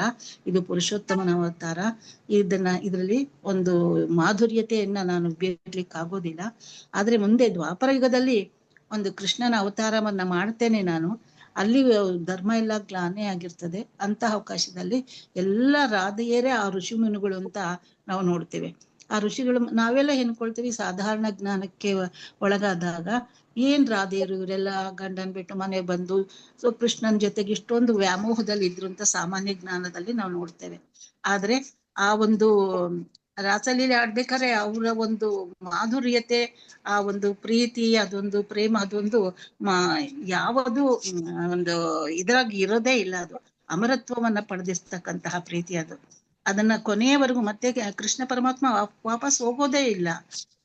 ಇದು, ಪುರುಷೋತ್ತಮನ ಅವತಾರ, ಇದ್ರಲ್ಲಿ ಒಂದು ಮಾಧುರ್ಯತೆಯನ್ನ ನಾನು ಬೀರ್ಲಿಕ್ಕೆ ಆಗೋದಿಲ್ಲ. ಆದ್ರೆ ಮುಂದೆ ದ್ವಾಪರ ಯುಗದಲ್ಲಿ ಒಂದು ಕೃಷ್ಣನ ಅವತಾರವನ್ನ ಮಾಡ್ತೇನೆ ನಾನು. ಅಲ್ಲಿ ಧರ್ಮ ಎಲ್ಲ ಗ್ಲಾನೆ ಆಗಿರ್ತದೆ. ಅಂತ ಅವಕಾಶದಲ್ಲಿ ಎಲ್ಲ ರಾಧೆಯರೇ ಆ ಋಷಿ ಮುನಿಗಳು ಅಂತ ನಾವು ನೋಡ್ತೇವೆ. ಆ ಋಷಿಗಳು ನಾವೆಲ್ಲ ಏನ್ಕೊಳ್ತೀವಿ, ಸಾಧಾರಣ ಜ್ಞಾನಕ್ಕೆ ಒಳಗಾದಾಗ ಏನ್ ರಾಧೆಯರು ಇವರೆಲ್ಲ ಗಂಡನ್ ಬಿಟ್ಟು ಮನೆ ಬಂದು ಕೃಷ್ಣನ್ ಜೊತೆಗೆ ಇಷ್ಟೊಂದು ವ್ಯಾಮೋಹದಲ್ಲಿ ಇದ್ರು ಅಂತ ಸಾಮಾನ್ಯ ಜ್ಞಾನದಲ್ಲಿ ನಾವು ನೋಡ್ತೇವೆ. ಆದ್ರೆ ಆ ಒಂದು ರಾಸಲೀಲೆ ಆಡ್ಬೇಕಾದ್ರೆ ಅವರ ಒಂದು ಮಾಧುರ್ಯತೆ, ಆ ಒಂದು ಪ್ರೀತಿ, ಅದೊಂದು ಪ್ರೇಮ, ಅದೊಂದು ಯಾವುದು ಒಂದು ಇದ್ರಾಗಿ ಇರೋದೇ ಇಲ್ಲ. ಅದು ಅಮರತ್ವವನ್ನ ಪಡೆದಿರ್ತಕ್ಕಂತಹ ಪ್ರೀತಿ. ಅದನ್ನ ಕೊನೆಯವರೆಗೂ ಮತ್ತೆ ಕೃಷ್ಣ ಪರಮಾತ್ಮ ವಾಪಸ್ ಹೋಗೋದೇ ಇಲ್ಲ,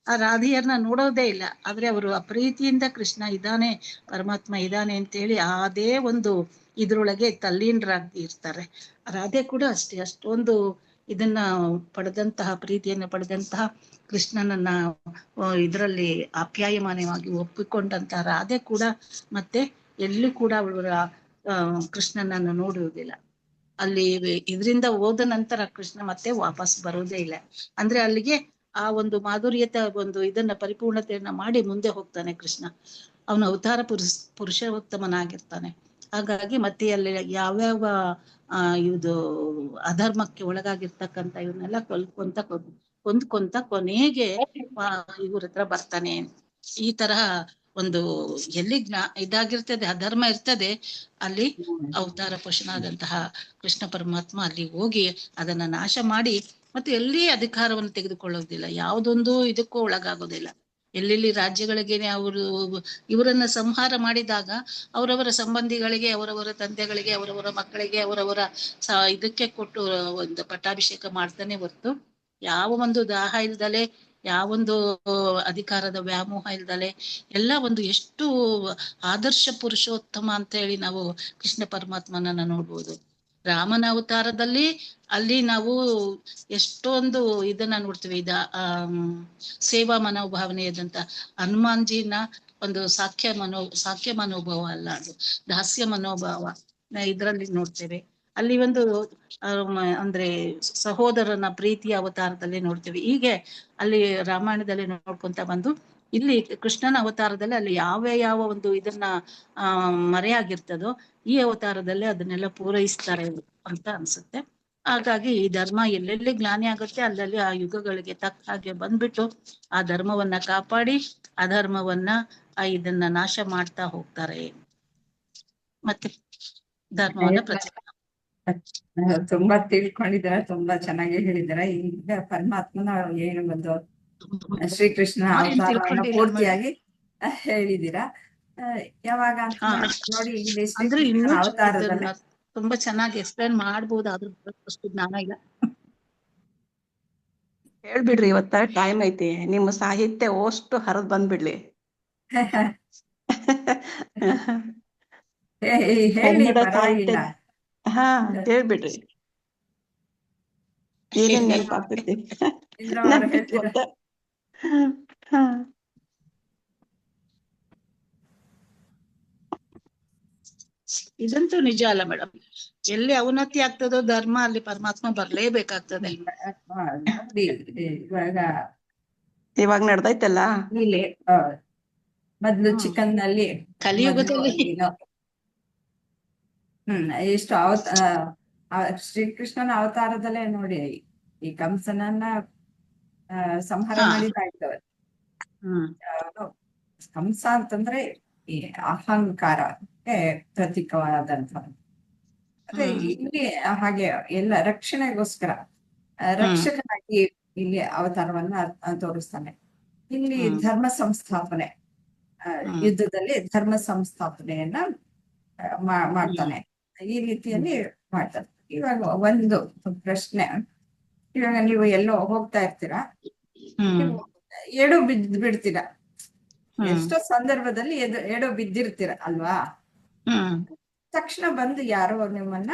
ಆ ರಾಧೆಯರನ್ನ ನೋಡೋದೇ ಇಲ್ಲ. ಆದ್ರೆ ಅವರು ಆ ಪ್ರೀತಿಯಿಂದ ಕೃಷ್ಣ ಇದ್ದಾನೆ, ಪರಮಾತ್ಮ ಇದ್ದಾನೆ ಅಂತೇಳಿ ಅದೇ ಒಂದು ಇದ್ರೊಳಗೆ ತಲ್ಲೀನರಾಗಿ ಇರ್ತಾರೆ. ರಾಧೆ ಕೂಡ ಅಷ್ಟೇ, ಅಷ್ಟೊಂದು ಇದನ್ನ ಪಡೆದಂತಹ ಪ್ರೀತಿಯನ್ನು ಪಡೆದಂತಹ ಕೃಷ್ಣನನ್ನ ಇದರಲ್ಲಿ ಆಪ್ಯಾಯಮಾನವಾಗಿ ಒಪ್ಪಿಕೊಂಡಂತಹ ರಾಧೆ ಕೂಡ ಮತ್ತೆ ಎಲ್ಲೂ ಕೂಡ ಅವಳ ಕೃಷ್ಣನನ್ನು ನೋಡುವುದಿಲ್ಲ. ಅಲ್ಲಿ ಇದರಿಂದ ಹೋದ ನಂತರ ಕೃಷ್ಣ ಮತ್ತೆ ವಾಪಸ್ ಬರೋದೇ ಇಲ್ಲ. ಅಂದ್ರೆ ಅಲ್ಲಿಗೆ ಆ ಒಂದು ಮಾಧುರ್ಯತೆ ಒಂದು ಇದನ್ನ ಪರಿಪೂರ್ಣತೆಯನ್ನ ಮಾಡಿ ಮುಂದೆ ಹೋಗ್ತಾನೆ ಕೃಷ್ಣ. ಅವನ ಅವತಾರ ಪುರುಷೋತ್ತಮನಾಗಿರ್ತಾನೆ. ಹಾಗಾಗಿ ಮತ್ತೆ ಅಲ್ಲಿ ಯಾವ್ಯಾವ ಇದು ಅಧರ್ಮಕ್ಕೆ ಒಳಗಾಗಿರ್ತಕ್ಕಂಥ ಇವನ್ನೆಲ್ಲ ಹೊಂದ್ಕೊಂತ ಕೊನೆಗೆ ಇವ್ರ ಹತ್ರ ಬರ್ತಾನೆ. ಈ ತರಹ ಒಂದು ಎಲ್ಲಿ ಇದಾಗಿರ್ತದೆ, ಅಧರ್ಮ ಇರ್ತದೆ, ಅಲ್ಲಿ ಅವತಾರ ಪುರುಷನಾದಂತಹ ಕೃಷ್ಣ ಪರಮಾತ್ಮ ಅಲ್ಲಿ ಹೋಗಿ ಅದನ್ನ ನಾಶ ಮಾಡಿ ಮತ್ತೆ ಎಲ್ಲಿ ಅಧಿಕಾರವನ್ನು ತೆಗೆದುಕೊಳ್ಳೋದಿಲ್ಲ, ಯಾವುದೊಂದು ಇದಕ್ಕೂ ಒಳಗಾಗೋದಿಲ್ಲ. ಎಲ್ಲೆಲ್ಲಿ ರಾಜ್ಯಗಳಿಗೇನೆ ಅವರು ಇವರನ್ನ ಸಂಹಾರ ಮಾಡಿದಾಗ ಅವರವರ ಸಂಬಂಧಿಗಳಿಗೆ, ಅವರವರ ತಂದೆಗಳಿಗೆ, ಅವರವರ ಮಕ್ಕಳಿಗೆ, ಅವರವರ ಇದಕ್ಕೆ ಕೊಟ್ಟು ಒಂದು ಪಟ್ಟಾಭಿಷೇಕ ಮಾಡ್ತಾನೆ ಹೊರತು ಯಾವ ಒಂದು ದಾಹ ಇಲ್ದಲೆ, ಯಾವೊಂದು ಅಧಿಕಾರದ ವ್ಯಾಮೋಹ ಇಲ್ದಲೆ ಎಲ್ಲ ಒಂದು ಎಷ್ಟು ಆದರ್ಶ ಪುರುಷೋತ್ತಮ ಅಂತ ಹೇಳಿ ನಾವು ಕೃಷ್ಣ ಪರಮಾತ್ಮನನ್ನ ನೋಡ್ಬೋದು. ರಾಮನ ಅವತಾರದಲ್ಲಿ ಅಲ್ಲಿ ನಾವು ಎಷ್ಟೊಂದು ಇದನ್ನ ನೋಡ್ತೀವಿ. ಸೇವಾ ಮನೋಭಾವನೆಯಾದಂತ ಹನುಮಾನ್ಜಿನ ಒಂದು ಸಾಕ್ಯ ಮನೋಭಾವ ಅಲ್ಲ, ಅದು ದಾಸ್ಯ ಮನೋಭಾವ ಇದ್ರಲ್ಲಿ ನೋಡ್ತೇವೆ. ಅಲ್ಲಿ ಒಂದು ಅಂದ್ರೆ ಸಹೋದರನ ಪ್ರೀತಿಯ ಅವತಾರದಲ್ಲಿ ನೋಡ್ತೇವೆ. ಹೀಗೆ ಅಲ್ಲಿ ರಾಮಾಯಣದಲ್ಲಿ ನೋಡ್ಕೊಂತ ಬಂದು ಇಲ್ಲಿ ಕೃಷ್ಣನ ಅವತಾರದಲ್ಲಿ ಅಲ್ಲಿ ಯಾವ ಒಂದು ಇದನ್ನ ಮರೆಯಾಗಿರ್ತದೋ ಈ ಅವತಾರದಲ್ಲಿ ಅದನ್ನೆಲ್ಲ ಪೂರೈಸ್ತಾರೆ ಅಂತ ಅನ್ಸುತ್ತೆ. ಹಾಗಾಗಿ ಈ ಧರ್ಮ ಎಲ್ಲೆಲ್ಲಿ ಗ್ಲಾನಿ ಆಗುತ್ತೆ ಅಲ್ಲಲ್ಲಿ ಆ ಯುಗಗಳಿಗೆ ತಕ್ಕ ಹಾಗೆ ಬಂದ್ಬಿಟ್ಟು ಆ ಧರ್ಮವನ್ನ ಕಾಪಾಡಿ ಅಧರ್ಮವನ್ನ ಇದನ್ನ ನಾಶ ಮಾಡ್ತಾ ಹೋಗ್ತಾರೆ. ಮತ್ತೆ ಧರ್ಮವನ್ನ ತುಂಬಾ ತಿಳ್ಕೊಂಡಿದ್ದಾರೆ, ತುಂಬಾ ಚೆನ್ನಾಗಿ ಹೇಳಿದ್ದಾರೆ. ಈಗ ಪರಮಾತ್ಮನ ಏನು ಒಂದು ಶ್ರೀಕೃಷ್ಣನ ಅವತಾರವನ್ನ ಪೂರ್ತಿಯಾಗಿ ಹೇಳಿದ್ದೀರಾ. ಯಾವಾಗ ನೋಡಿ ಇಲ್ಲಿ ಶ್ರೀಕೃಷ್ಣನ ಅವತಾರದಲ್ಲಿ ತುಂಬಾ ಚೆನ್ನಾಗಿ ಎಕ್ಸ್ಪ್ಲೇನ್ ಮಾಡ್ಬೋದು, ಆದ್ರೂ ಅಷ್ಟು ಜ್ಞಾನ ಇಲ್ಲ. ಹೇಳ್ಬಿಡ್ರಿ, ಇವತ್ತ ಟೈಮ್ ಐತಿ, ನಿಮ್ಮ ಸಾಹಿತ್ಯ ಅಷ್ಟು ಹರಿದ್ ಬಂದ್ಬಿಡ್ಲಿ. ಹೇಳಿ, ಪರವಾಗಿಲ್ಲ. ಹಾ, ಹೇಳ್ಬಿಡ್ರಿ, ಏನೇನ್ ನೆನಪಾಗ್ತೈತಿ. ಇದಂತೂ ನಿಜ ಅಲ್ಲ ಮೇಡಮ್. ಎಲ್ಲಿ ಅವನತಿ ಆಗ್ತದೋ ಧರ್ಮ, ಅಲ್ಲಿ ಪರಮಾತ್ಮ ಬರ್ಲೇಬೇಕಾಗ್ತದೆ. ಇವಾಗ ನಡ್ದೈತಲ್ಲ ಇಲ್ಲಿ ಮೊದ್ಲು ಚಿಕನ್ ನಲ್ಲಿ ಕಲಿಯುಗದಲ್ಲಿ ಎಷ್ಟು ಶ್ರೀಕೃಷ್ಣನ ಅವತಾರದಲ್ಲೇ ನೋಡಿ, ಈ ಕಂಸನನ್ನ ಸಂಹಾರ ಹಾ ಮಾಡಿದಾಯ್ತು. ಹ್ಮ್ ಕಂಸ ಅಂತಂದ್ರೆ ಈ ಅಹಂಕಾರಕ್ಕೆ ಪ್ರತೀಕವಾದಂತ. ಅದೇ ಹ್ಮ್ ಇಲ್ಲಿ ಹಾಗೆ ಎಲ್ಲ ರಕ್ಷಣೆಗೋಸ್ಕರ ಹ್ಮ್ ರಕ್ಷಕನಾಗಿ ಇಲ್ಲಿ ಅವತಾರವನ್ನ ತೋರಿಸ್ತಾನೆ. ಇಲ್ಲಿ ಹ್ಮ್ ಧರ್ಮ ಸಂಸ್ಥಾಪನೆ, ಹ್ಮ್ ಯುದ್ಧದಲ್ಲಿ ಧರ್ಮ ಸಂಸ್ಥಾಪನೆಯನ್ನ ಹ್ಮ್ ಮಾಡ್ತಾನೆ. ಈ ಹ್ಮ್ ರೀತಿಯಲ್ಲಿ ಮಾಡ್ತಾನೆ. ಇವಾಗ ಒಂದು ಪ್ರಶ್ನೆ, ಇವಾಗ ನೀವು ಎಲ್ಲೋ ಹೋಗ್ತಾ ಇರ್ತೀರಾ, ಹ್ಮ್ ನೀವು ಎಡು ಬಿಡ್ತೀರಾ. ಹ್ಮ್ ಎಷ್ಟೋ ಸಂದರ್ಭದಲ್ಲಿ ಎಡೋ ಬಿದ್ದಿರ್ತೀರ ಅಲ್ವಾ? ಹ್ಮ್ ತಕ್ಷಣ ಬಂದು ಯಾರೋ ನಿಮ್ಮನ್ನ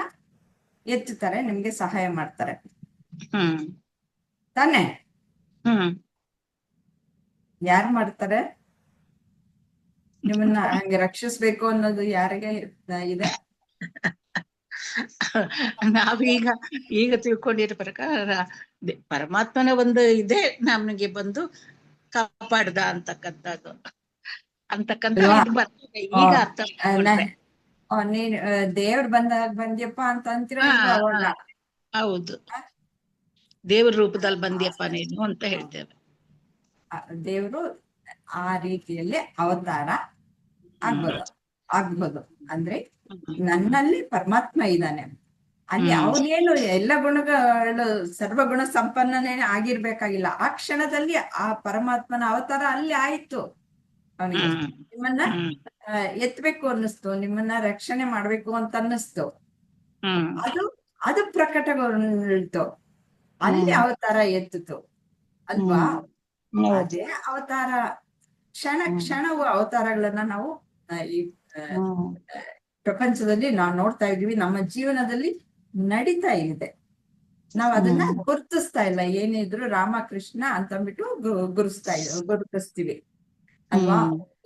ಎತ್ತುತ್ತಾರೆ, ನಿಮ್ಗೆ ಸಹಾಯ ಮಾಡ್ತಾರೆ ಹ್ಮ್ ತಾನೆ? ಹ್ಮ್ ಯಾರು ಮಾಡ್ತಾರೆ ನಿಮ್ಮನ್ನ ಹಂಗೆ ರಕ್ಷಿಸ್ಬೇಕು ಅನ್ನೋದು? ಯಾರಿಗೆ ಇದೆ? ನಾವೀಗ ಈಗ ತಿಳ್ಕೊಂಡಿರೋ ಪ್ರಕಾರ ಪರಮಾತ್ಮನ ಒಂದು ಇದೆ ನಮಗೆ ಬಂದು ಕಾಪಾಡ್ದ ಅಂತಕ್ಕಂಥದ್ದು ಅಲ್ವಾ? ಇದು ಬರ್ತದೆ ಈಗ ಅರ್ಥ ಮಾಡ್ಕೊಂಡ್ರೆ. ನೀನ್ ದೇವ್ರು ಬಂದ್ಯಪ್ಪ ಅಂತ ಅಂತೀರೋ ಹಾ ಇಲ್ವೋ ಹಾ ಅವಾಗ? ಹೌದು, ದೇವ್ರ ರೂಪದಲ್ಲಿ ಬಂದ್ಯಪ್ಪ ನೀನು ಅಂತ ಹೇಳ್ತೇವೆ. ದೇವ್ರು ಆ ರೀತಿಯಲ್ಲಿ ಅವತಾರ ಆಗ್ಬೋದು. ಅಂದ್ರೆ ನನ್ನಲ್ಲಿ ಪರಮಾತ್ಮ ಇದ್ದಾನೆ, ಅಲ್ಲಿ ಅವನೇನು ಎಲ್ಲ ಗುಣಗಳು ಸರ್ವಗುಣ ಸಂಪನ್ನನೇ ಆಗಿರ್ಬೇಕಾಗಿಲ್ಲ. ಆ ಕ್ಷಣದಲ್ಲಿ ಆ ಪರಮಾತ್ಮನ ಅವತಾರ ಅಲ್ಲಿ ಆಯ್ತು. ಅವನಿಗೆ ನಿಮ್ಮನ್ನ ಎತ್ತಬೇಕು ಅನ್ನಿಸ್ತು, ನಿಮ್ಮನ್ನ ರಕ್ಷಣೆ ಮಾಡ್ಬೇಕು ಅಂತ ಅನ್ನಿಸ್ತು. ಅದು ಅದು ಪ್ರಕಟಗೊಳ್ತು, ಅಲ್ಲಿ ಅವತಾರ ಎತ್ತಿತು ಅಲ್ವಾ? ಅದೇ ಅವತಾರ. ಕ್ಷಣವು ಅವತಾರಗಳನ್ನ ನಾವು ಈ ಪ್ರಪಂಚದಲ್ಲಿ ನಾವು ನೋಡ್ತಾ ಇದೀವಿ, ನಮ್ಮ ಜೀವನದಲ್ಲಿ ನಡೀತಾ ಇದೆ. ನಾವ್ ಅದನ್ನ ಗುರುತಿಸ್ತಾ ಇಲ್ಲ. ಏನಿದ್ರು ರಾಮಕೃಷ್ಣ ಅಂತಂದ್ಬಿಟ್ಟು ಗುರುತಿಸ್ತೀವಿ ಅಲ್ವಾ?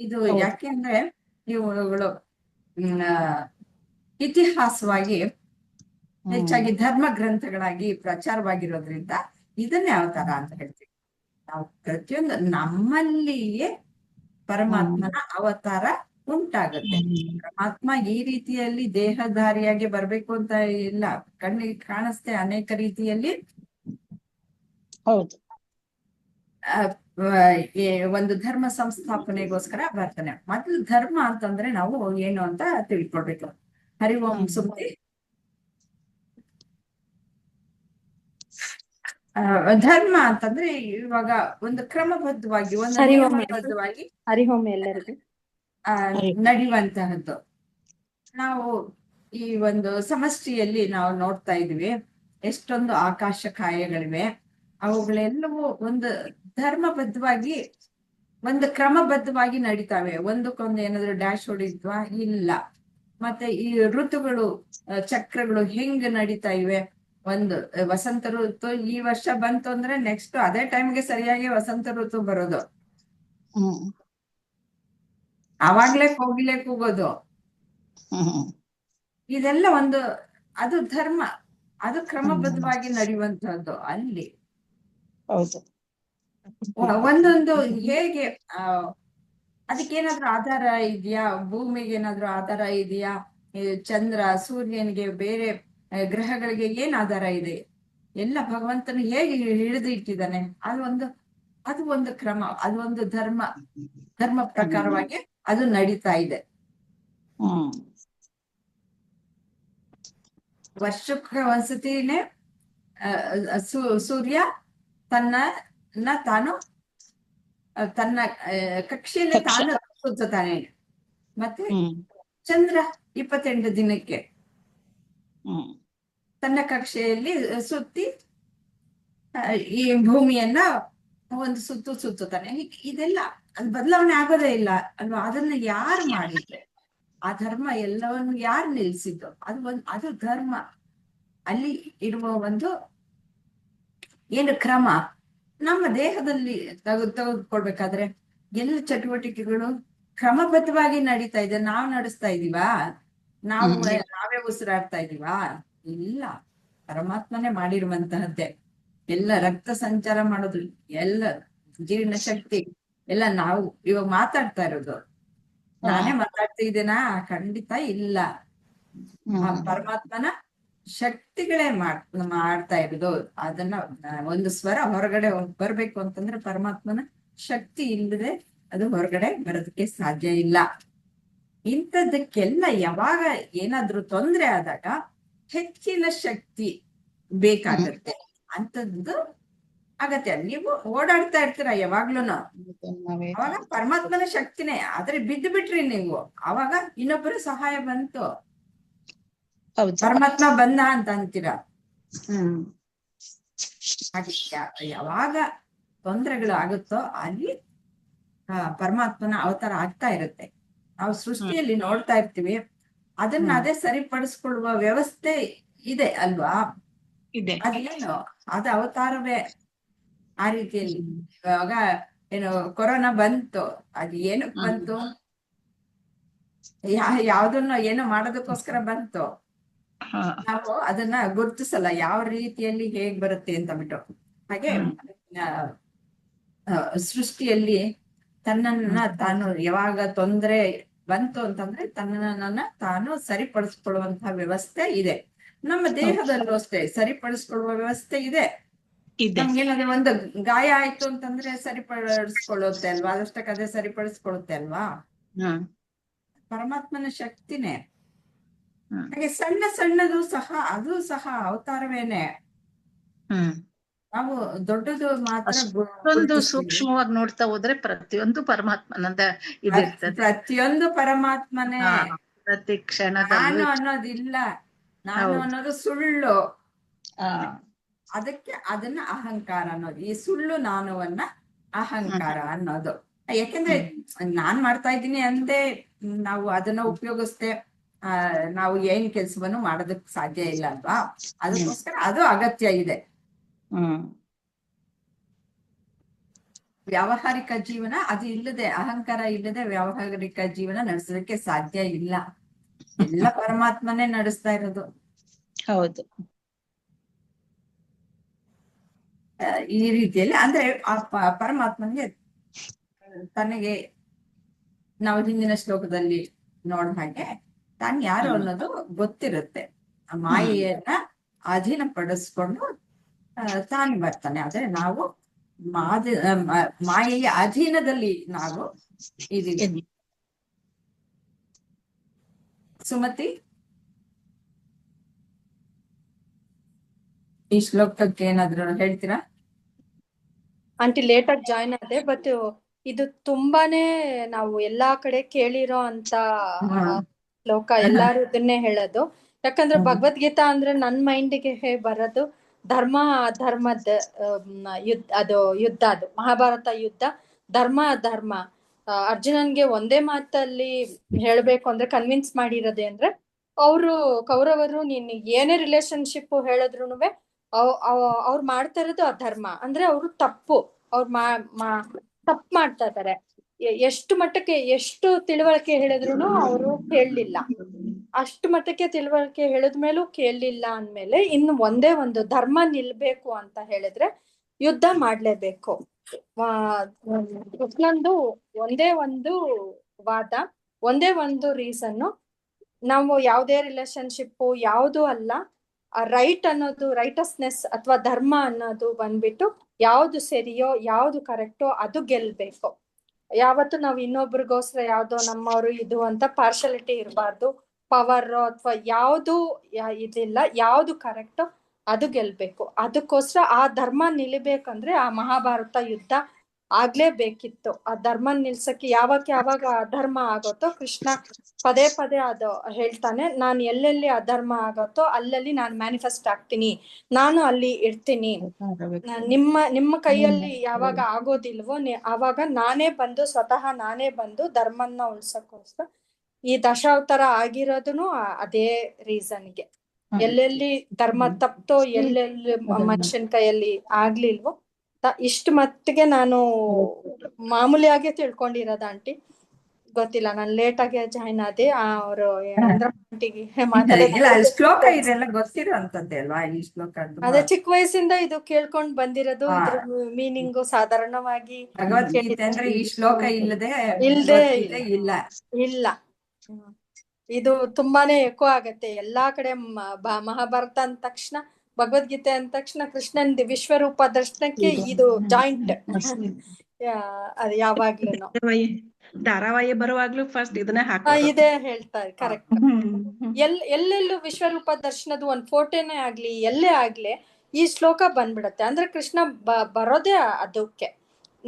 ಇದು ಯಾಕೆಂದ್ರೆ ಇವುಗಳು ಇತಿಹಾಸವಾಗಿ ಹೆಚ್ಚಾಗಿ ಧರ್ಮ ಗ್ರಂಥಗಳಾಗಿ ಪ್ರಚಾರವಾಗಿರೋದ್ರಿಂದ ಇದನ್ನೇ ಅವತಾರ ಅಂತ ಹೇಳ್ತೀವಿ ನಾವು. ಪ್ರತಿಯೊಂದು ನಮ್ಮಲ್ಲಿಯೇ ಪರಮಾತ್ಮನ ಅವತಾರ ಉಂಟಾಗುತ್ತೆ. ಪರಮಾತ್ಮ ಈ ರೀತಿಯಲ್ಲಿ ದೇಹಧಾರಿಯಾಗಿ ಬರ್ಬೇಕು ಅಂತ ಇಲ್ಲ, ಕಣ್ಣಿಗೆ ಕಾಣಿಸ್ತೆ ಅನೇಕ ರೀತಿಯಲ್ಲಿ ಹೌದು. ಒಂದು ಧರ್ಮ ಸಂಸ್ಥಾಪನೆಗೋಸ್ಕರ ಬರ್ತಾನೆ. ಮೊದಲು ಧರ್ಮ ಅಂತಂದ್ರೆ ನಾವು ಏನು ಅಂತ ತಿಳ್ಕೊಳ್ಬೇಕು. ಹರಿ ಓಂ ಸುಮತಿ. ಧರ್ಮ ಅಂತಂದ್ರೆ ಇವಾಗ ಒಂದು ಕ್ರಮಬದ್ಧವಾಗಿ, ಒಂದು ನಿಯಮಬದ್ಧವಾಗಿ ಎಲ್ಲರಿಗೂ ನಡೆಯುವಂತಹದ್ದು. ನಾವು ಈ ಒಂದು ಸಮಷ್ಟಿಯಲ್ಲಿ ನಾವು ನೋಡ್ತಾ ಇದೀವಿ, ಎಷ್ಟೊಂದು ಆಕಾಶ ಕಾಯಗಳಿವೆ. ಅವುಗಳೆಲ್ಲವೂ ಒಂದು ಧರ್ಮಬದ್ಧವಾಗಿ, ಒಂದು ಕ್ರಮಬದ್ಧವಾಗಿ ನಡೀತಾವೆ. ಒಂದಕ್ಕೊಂದು ಏನಾದ್ರು ಡ್ಯಾಶ್ ಹೊಡಿದ್ವಾ? ಇಲ್ಲ. ಮತ್ತೆ ಈ ಋತುಗಳು, ಚಕ್ರಗಳು ಹೆಂಗ್ ನಡೀತಾ ಇವೆ? ಒಂದು ವಸಂತ ಋತು ಈ ವರ್ಷ ಬಂತು ಅಂದ್ರೆ ನೆಕ್ಸ್ಟ್ ಅದೇ ಟೈಮ್ಗೆ ಸರಿಯಾಗಿ ವಸಂತ ಋತು ಬರೋದು, ಅವಾಗ್ಲೇ ಕೋಗಿಲೆ ಕೂಗೋದು. ಇದೆಲ್ಲ ಒಂದು ಅದು ಧರ್ಮ, ಅದು ಕ್ರಮಬದ್ಧವಾಗಿ ನಡೆಯುವಂತಹದ್ದು. ಅಲ್ಲಿ ಒಂದೊಂದು ಹೇಗೆ ಅದಕ್ಕೇನಾದ್ರೂ ಆಧಾರ ಇದೆಯಾ? ಭೂಮಿಗೆ ಏನಾದ್ರೂ ಆಧಾರ ಇದೆಯಾ? ಚಂದ್ರ, ಸೂರ್ಯನಿಗೆ, ಬೇರೆ ಗ್ರಹಗಳಿಗೆ ಏನ್ ಆಧಾರ ಇದೆ? ಎಲ್ಲ ಭಗವಂತನು ಹೇಗೆ ಹಿಡಿದು ಇಟ್ಟಿದ್ದಾನೆ. ಅದು ಒಂದು ಕ್ರಮ, ಅದು ಒಂದು ಧರ್ಮ ಪ್ರಕಾರವಾಗಿ ಅದು ನಡೀತಾ ಇದೆ. ವರ್ಷಕ್ಕೆ ಒಂದ್ಸತಿನೇ ಸೂರ್ಯ ತಾನು ತನ್ನ ಕಕ್ಷೆಯಲ್ಲಿ ತಾನು ಸುತ್ತಾನೆ. ಮತ್ತೆ ಚಂದ್ರ 28 ದಿನಕ್ಕೆ ತನ್ನ ಕಕ್ಷೆಯಲ್ಲಿ ಸುತ್ತಿ ಈ ಭೂಮಿಯನ್ನ ಒಂದು ಸುತ್ತಾನೆ. ಇದೆಲ್ಲ ಅದು ಬದಲಾವಣೆ ಆಗೋದೇ ಇಲ್ಲ ಅಲ್ವಾ? ಅದನ್ನ ಯಾರು ಮಾಡಿದ್ರೆ? ಆ ಧರ್ಮ ಎಲ್ಲವನ್ನು ಯಾರು ನಿಲ್ಸಿದ್ದು? ಅದು ಧರ್ಮ. ಅಲ್ಲಿ ಇರುವ ಒಂದು ಏನು ಕ್ರಮ ನಮ್ಮ ದೇಹದಲ್ಲಿ ತೆಗೆದುಕೊಳ್ಬೇಕಾದ್ರೆ ಎಲ್ಲ ಚಟುವಟಿಕೆಗಳು ಕ್ರಮಬದ್ಧವಾಗಿ ನಡೀತಾ ಇದೆ. ನಾವು ನಡೆಸ್ತಾ ಇದೀವಾ? ನಾವೇ ಉಸಿರಾಡ್ತಾ ಇದೀವಾ? ಇಲ್ಲ, ಪರಮಾತ್ಮನೇ ಮಾಡಿರುವಂತಹದ್ದೇ. ಎಲ್ಲ ರಕ್ತ ಸಂಚಾರ ಮಾಡೋದು, ಎಲ್ಲ ಜೀರ್ಣ ಶಕ್ತಿ ಎಲ್ಲ ನಾವು ಇವಾಗ ಮಾತಾಡ್ತಾ ಇರೋದು. ನಾನೇ ಮಾತಾಡ್ತಾ ಇದ್ದೇನಾ? ಖಂಡಿತ ಇಲ್ಲ. ಆ ಪರಮಾತ್ಮನ ಶಕ್ತಿಗಳೇ ಮಾಡ್ತಾ ಇರೋದು. ಅದನ್ನ ಒಂದು ಸ್ವರ ಹೊರಗಡೆ ಬರ್ಬೇಕು ಅಂತಂದ್ರೆ ಪರಮಾತ್ಮನ ಶಕ್ತಿ ಇಲ್ಲದೆ ಅದು ಹೊರಗಡೆ ಬರೋದಕ್ಕೆ ಸಾಧ್ಯ ಇಲ್ಲ. ಇಂಥದಕ್ಕೆಲ್ಲ ಯಾವಾಗ ಏನಾದ್ರೂ ತೊಂದ್ರೆ ಆದಾಗ ಹೆಚ್ಚಿನ ಶಕ್ತಿ ಬೇಕಾಗತ್ತೆ. ಅಂಥದ್ದು ಆಗತ್ತೆ. ನೀವು ಓಡಾಡ್ತಾ ಇರ್ತೀರ ಯಾವಾಗ್ಲೂನು, ಅವಾಗ ಪರಮಾತ್ಮನ ಶಕ್ತಿನೇ. ಆದ್ರೆ ಬಿದ್ದು ಬಿಟ್ರಿ ನೀವು, ಅವಾಗ ಇನ್ನೊಬ್ಬರ ಸಹಾಯ ಬಂತು, ಹೌದು. ಪರಮಾತ್ಮ ಬಂದ ಅಂತ ಅಂತೀರ. ಹಾಗೆ ಯಾವಾಗ ತೊಂದರೆಗಳು ಆಗುತ್ತೋ ಅಲ್ಲಿ ಪರಮಾತ್ಮನ ಅವತಾರ ಆಗ್ತಾ ಇರುತ್ತೆ. ನಾವು ಸೃಷ್ಟಿಯಲ್ಲಿ ನೋಡ್ತಾ ಇರ್ತೀವಿ, ಅದನ್ನ ಅದೇ ಸರಿಪಡಿಸ್ಕೊಳ್ಳುವ ವ್ಯವಸ್ಥೆ ಇದೆ ಅಲ್ವಾ? ಇದೆ. ಅದೇನು ಅದು ಅವತಾರವೇ ಆ ರೀತಿಯಲ್ಲಿ. ಇವಾಗ ಏನು ಕೊರೋನಾ ಬಂತು, ಅದು ಏನಕ್ ಬಂತು? ಯಾವ್ದನ್ನ ಏನೋ ಮಾಡೋದಕ್ಕೋಸ್ಕರ ಬಂತು. ನಾವು ಅದನ್ನ ಗುರುತಿಸಲ್ಲ ಯಾವ ರೀತಿಯಲ್ಲಿ ಹೇಗ್ ಬರುತ್ತೆ ಅಂತ ಬಿಟ್ಟು. ಹಾಗೆ ಸೃಷ್ಟಿಯಲ್ಲಿ ತನ್ನನ್ನ ತಾನು ಯಾವಾಗ ತೊಂದ್ರೆ ಬಂತು ಅಂತಂದ್ರೆ ತನ್ನನ್ನ ತಾನು ಸರಿಪಡಿಸ್ಕೊಳ್ಳುವಂತಹ ವ್ಯವಸ್ಥೆ ಇದೆ. ನಮ್ಮ ದೇಹದಲ್ಲೂ ಅಷ್ಟೇ ಸರಿಪಡಿಸ್ಕೊಳ್ಳುವ ವ್ಯವಸ್ಥೆ ಇದೆ. ನಮ್ಗೇನಾದ್ರೆ ಒಂದು ಗಾಯ ಆಯ್ತು ಅಂತಂದ್ರೆ ಸರಿಪಡಿಸ್ಕೊಳ್ಳುತ್ತೆ ಅಲ್ವಾ, ಅದಷ್ಟಕ್ಕೆ ಅದೇ ಸರಿಪಡಿಸ್ಕೊಳ್ಳುತ್ತೆ ಅಲ್ವಾ. ಪರಮಾತ್ಮನ ಶಕ್ತಿನೇ ಹಾಗೆ. ಸಣ್ಣ ಸಣ್ಣದು ಸಹ ಅದು ಸಹ ಅವತಾರವೇನೆ. ನಾವು ದೊಡ್ಡದು ಮಾತ್ರ ಅಷ್ಟೊಂದು ಸೂಕ್ಷ್ಮವಾಗಿ ನೋಡ್ತಾ ಹೋದ್ರೆ ಪ್ರತಿಯೊಂದು ಪರಮಾತ್ಮನದ ಇದಿರ್ತದೆ. ಪ್ರತಿಯೊಂದು ಪರಮಾತ್ಮನೇ. ಪ್ರತಿ ಕ್ಷಣದ ನಾನು ಅನ್ನೋದಿಲ್ಲ, ನಾನು ಅನ್ನೋದು ಸುಳ್ಳು. ಅದಕ್ಕೆ ಅದನ್ನ ಅಹಂಕಾರ ಅನ್ನೋದು. ಈ ಸುಳ್ಳು ನಾನುವನ್ನ ಅಹಂಕಾರ ಅನ್ನೋದು. ಯಾಕೆಂದ್ರೆ ನಾನ್ ಮಾಡ್ತಾ ಇದ್ದೀನಿ ಅಂದೇ ನಾವು ಅದನ್ನ ಉಪಯೋಗಿಸ್ದೆ ನಾವು ಏನ್ ಕೆಲ್ಸವನ್ನು ಮಾಡೋದಕ್ ಸಾಧ್ಯ ಇಲ್ಲ ಅಲ್ವಾ. ಅದಕ್ಕೋಸ್ಕರ ಅದು ಅಗತ್ಯ ಇದೆ. ವ್ಯಾವಹಾರಿಕ ಜೀವನ ಅದು ಇಲ್ಲದೆ, ಅಹಂಕಾರ ಇಲ್ಲದೆ ವ್ಯಾವಹಾರಿಕ ಜೀವನ ನಡೆಸೋದಕ್ಕೆ ಸಾಧ್ಯ ಇಲ್ಲ. ಎಲ್ಲ ಪರಮಾತ್ಮನೇ ನಡೆಸ್ತಾ ಇರೋದು. ಹೌದು. ಈ ರೀತಿಯಲ್ಲಿ ಅಂದ್ರೆ ಆ ಪರಮಾತ್ಮನಿಗೆ ತನಗೆ ನಾವು ಹಿಂದಿನ ಶ್ಲೋಕದಲ್ಲಿ ನೋಡ ಹಾಗೆ ತಾನು ಯಾರು ಅನ್ನೋದು ಗೊತ್ತಿರುತ್ತೆ. ಆ ಮಾಯೆಯನ್ನ ಅಧೀನಪಡಿಸ್ಕೊಂಡು ತಾನು ಬರ್ತಾನೆ. ಆದ್ರೆ ನಾವು ಮಾಯೆಯ ಅಧೀನದಲ್ಲಿ ನಾವು ಇದೀವಿ. ಸುಮತಿ, ಈ ಶ್ಲೋಕಕ್ಕೆ ಏನಾದ್ರು ಹೇಳ್ತೀರಾ? ಆಂಟಿ ಲೇಟ್ ಆಗಿ ಜಾಯ್ನ್ ಆದೆ, ಬಟ್ ಇದು ತುಂಬಾನೇ ನಾವು ಎಲ್ಲಾ ಕಡೆ ಕೇಳಿರೋ ಅಂತ ಶ್ಲೋಕ. ಎಲ್ಲಾರು ಇದನ್ನೇ ಹೇಳೋದು. ಯಾಕಂದ್ರೆ ಭಗವದ್ಗೀತಾ ಅಂದ್ರೆ ನನ್ ಮೈಂಡಿಗೆ ಬರೋದು ಧರ್ಮ ಅಧರ್ಮದ ಯುದ್ಧ. ಅದು ಯುದ್ಧ, ಅದು ಮಹಾಭಾರತ ಯುದ್ಧ. ಧರ್ಮ ಅಧರ್ಮ ಅರ್ಜುನನ್ಗೆ ಒಂದೇ ಮಾತಲ್ಲಿ ಹೇಳ್ಬೇಕು ಅಂದ್ರೆ ಕನ್ವಿನ್ಸ್ ಮಾಡಿರೋದೆ ಅಂದ್ರೆ ಕೌರವರು ನೀನ್ ಏನೇ ರಿಲೇಶನ್ಶಿಪ್ ಹೇಳಿದ್ರುನುವೆ ಅವ್ರು ಮಾಡ್ತಾ ಇರೋದು ಅಧರ್ಮ. ಅಂದ್ರೆ ಅವರು ತಪ್ಪು, ಅವ್ರು ತಪ್ಪು ಮಾಡ್ತಾ ಇದಾರೆ. ಎಷ್ಟು ಮಟ್ಟಕ್ಕೆ ಎಷ್ಟು ತಿಳುವಳಿಕೆ ಹೇಳಿದ್ರು ಅವರು ಕೇಳಲಿಲ್ಲ. ಅಷ್ಟು ಮಟ್ಟಕ್ಕೆ ತಿಳುವಳಿಕೆ ಹೇಳಿದ್ಮೇಲೂ ಕೇಳಲಿಲ್ಲ ಅಂದ್ಮೇಲೆ ಇನ್ನು ಒಂದೇ ಒಂದು ಧರ್ಮ ನಿಲ್ಬೇಕು ಅಂತ ಹೇಳಿದ್ರೆ ಯುದ್ಧ ಮಾಡ್ಲೇಬೇಕು. ಪ್ರತಿಯೊಂದು ಒಂದೇ ಒಂದು ವಾದ, ಒಂದೇ ಒಂದು ರೀಸನ್ನು. ನಾವು ಯಾವುದೇ ರಿಲೇಶನ್ಶಿಪ್ ಯಾವುದು ಅಲ್ಲ, ಆ ರೈಟ್ ಅನ್ನೋದು, ರೈಟಸ್ನೆಸ್ ಅಥವಾ ಧರ್ಮ ಅನ್ನೋದು ಬಂದ್ಬಿಟ್ಟು ಯಾವ್ದು ಸರಿಯೋ ಯಾವ್ದು ಕರೆಕ್ಟೋ ಅದು ಗೆಲ್ಬೇಕು. ಯಾವತ್ತು ನಾವು ಇನ್ನೊಬ್ರಿಗೋಸ್ಕರ ಯಾವ್ದೋ ನಮ್ಮವರು ಇದು ಅಂತ ಪಾರ್ಶಾಲಿಟಿ ಇರಬಾರ್ದು. ಪವರ್ ಅಥವಾ ಯಾವ್ದು ಇದಿಲ್ಲ, ಯಾವ್ದು ಕರೆಕ್ಟೋ ಅದು ಗೆಲ್ಬೇಕು. ಅದಕ್ಕೋಸ್ಕರ ಆ ಧರ್ಮ ನಿಲ್ಬೇಕಂದ್ರೆ ಆ ಮಹಾಭಾರತ ಯುದ್ಧ ಆಗ್ಲೇಬೇಕಿತ್ತು. ಆ ಧರ್ಮ ನಿಲ್ಸಕ್ಕೆ ಯಾವಾಗ ಅಧರ್ಮ ಆಗುತ್ತೋ ಕೃಷ್ಣ ಪದೇ ಪದೇ ಅದು ಹೇಳ್ತಾನೆ, ನಾನು ಎಲ್ಲೆಲ್ಲಿ ಅಧರ್ಮ ಆಗತ್ತೋ ಅಲ್ಲಲ್ಲಿ ನಾನು ಮ್ಯಾನಿಫೆಸ್ಟ್ ಆಗ್ತೀನಿ, ನಾನು ಅಲ್ಲಿ ಇರ್ತೀನಿ. ನಿಮ್ಮ ಕೈಯಲ್ಲಿ ಯಾವಾಗ ಆಗೋದಿಲ್ವೋ ಆವಾಗ ನಾನೇ ಬಂದು, ಸ್ವತಃ ನಾನೇ ಬಂದು ಧರ್ಮನ್ನ ಉಳ್ಸಕ್ಕೋಸ್ಕರ ಈ ದಶಾವತಾರ ಆಗಿರೋದನು ಅದೇ ರೀಸನ್ಗೆ. ಎಲ್ಲೆಲ್ಲಿ ಧರ್ಮ ತಪ್ತೋ, ಎಲ್ಲೆಲ್ಲಿ ಮನುಷ್ಯನ ಕೈಯಲ್ಲಿ ಆಗ್ಲಿಲ್ವೋ ಇಷ್ಟು ಮಟ್ಟಿಗೆ ನಾನು ಮಾಮೂಲಿಯಾಗೆ ತಿಳ್ಕೊಂಡಿರೋದ ಆಂಟಿ. ಗೊತ್ತಿಲ್ಲ, ನಾನು ಲೇಟ್ ಆಗಿ ಜಾಯ್ನ್ ಆದೆ. ಅವರು ಶ್ಲೋಕ ಇದೆಲ್ಲ ಗೊತ್ತಿರೋಂಥದ್ದೇ ಅಲ್ವಾ ಈ ಶ್ಲೋಕ? ಅದೇ ಚಿಕ್ಕ ವಯಸ್ಸಿಂದ ಇದು ಕೇಳ್ಕೊಂಡ್ ಬಂದಿರೋದು. ಇದ್ರ ಮೀನಿಂಗು ಸಾಧಾರಣವಾಗಿ ಭಗವದ್ಗೀತೆ ಅಂದ್ರೆ ಈ ಶ್ಲೋಕ ಇಲ್ಲದೆ ಇಲ್ದೇ ಇಲ್ಲ. ಇದು ತುಂಬಾನೇ ಎಕೋ ಆಗತ್ತೆ ಎಲ್ಲಾ ಕಡೆ. ಮಹಾಭಾರತ ಅಂದ ತಕ್ಷಣ, ಭಗವದ್ಗೀತೆ ಅಂದ ತಕ್ಷಣ ಕೃಷ್ಣನ್ ವಿಶ್ವರೂಪ ದರ್ಶನಕ್ಕೆ ಇದು ಜಾಯಿಂಟ್. ಅದು ಯಾವಾಗ್ಲೂನು ಧಾರಾವಾಹಿ ಬರುವಾಗ್ಲೂ ಫಸ್ಟ್ ಇದನ್ನೇ ಇದೇ ಹೇಳ್ತಾರೆ. ಕರೆಕ್ಟ್. ಹಾಕಿ ಎಲ್ಲೆಲ್ಲೂ ವಿಶ್ವರೂಪ ದರ್ಶನದ ಒಂದ್ ಫೋಟೋನೇ ಆಗ್ಲಿ, ಎಲ್ಲೇ ಆಗ್ಲಿ ಈ ಶ್ಲೋಕ ಬಂದ್ಬಿಡತ್ತೆ. ಅಂದ್ರೆ ಕೃಷ್ಣ ಬರೋದೇ ಅದಕ್ಕೆ,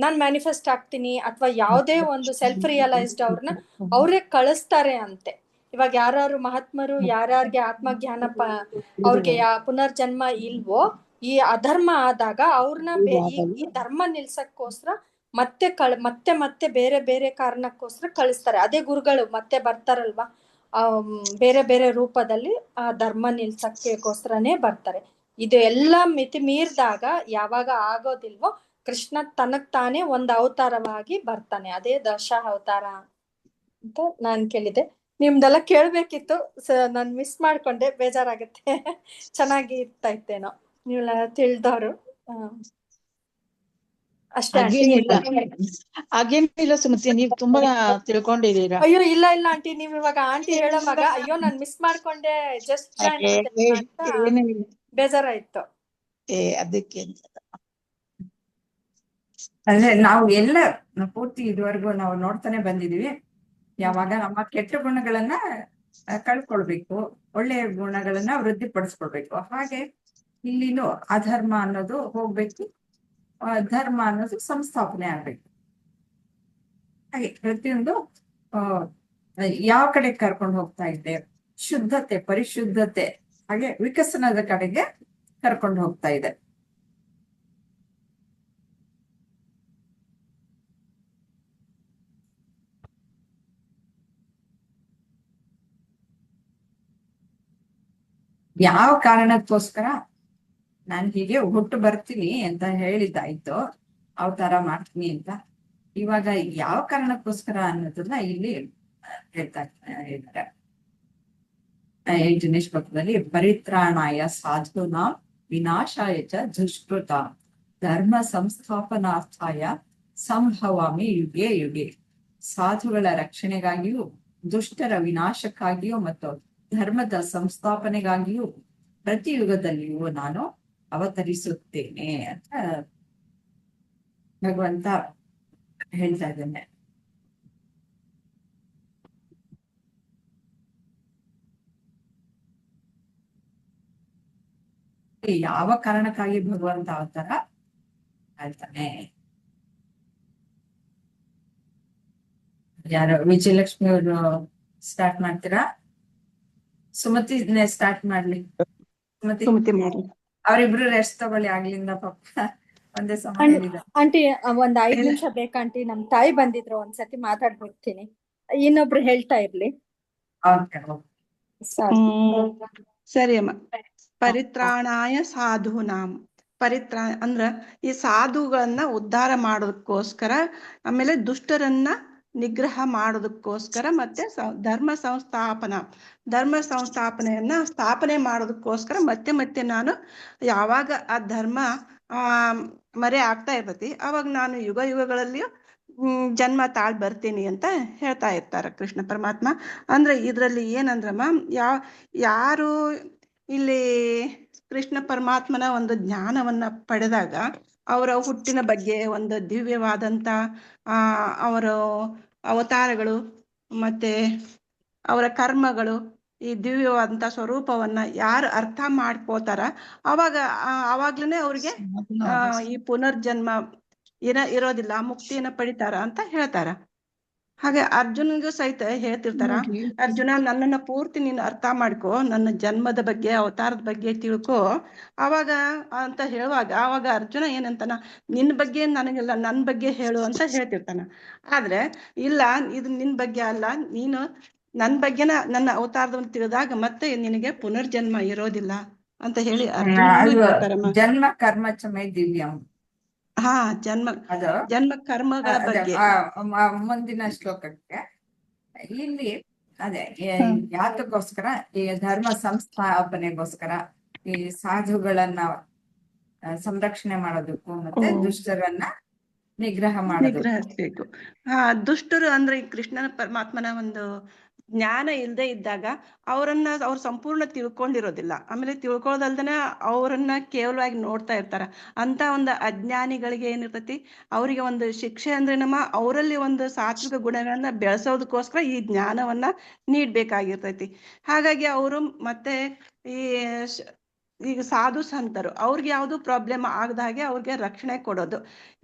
ನಾನ್ ಮ್ಯಾನಿಫೆಸ್ಟ್ ಆಗ್ತೀನಿ ಅಥವಾ ಯಾವುದೇ ಒಂದು ಸೆಲ್ಫ್ ರಿಯಲೈಸ್ಡ್ ಅವ್ರನ್ನ ಅವರೇ ಕಳಿಸ್ತಾರೆ ಅಂತೆ. ಇವಾಗ ಯಾರು ಮಹಾತ್ಮರು ಯಾರ್ಯಾರಿಗೆ ಆತ್ಮಜ್ಞಾನ ಅವ್ರಿಗೆ ಪುನರ್ಜನ್ಮ ಇಲ್ವೋ, ಈ ಅಧರ್ಮ ಆದಾಗ ಅವ್ರನ್ನ ಈ ಧರ್ಮ ನಿಲ್ಸಕ್ಕೋಸ್ಕರ ಮತ್ತೆ ಮತ್ತೆ ಬೇರೆ ಬೇರೆ ಕಾರಣಕ್ಕೋಸ್ಕರ ಕಳಿಸ್ತಾರೆ. ಅದೇ ಗುರುಗಳು ಮತ್ತೆ ಬರ್ತಾರಲ್ವಾ, ಬೇರೆ ಬೇರೆ ರೂಪದಲ್ಲಿ ಆ ಧರ್ಮ ನಿಲ್ಸಕ್ಕೋಸ್ಕರನೇ ಬರ್ತಾರೆ. ಇದು ಎಲ್ಲ ಮಿತಿ ಮೀರಿದಾಗ ಯಾವಾಗ ಆಗೋದಿಲ್ವೋ ಕೃಷ್ಣ ತನಗ್ ತಾನೇ ಒಂದು ಅವತಾರವಾಗಿ ಬರ್ತಾನೆ. ಅದೇ ದಶ ಅವತಾರ ಅಂತ ನಾನ್ ಕೇಳಿದೆ. ನಿಮ್ದೆಲ್ಲ ಕೇಳ್ಬೇಕಿತ್ತು, ನಾನ್ ಮಿಸ್ ಮಾಡ್ಕೊಂಡೆ, ಬೇಜಾರಾಗತ್ತೆ. ಚೆನ್ನಾಗಿ ಇರ್ತಾ ಇತ್ತೇನೋ, ನೀವೆಲ್ಲ ತಿಳಿದವರು. ಅಷ್ಟೇ ಹಾಗೇನಿಲ್ಲ ಸುಮತಿ, ನೀವು ತುಂಬಾ ತಿಳ್ಕೊಂಡಿದ್ದೀರಾ. ಅಯ್ಯೋ ಇಲ್ಲ ಆಂಟಿ, ನೀವ್ ಇವಾಗ ಆಂಟಿ ಹೇಳೋವಾಗ ಅಯ್ಯೋ ನಾನ್ ಮಿಸ್ ಮಾಡ್ಕೊಂಡೆ, ಜಸ್ಟ್ ಜಾಯಿನ್ ಬೇಜಾರಾಯ್ತು. ಅದಕ್ಕೆ ಅಂದ್ರೆ ನಾವು ಎಲ್ಲ ಪೂರ್ತಿ ಇದುವರೆಗೂ ನಾವು ನೋಡ್ತಾನೆ ಬಂದಿದೀವಿ. ಯಾವಾಗ ನಮ್ಮ ಕೆಟ್ಟ ಗುಣಗಳನ್ನ ಕಳ್ಕೊಳ್ಬೇಕು, ಒಳ್ಳೆಯ ಗುಣಗಳನ್ನ ವೃದ್ಧಿಪಡಿಸ್ಕೊಳ್ಬೇಕು. ಹಾಗೆ ಇಲ್ಲಿನೂ ಅಧರ್ಮ ಅನ್ನೋದು ಹೋಗ್ಬೇಕು, ಧರ್ಮ ಅನ್ನೋದು ಸಂಸ್ಥಾಪನೆ ಆಗ್ಬೇಕು. ಹಾಗೆ ಪ್ರತಿಯೊಂದು ಯಾವ ಕಡೆ ಕರ್ಕೊಂಡು ಹೋಗ್ತಾ ಇದೆ, ಶುದ್ಧತೆ, ಪರಿಶುದ್ಧತೆ, ಹಾಗೆ ವಿಕಸನದ ಕಡೆಗೆ ಕರ್ಕೊಂಡು ಹೋಗ್ತಾ ಇದೆ. ಯಾವ ಕಾರಣಕ್ಕೋಸ್ಕರ ನಾನು ಹೀಗೆ ಹುಟ್ಟು ಬರ್ತೀನಿ ಅಂತ ಹೇಳಿದ್ದಾಯ್ತು, ಅವತಾರ ಮಾಡ್ತೀನಿ ಅಂತ. ಇವಾಗ ಯಾವ ಕಾರಣಕ್ಕೋಸ್ಕರ ಅನ್ನೋದನ್ನ ಇಲ್ಲಿ ಹೇಳ್ತಾ ಇದ್ದಾರೆ 8ನೇ ಶ್ಲೋಕದಲ್ಲಿ. ಪರಿತ್ರಾಣಾಯ ಸಾಧೂನಾಂ ವಿನಾಶಾಯ ಚ ದುಷ್ಕೃತಾಂ ಧರ್ಮ ಸಂಸ್ಥಾಪನಾರ್ಥಾಯ ಸಂಭವಾಮಿ ಯುಗೆ ಯುಗೆ. ಸಾಧುಗಳ ರಕ್ಷಣೆಗಾಗಿಯೂ ದುಷ್ಟರ ವಿನಾಶಕ್ಕಾಗಿಯೂ ಮತ್ತು ಧರ್ಮದ ಸಂಸ್ಥಾಪನೆಗಾಗಿಯೂ ಪ್ರತಿ ಯುಗದಲ್ಲಿಯೂ ನಾನು ಅವತರಿಸುತ್ತೇನೆ ಅಂತ ಭಗವಂತ ಹೇಳ್ತಾ ಇದ್ದಾನೆ. ಯಾವ ಕಾರಣಕ್ಕಾಗಿ ಭಗವಂತ ಅವತಾರ ಹೇಳ್ತಾನೆ? ಯಾರು ವಿಜಯಲಕ್ಷ್ಮಿ ಅವರು ಸ್ಟಾರ್ಟ್ ಮಾಡ್ತೀರಾ? ಸುಮತಿ ಸ್ಟಾರ್ಟ್ ಮಾಡ್ಲಿ. ಸುಮತಿ ಅವರಿಬ್ರು ರೆಸ್ಟ್ ತಗೊಳ್ಳಿ, ಆಗ್ಲಿಂದ ಪಾಪ ಒಂದೇ ಸಮಯ. ಆಂಟಿ ಒಂದ್ 5 ನಿಮಿಷ ಬೇಕಂಟಿ, ನಮ್ ತಾಯಿ ಬಂದಿದ್ರು, ಒಂದ್ಸತಿ ಮಾತಾಡ್ಬಿಡ್ತೀನಿ, ಇನ್ನೊಬ್ರು ಹೇಳ್ತಾ ಇರ್ಲಿ. ಸರಿ ಅಮ್ಮ. ಪರಿತ್ರಾಣಾಯ ಸಾಧೂನಾಂ. ಅಂದ್ರ ಈ ಸಾಧುಗಳನ್ನ ಉದ್ಧಾರ ಮಾಡೋದಕ್ಕೋಸ್ಕರ, ಆಮೇಲೆ ದುಷ್ಟರನ್ನ ನಿಗ್ರಹ ಮಾಡೋದಕ್ಕೋಸ್ಕರ, ಮತ್ತೆ ಧರ್ಮ ಸಂಸ್ಥಾಪನೆಯನ್ನ ಸ್ಥಾಪನೆ ಮಾಡೋದಕ್ಕೋಸ್ಕರ ಮತ್ತೆ ಮತ್ತೆ ನಾನು ಯಾವಾಗ ಆ ಧರ್ಮ ಮರೆ ಆಗ್ತಾ ಇರ್ತೈತಿ ಅವಾಗ ನಾನು ಯುಗ ಯುಗಗಳಲ್ಲಿಯೂ ಜನ್ಮ ತಾಳ್ ಬರ್ತೀನಿ ಅಂತ ಹೇಳ್ತಾ ಇರ್ತಾರ ಕೃಷ್ಣ ಪರಮಾತ್ಮ. ಅಂದ್ರೆ ಇದ್ರಲ್ಲಿ ಏನಂದ್ರಮ್ಮ, ಯಾರು ಇಲ್ಲಿ ಕೃಷ್ಣ ಪರಮಾತ್ಮನ ಒಂದು ಜ್ಞಾನವನ್ನ ಪಡೆದಾಗ ಅವರ ಹುಟ್ಟಿನ ಬಗ್ಗೆ ಒಂದು ದಿವ್ಯವಾದಂತ ಅವರ ಅವತಾರಗಳು ಮತ್ತೆ ಅವರ ಕರ್ಮಗಳು, ಈ ದಿವ್ಯವಾದಂತ ಸ್ವರೂಪವನ್ನ ಯಾರು ಅರ್ಥ ಮಾಡ್ಕೋತಾರ ಅವಾಗ್ಲೇ ಅವ್ರಿಗೆ ಈ ಪುನರ್ಜನ್ಮ ಇರೋದಿಲ್ಲ, ಮುಕ್ತಿಯನ್ನ ಪಡಿತಾರ ಅಂತ ಹೇಳ್ತಾರ. ಹಾಗೆ ಅರ್ಜುನನಿಗೂ ಸಹಿತ ಹೇಳ್ತಿರ್ತಾರ, ಅರ್ಜುನ ನನ್ನನ್ನ ಪೂರ್ತಿ ನೀನು ಅರ್ಥ ಮಾಡ್ಕೋ, ನನ್ನ ಜನ್ಮದ ಬಗ್ಗೆ ಅವತಾರದ ಬಗ್ಗೆ ತಿಳ್ಕೊ ಅವಾಗ ಅಂತ ಹೇಳುವಾಗ ಅವಾಗ ಅರ್ಜುನ ಏನಂತಾನ, ನಿನ್ ಬಗ್ಗೆ ನನಗೆಲ್ಲ ನನ್ ಬಗ್ಗೆ ಹೇಳು ಅಂತ ಹೇಳ್ತಿರ್ತಾನ. ಆದ್ರೆ ಇಲ್ಲ, ಇದು ನಿನ್ ಬಗ್ಗೆ ಅಲ್ಲ, ನೀನು ನನ್ ಬಗ್ಗೆನ ನನ್ನ ಅವತಾರದವನ್ನು ತಿಳಿದಾಗ ಮತ್ತೆ ನಿನಗೆ ಪುನರ್ಜನ್ಮ ಇರೋದಿಲ್ಲ ಅಂತ ಹೇಳಿ ಅರ್ಜುನ ಜನ್ಮ ಕರ್ಮ ಚಮೇ ದಿವ್ಯಂ. ಹಾ, ಜನ್ಮ ಕರ್ಮಗಳ ಬಗ್ಗೆ ಮುಂದಿನ ಶ್ಲೋಕಕ್ಕೆ ಇಲ್ಲಿ ಅದೇ ಯಾತಕ್ಕೋಸ್ಕರ, ಈ ಧರ್ಮ ಸಂಸ್ಥಾಪನೆಗೋಸ್ಕರ, ಈ ಸಾಧುಗಳನ್ನ ಸಂರಕ್ಷಣೆ ಮಾಡೋದಕ್ಕೂ ಮತ್ತೆ ದುಷ್ಟರನ್ನ ನಿಗ್ರಹಿಸ್ಬೇಕು. ದುಷ್ಟರು ಅಂದ್ರೆ ಈ ಕೃಷ್ಣನ ಪರಮಾತ್ಮನ ಒಂದು ಜ್ಞಾನ ಇಲ್ಲದೆ ಇದ್ದಾಗ ಅವ್ರು ಸಂಪೂರ್ಣ ತಿಳ್ಕೊಂಡಿರೋದಿಲ್ಲ. ಆಮೇಲೆ ತಿಳ್ಕೊಳ್ಳೋದಲ್ದನೆ ಅವರನ್ನ ಕೇವಲವಾಗಿ ನೋಡ್ತಾ ಇರ್ತಾರ. ಅಂತ ಒಂದು ಅಜ್ಞಾನಿಗಳಿಗೆ ಏನಿರ್ತೈತಿ, ಅವರಿಗೆ ಒಂದು ಶಿಕ್ಷೆ ಅಂದ್ರೆ ಅವರಲ್ಲಿ ಒಂದು ಸಾತ್ವಿಕ ಗುಣಗಳನ್ನ ಬೆಳೆಸೋದಕ್ಕೋಸ್ಕರ ಈ ಜ್ಞಾನವನ್ನ ನೀಡ್ಬೇಕಾಗಿರ್ತೈತಿ. ಹಾಗಾಗಿ ಅವರು ಮತ್ತೆ ಈ ಈಗ ಸಾಧು ಸಂತರು ಅವ್ರಿಗೆ ಯಾವುದು ಪ್ರಾಬ್ಲಮ್ ಆಗದ ಹಾಗೆ ಅವ್ರಿಗೆ ರಕ್ಷಣೆ ಕೊಡೋದು.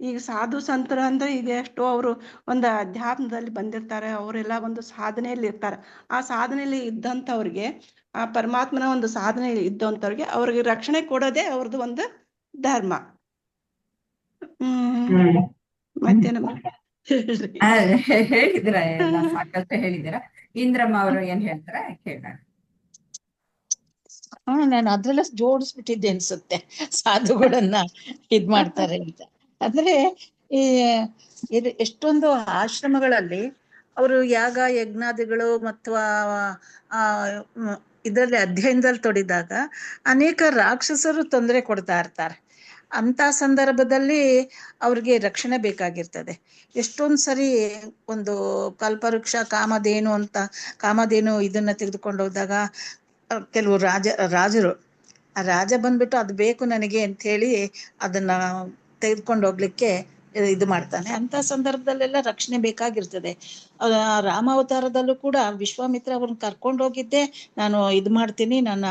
ಈಗ ಸಾಧು ಸಂತರು ಅಂದ್ರೆ ಈಗ ಎಷ್ಟೋ ಅವರು ಒಂದು ಅಧ್ಯಾತ್ಮದಲ್ಲಿ ಬಂದಿರ್ತಾರೆ, ಅವರೆಲ್ಲ ಒಂದು ಸಾಧನೆಯಲ್ಲಿ ಇರ್ತಾರೆ. ಆ ಸಾಧನೆಯಲ್ಲಿ ಇದ್ದಂಥವ್ರಿಗೆ, ಆ ಪರಮಾತ್ಮನ ಒಂದು ಸಾಧನೆಯಲ್ಲಿ ಇದ್ದಂಥವ್ರಿಗೆ ಅವ್ರಿಗೆ ರಕ್ಷಣೆ ಕೊಡೋದೇ ಅವ್ರದ್ದು ಒಂದು ಧರ್ಮ. ಮತ್ತೇನಮ್ಮ ಹೇಳ್ರಿ. ಹೇಳಿದ್ರ ಎಲ್ಲ ಸಾಕಷ್ಟು ಹೇಳಿದಿರ. ಇಂದ್ರಮ್ಮ ಅವರು ಏನ್ ಹೇಳ್ತಾರ ಕೇಳೋಣ. ನಾನು ಅದ್ರೆಲ್ಲ ಜೋಡಿಸ್ಬಿಟ್ಟಿದ್ದೆ ಅನ್ಸುತ್ತೆ, ಸಾಧುಗಳನ್ನ ಇದ್ ಮಾಡ್ತಾರೆ ಅಂತ. ಅಂದ್ರೆ ಈ ಎಷ್ಟೊಂದು ಆಶ್ರಮಗಳಲ್ಲಿ ಅವರು ಯಾಗ ಯಜ್ಞಾದಿಗಳು ಮತ್ತು ಇದರಲ್ಲಿ ಅಧ್ಯಯನದಲ್ಲಿ ತೊಡಿದಾಗ ಅನೇಕ ರಾಕ್ಷಸರು ತೊಂದರೆ ಕೊಡ್ತಾ ಇರ್ತಾರೆ. ಅಂತ ಸಂದರ್ಭದಲ್ಲಿ ಅವ್ರಿಗೆ ರಕ್ಷಣೆ ಬೇಕಾಗಿರ್ತದೆ. ಎಷ್ಟೊಂದ್ ಸರಿ ಒಂದು ಕಲ್ಪವೃಕ್ಷ ಕಾಮಧೇನು ಇದನ್ನ ತೆಗೆದುಕೊಂಡು ಹೋದಾಗ ಕೆಲವು ರಾಜರು ಆ ರಾಜ ಬಂದ್ಬಿಟ್ಟು ಅದು ಬೇಕು ನನಗೆ ಅಂತ ಹೇಳಿ ಅದನ್ನ ತೆಗೆದುಕೊಂಡು ಹೋಗ್ಲಿಕ್ಕೆ ಇದು ಮಾಡ್ತಾನೆ. ಅಂತ ಸಂದರ್ಭದಲ್ಲೆಲ್ಲ ರಕ್ಷಣೆ ಬೇಕಾಗಿರ್ತದೆ. ರಾಮಾವತಾರದಲ್ಲೂ ಕೂಡ ವಿಶ್ವಾಮಿತ್ರ ಅವ್ರನ್ನ ಕರ್ಕೊಂಡು ಹೋಗಿದ್ದೆ, ನಾನು ಇದು ಮಾಡ್ತೀನಿ, ನನ್ನ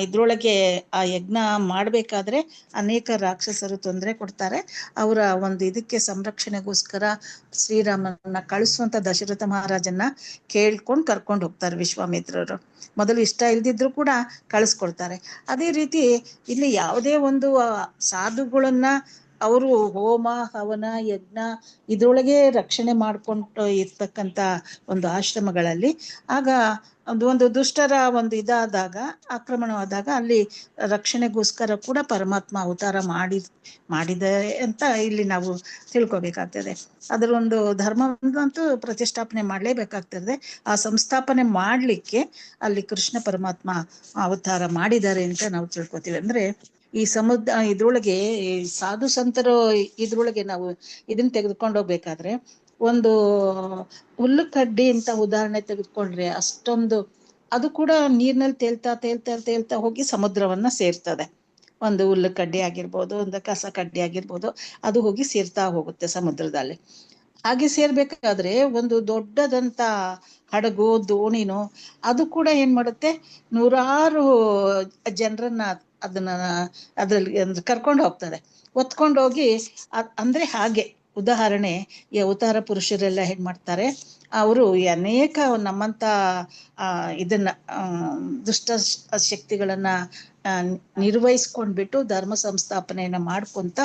ಇದ್ರೊಳಗೆ ಆ ಯಜ್ಞ ಮಾಡ್ಬೇಕಾದ್ರೆ ಅನೇಕ ರಾಕ್ಷಸರು ತೊಂದರೆ ಕೊಡ್ತಾರೆ. ಅವರ ಒಂದು ಇದಕ್ಕೆ ಸಂರಕ್ಷಣೆಗೋಸ್ಕರ ಶ್ರೀರಾಮನ ಕಳಿಸುವಂತ ದಶರಥ ಮಹಾರಾಜನ್ನ ಕೇಳ್ಕೊಂಡು ಕರ್ಕೊಂಡು ಹೋಗ್ತಾರೆ ವಿಶ್ವಾಮಿತ್ರರು. ಮೊದಲು ಇಷ್ಟ ಇಲ್ದಿದ್ರು ಕೂಡ ಕಳಿಸ್ಕೊಡ್ತಾರೆ. ಅದೇ ರೀತಿ ಇಲ್ಲಿ ಯಾವುದೇ ಒಂದು ಸಾಧುಗಳನ್ನ ಅವರು ಹೋಮ ಹವನ ಯಜ್ಞ ಇದ್ರೊಳಗೆ ರಕ್ಷಣೆ ಮಾಡ್ಕೊಂಡು ಇರ್ತಕ್ಕಂಥ ಒಂದು ಆಶ್ರಮಗಳಲ್ಲಿ ಆಗ ಒಂದು ದುಷ್ಟರ ಒಂದು ಇದಾದಾಗ, ಆಕ್ರಮಣವಾದಾಗ ಅಲ್ಲಿ ರಕ್ಷಣೆಗೋಸ್ಕರ ಕೂಡ ಪರಮಾತ್ಮ ಅವತಾರ ಮಾಡಿದ್ದಾರೆ ಅಂತ ಇಲ್ಲಿ ನಾವು ತಿಳ್ಕೊಬೇಕಾಗ್ತದೆ. ಅದರ ಒಂದು ಧರ್ಮವಂತೂ ಪ್ರತಿಷ್ಠಾಪನೆ ಮಾಡಲೇಬೇಕಾಗ್ತದೆ. ಆ ಸಂಸ್ಥಾಪನೆ ಮಾಡ್ಲಿಕ್ಕೆ ಅಲ್ಲಿ ಕೃಷ್ಣ ಪರಮಾತ್ಮ ಅವತಾರ ಮಾಡಿದ್ದಾರೆ ಅಂತ ನಾವು ತಿಳ್ಕೊತೀವಿ. ಅಂದ್ರೆ ಈ ಇದ್ರೊಳಗೆ ಸಾಧು ಸಂತರು ಇದ್ರೊಳಗೆ ನಾವು ಇದನ್ನ ತೆಗೆದುಕೊಂಡು ಹೋಗ್ಬೇಕಾದ್ರೆ ಒಂದು ಹುಲ್ಲು ಕಡ್ಡಿ ಅಂತ ಉದಾಹರಣೆ ತೆಗೆದುಕೊಂಡ್ರೆ ಅಷ್ಟೊಂದು ಅದು ಕೂಡ ನೀರ್ನಲ್ಲಿ ತೇಲ್ತಾ ಹೋಗಿ ಸಮುದ್ರವನ್ನ ಸೇರ್ತದೆ. ಒಂದು ಹುಲ್ಲು ಕಡ್ಡಿ ಆಗಿರ್ಬೋದು, ಒಂದು ಕಸ ಕಡ್ಡಿ ಆಗಿರ್ಬೋದು, ಅದು ಹೋಗಿ ಸೇರ್ತಾ ಹೋಗುತ್ತೆ ಸಮುದ್ರದಲ್ಲಿ. ಹಾಗೆ ಸೇರ್ಬೇಕಾದ್ರೆ ಒಂದು ದೊಡ್ಡದಂತ ಹಡಗು ದೋಣಿನೋ ಅದು ಕೂಡ ಏನ್ ಮಾಡುತ್ತೆ, ನೂರಾರು ಜನರನ್ನ ಅದ್ರಲ್ಲಿ ಕರ್ಕೊಂಡು ಹೋಗ್ತದೆ, ಹೊತ್ಕೊಂಡು ಹೋಗಿ. ಅಂದ್ರೆ ಹಾಗೆ ಉದಾಹರಣೆ ಈ ಅವತಾರ ಪುರುಷರೆಲ್ಲ ಏನ್ ಮಾಡ್ತಾರೆ, ಅವರು ಅನೇಕ ನಮ್ಮಂತ ಇದನ್ನ ದುಷ್ಟ ಶಕ್ತಿಗಳನ್ನ ನಿರ್ವಹಿಸ್ಕೊಂಡ್ಬಿಟ್ಟು ಧರ್ಮ ಸಂಸ್ಥಾಪನೆಯನ್ನ ಮಾಡ್ಕೊಂತ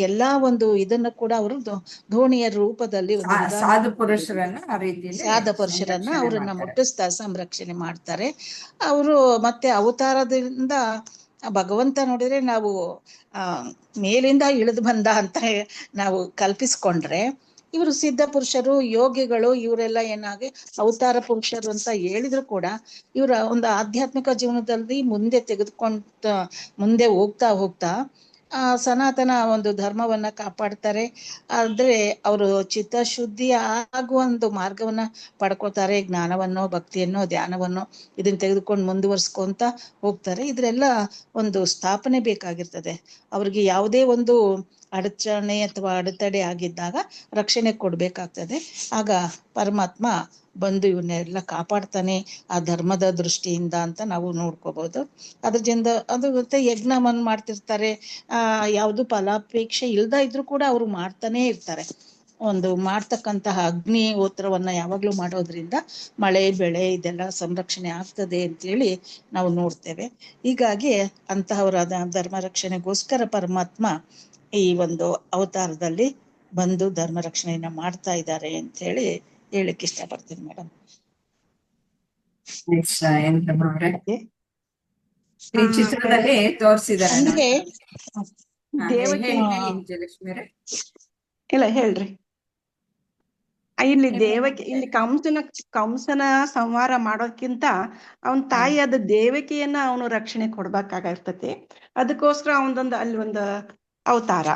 ಎಲ್ಲಾ ಒಂದು ಇದನ್ನ ಕೂಡ ಅವರು ದೋಣಿಯ ರೂಪದಲ್ಲಿ ಸಾಧು ಪುರುಷರನ್ನ ಅವರನ್ನ ಮುಟ್ಟಿಸ್ತಾ ಸಂರಕ್ಷಣೆ ಮಾಡ್ತಾರೆ. ಅವರು ಮತ್ತೆ ಅವತಾರದಿಂದ ಭಗವಂತ ನೋಡಿದ್ರೆ ನಾವು ಮೇಲಿಂದ ಇಳಿದು ಬಂದ ಅಂತ ನಾವು ಕಲ್ಪಿಸ್ಕೊಂಡ್ರೆ, ಇವರು ಸಿದ್ಧ ಪುರುಷರು ಯೋಗಿಗಳು ಇವರೆಲ್ಲ ಏನಾಗಿ ಅವತಾರ ಪುರುಷರು ಅಂತ ಹೇಳಿದ್ರು ಕೂಡ ಇವರ ಒಂದು ಆಧ್ಯಾತ್ಮಿಕ ಜೀವನದಲ್ಲಿ ಮುಂದೆ ಹೋಗ್ತಾ ಸನಾತನ ಒಂದು ಧರ್ಮವನ್ನ ಕಾಪಾಡ್ತಾರೆ. ಆದ್ರೆ ಅವರು ಚಿತ್ತಶುದ್ಧಿ ಆಗುವ ಒಂದು ಮಾರ್ಗವನ್ನ ಪಡ್ಕೋತಾರೆ. ಜ್ಞಾನವನ್ನು ಭಕ್ತಿಯನ್ನು ಧ್ಯಾನವನ್ನು ಇದನ್ನ ತೆಗೆದುಕೊಂಡು ಮುಂದುವರ್ಸ್ಕೊಂತ ಹೋಗ್ತಾರೆ. ಇದ್ರೆಲ್ಲ ಒಂದು ಸ್ಥಾಪನೆ ಬೇಕಾಗಿರ್ತದೆ. ಅವ್ರಿಗೆ ಯಾವುದೇ ಒಂದು ಅಡಚಣೆ ಅಥವಾ ಅಡೆತಡೆ ಆಗಿದ್ದಾಗ ರಕ್ಷಣೆ ಕೊಡ್ಬೇಕಾಗ್ತದೆ. ಆಗ ಪರಮಾತ್ಮ ಬಂದು ಇವನ್ನೆಲ್ಲ ಕಾಪಾಡ್ತಾನೆ ಆ ಧರ್ಮದ ದೃಷ್ಟಿಯಿಂದ ಅಂತ ನಾವು ನೋಡ್ಕೋಬಹುದು. ಅದ್ರಿಂದ ಅದು ಮತ್ತೆ ಯಜ್ಞವನ್ನು ಮಾಡ್ತಿರ್ತಾರೆ. ಯಾವುದು ಫಲಾಪೇಕ್ಷೆ ಇಲ್ದ ಇದ್ರು ಕೂಡ ಅವರು ಮಾಡ್ತಾನೆ ಇರ್ತಾರೆ. ಒಂದು ಮಾಡ್ತಕ್ಕಂತಹ ಅಗ್ನಿಹೋತ್ರವನ್ನ ಯಾವಾಗ್ಲೂ ಮಾಡೋದ್ರಿಂದ ಮಳೆ ಬೆಳೆ ಇದೆಲ್ಲ ಸಂರಕ್ಷಣೆ ಆಗ್ತದೆ ಅಂತೇಳಿ ನಾವು ನೋಡ್ತೇವೆ. ಹೀಗಾಗಿ ಅಂತಹವರಾದ ಧರ್ಮ ರಕ್ಷಣೆಗೋಸ್ಕರ ಪರಮಾತ್ಮ ಈ ಒಂದು ಅವತಾರದಲ್ಲಿ ಬಂದು ಧರ್ಮ ರಕ್ಷಣೆಯನ್ನ ಮಾಡ್ತಾ ಇದ್ದಾರೆ ಅಂತ ಹೇಳಿ ಹೇಳಿಕ್ಕೆ ಇಷ್ಟಪಡ್ತೀನಿ ಮೇಡಮ್. ಈ ಚಿತ್ರದಲ್ಲಿ ತೋರಿಸಿದ್ದಾರೆ. ಇಲ್ಲ ಹೇಳ್ರಿ. ಇಲ್ಲಿ ಕಂಸನ ಸಂಹಾರ ಮಾಡೋದ್ಕಿಂತ ಅವನ್ ತಾಯಿಯಾದ ದೇವಕಿಯನ್ನ ಅವನು ರಕ್ಷಣೆ ಕೊಡ್ಬೇಕಾಗಿರ್ತತಿ. ಅದಕ್ಕೋಸ್ಕರ ಅವನದೊಂದು ಅಲ್ಲಿ ಒಂದು ಅವತಾರ.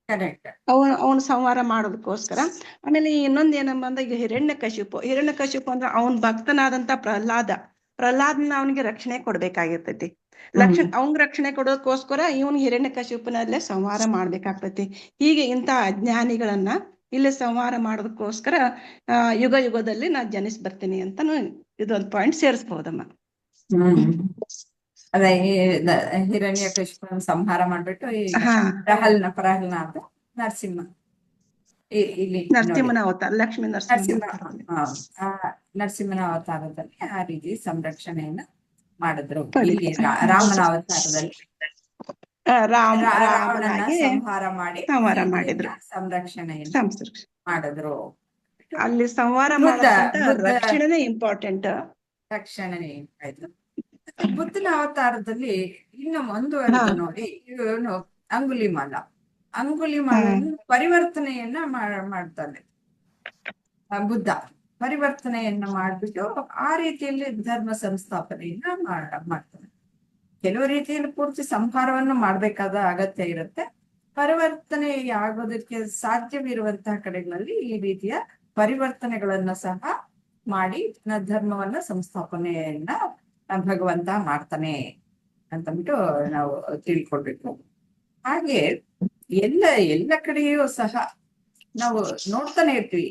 ಕರೆಕ್ಟ್. ಅವನ ಸಂಹಾರ ಮಾಡೋದಕ್ಕೋಸ್ಕರ. ಆಮೇಲೆ ಇನ್ನೊಂದ್ ಏನಮ್ಮ ಅಂದ್ರೆ ಈಗ ಹಿರಣ್ಯಕಶಿಪು ಅಂದ್ರೆ ಅವನ್ ಭಕ್ತನಾದಂತ ಪ್ರಹ್ಲಾದನ ಅವನಿಗೆ ರಕ್ಷಣೆ ಕೊಡ್ಬೇಕಾಗಿರ್ತೈತಿ. ಅವನ್ ರಕ್ಷಣೆ ಕೊಡೋದಕ್ಕೋಸ್ಕರ ಇವನ್ ಹಿರಣ್ಯಕಶಿಪುನಲ್ಲೇ ಸಂಹಾರ ಮಾಡ್ಬೇಕಾಗ್ತೈತಿ. ಹೀಗೆ ಇಂತ ಅಜ್ಞಾನಿಗಳನ್ನ ಇಲ್ಲಿ ಸಂಹಾರ ಮಾಡೋದಕ್ಕೋಸ್ಕರ ಯುಗ ಯುಗದಲ್ಲಿ ನಾ ಜನಿಸ್ ಬರ್ತೀನಿ ಅಂತಾನು ಇದೊಂದು ಪಾಯಿಂಟ್ ಸೇರಿಸಬಹುದಮ್ಮ. ಅದೇ ಹಿರಣ್ಯಕಶಿಪುನ ಸಂಹಾರ ಮಾಡ್ಬಿಟ್ಟು ಈ ಹಾ ಪ್ರಹ್ಲಾದ ನರಸಿಂಹ ಇಲ್ಲಿ ನರಸಿಂಹನ ಅವತಾರ, ಲಕ್ಷ್ಮೀ ನರಸಿಂಹನ ನರಸಿಂಹನ ಅವತಾರದಲ್ಲಿ ಆ ರೀತಿ ಸಂರಕ್ಷಣೆಯನ್ನ ಮಾಡಿದ್ರು. ಇಲ್ಲಿ ರಾಮನ ಅವತಾರದಲ್ಲಿ ರಾವಣನ ಸಂಹಾರ ಮಾಡಿದ್ರು, ಸಂರಕ್ಷಣೆಯನ್ನ ಮಾಡಿದ್ರು. ಅಲ್ಲಿ ಸಂಹಾರ ರಕ್ಷಣೆನೇ ಇಂಪಾರ್ಟೆಂಟ್. ರಕ್ಷಣೆ ಆಯ್ತು. ಬುದ್ಧನ ಅವತಾರದಲ್ಲಿ ಇನ್ನು ಮುಂದುವರೆದು ನೋಡಿ, ಇವನು ಅಂಗುಲಿಮಾಲ ಪರಿವರ್ತನೆಯನ್ನ ಮಾಡ್ತಾನೆ. ಬುದ್ಧ ಪರಿವರ್ತನೆಯನ್ನ ಮಾಡ್ಬಿಟ್ಟು ಆ ರೀತಿಯಲ್ಲಿ ಧರ್ಮ ಸಂಸ್ಥಾಪನೆಯನ್ನ ಮಾಡ್ತಾನೆ. ಕೆಲವು ರೀತಿಯಲ್ಲಿ ಪೂರ್ತಿ ಸಂಹಾರವನ್ನು ಮಾಡ್ಬೇಕಾದ ಅಗತ್ಯ ಇರುತ್ತೆ. ಪರಿವರ್ತನೆ ಆಗೋದಕ್ಕೆ ಸಾಧ್ಯವಿರುವಂತಹ ಕಡೆಗಳಲ್ಲಿ ಈ ರೀತಿಯ ಪರಿವರ್ತನೆಗಳನ್ನ ಸಹ ಮಾಡಿ ಧರ್ಮವನ್ನ ಸಂಸ್ಥಾಪನೆಯನ್ನ ಭಗವಂತ ಮಾಡ್ತಾನೆ ಅಂತಂದ್ಬಿಟ್ಟು ನಾವು ತಿಳ್ಕೊಳ್ಬೇಕು. ಹಾಗೆ ಎಲ್ಲ ಕಡೆಯೂ ಸಹ ನಾವು ನೋಡ್ತಾನೆ ಇರ್ತೀವಿ,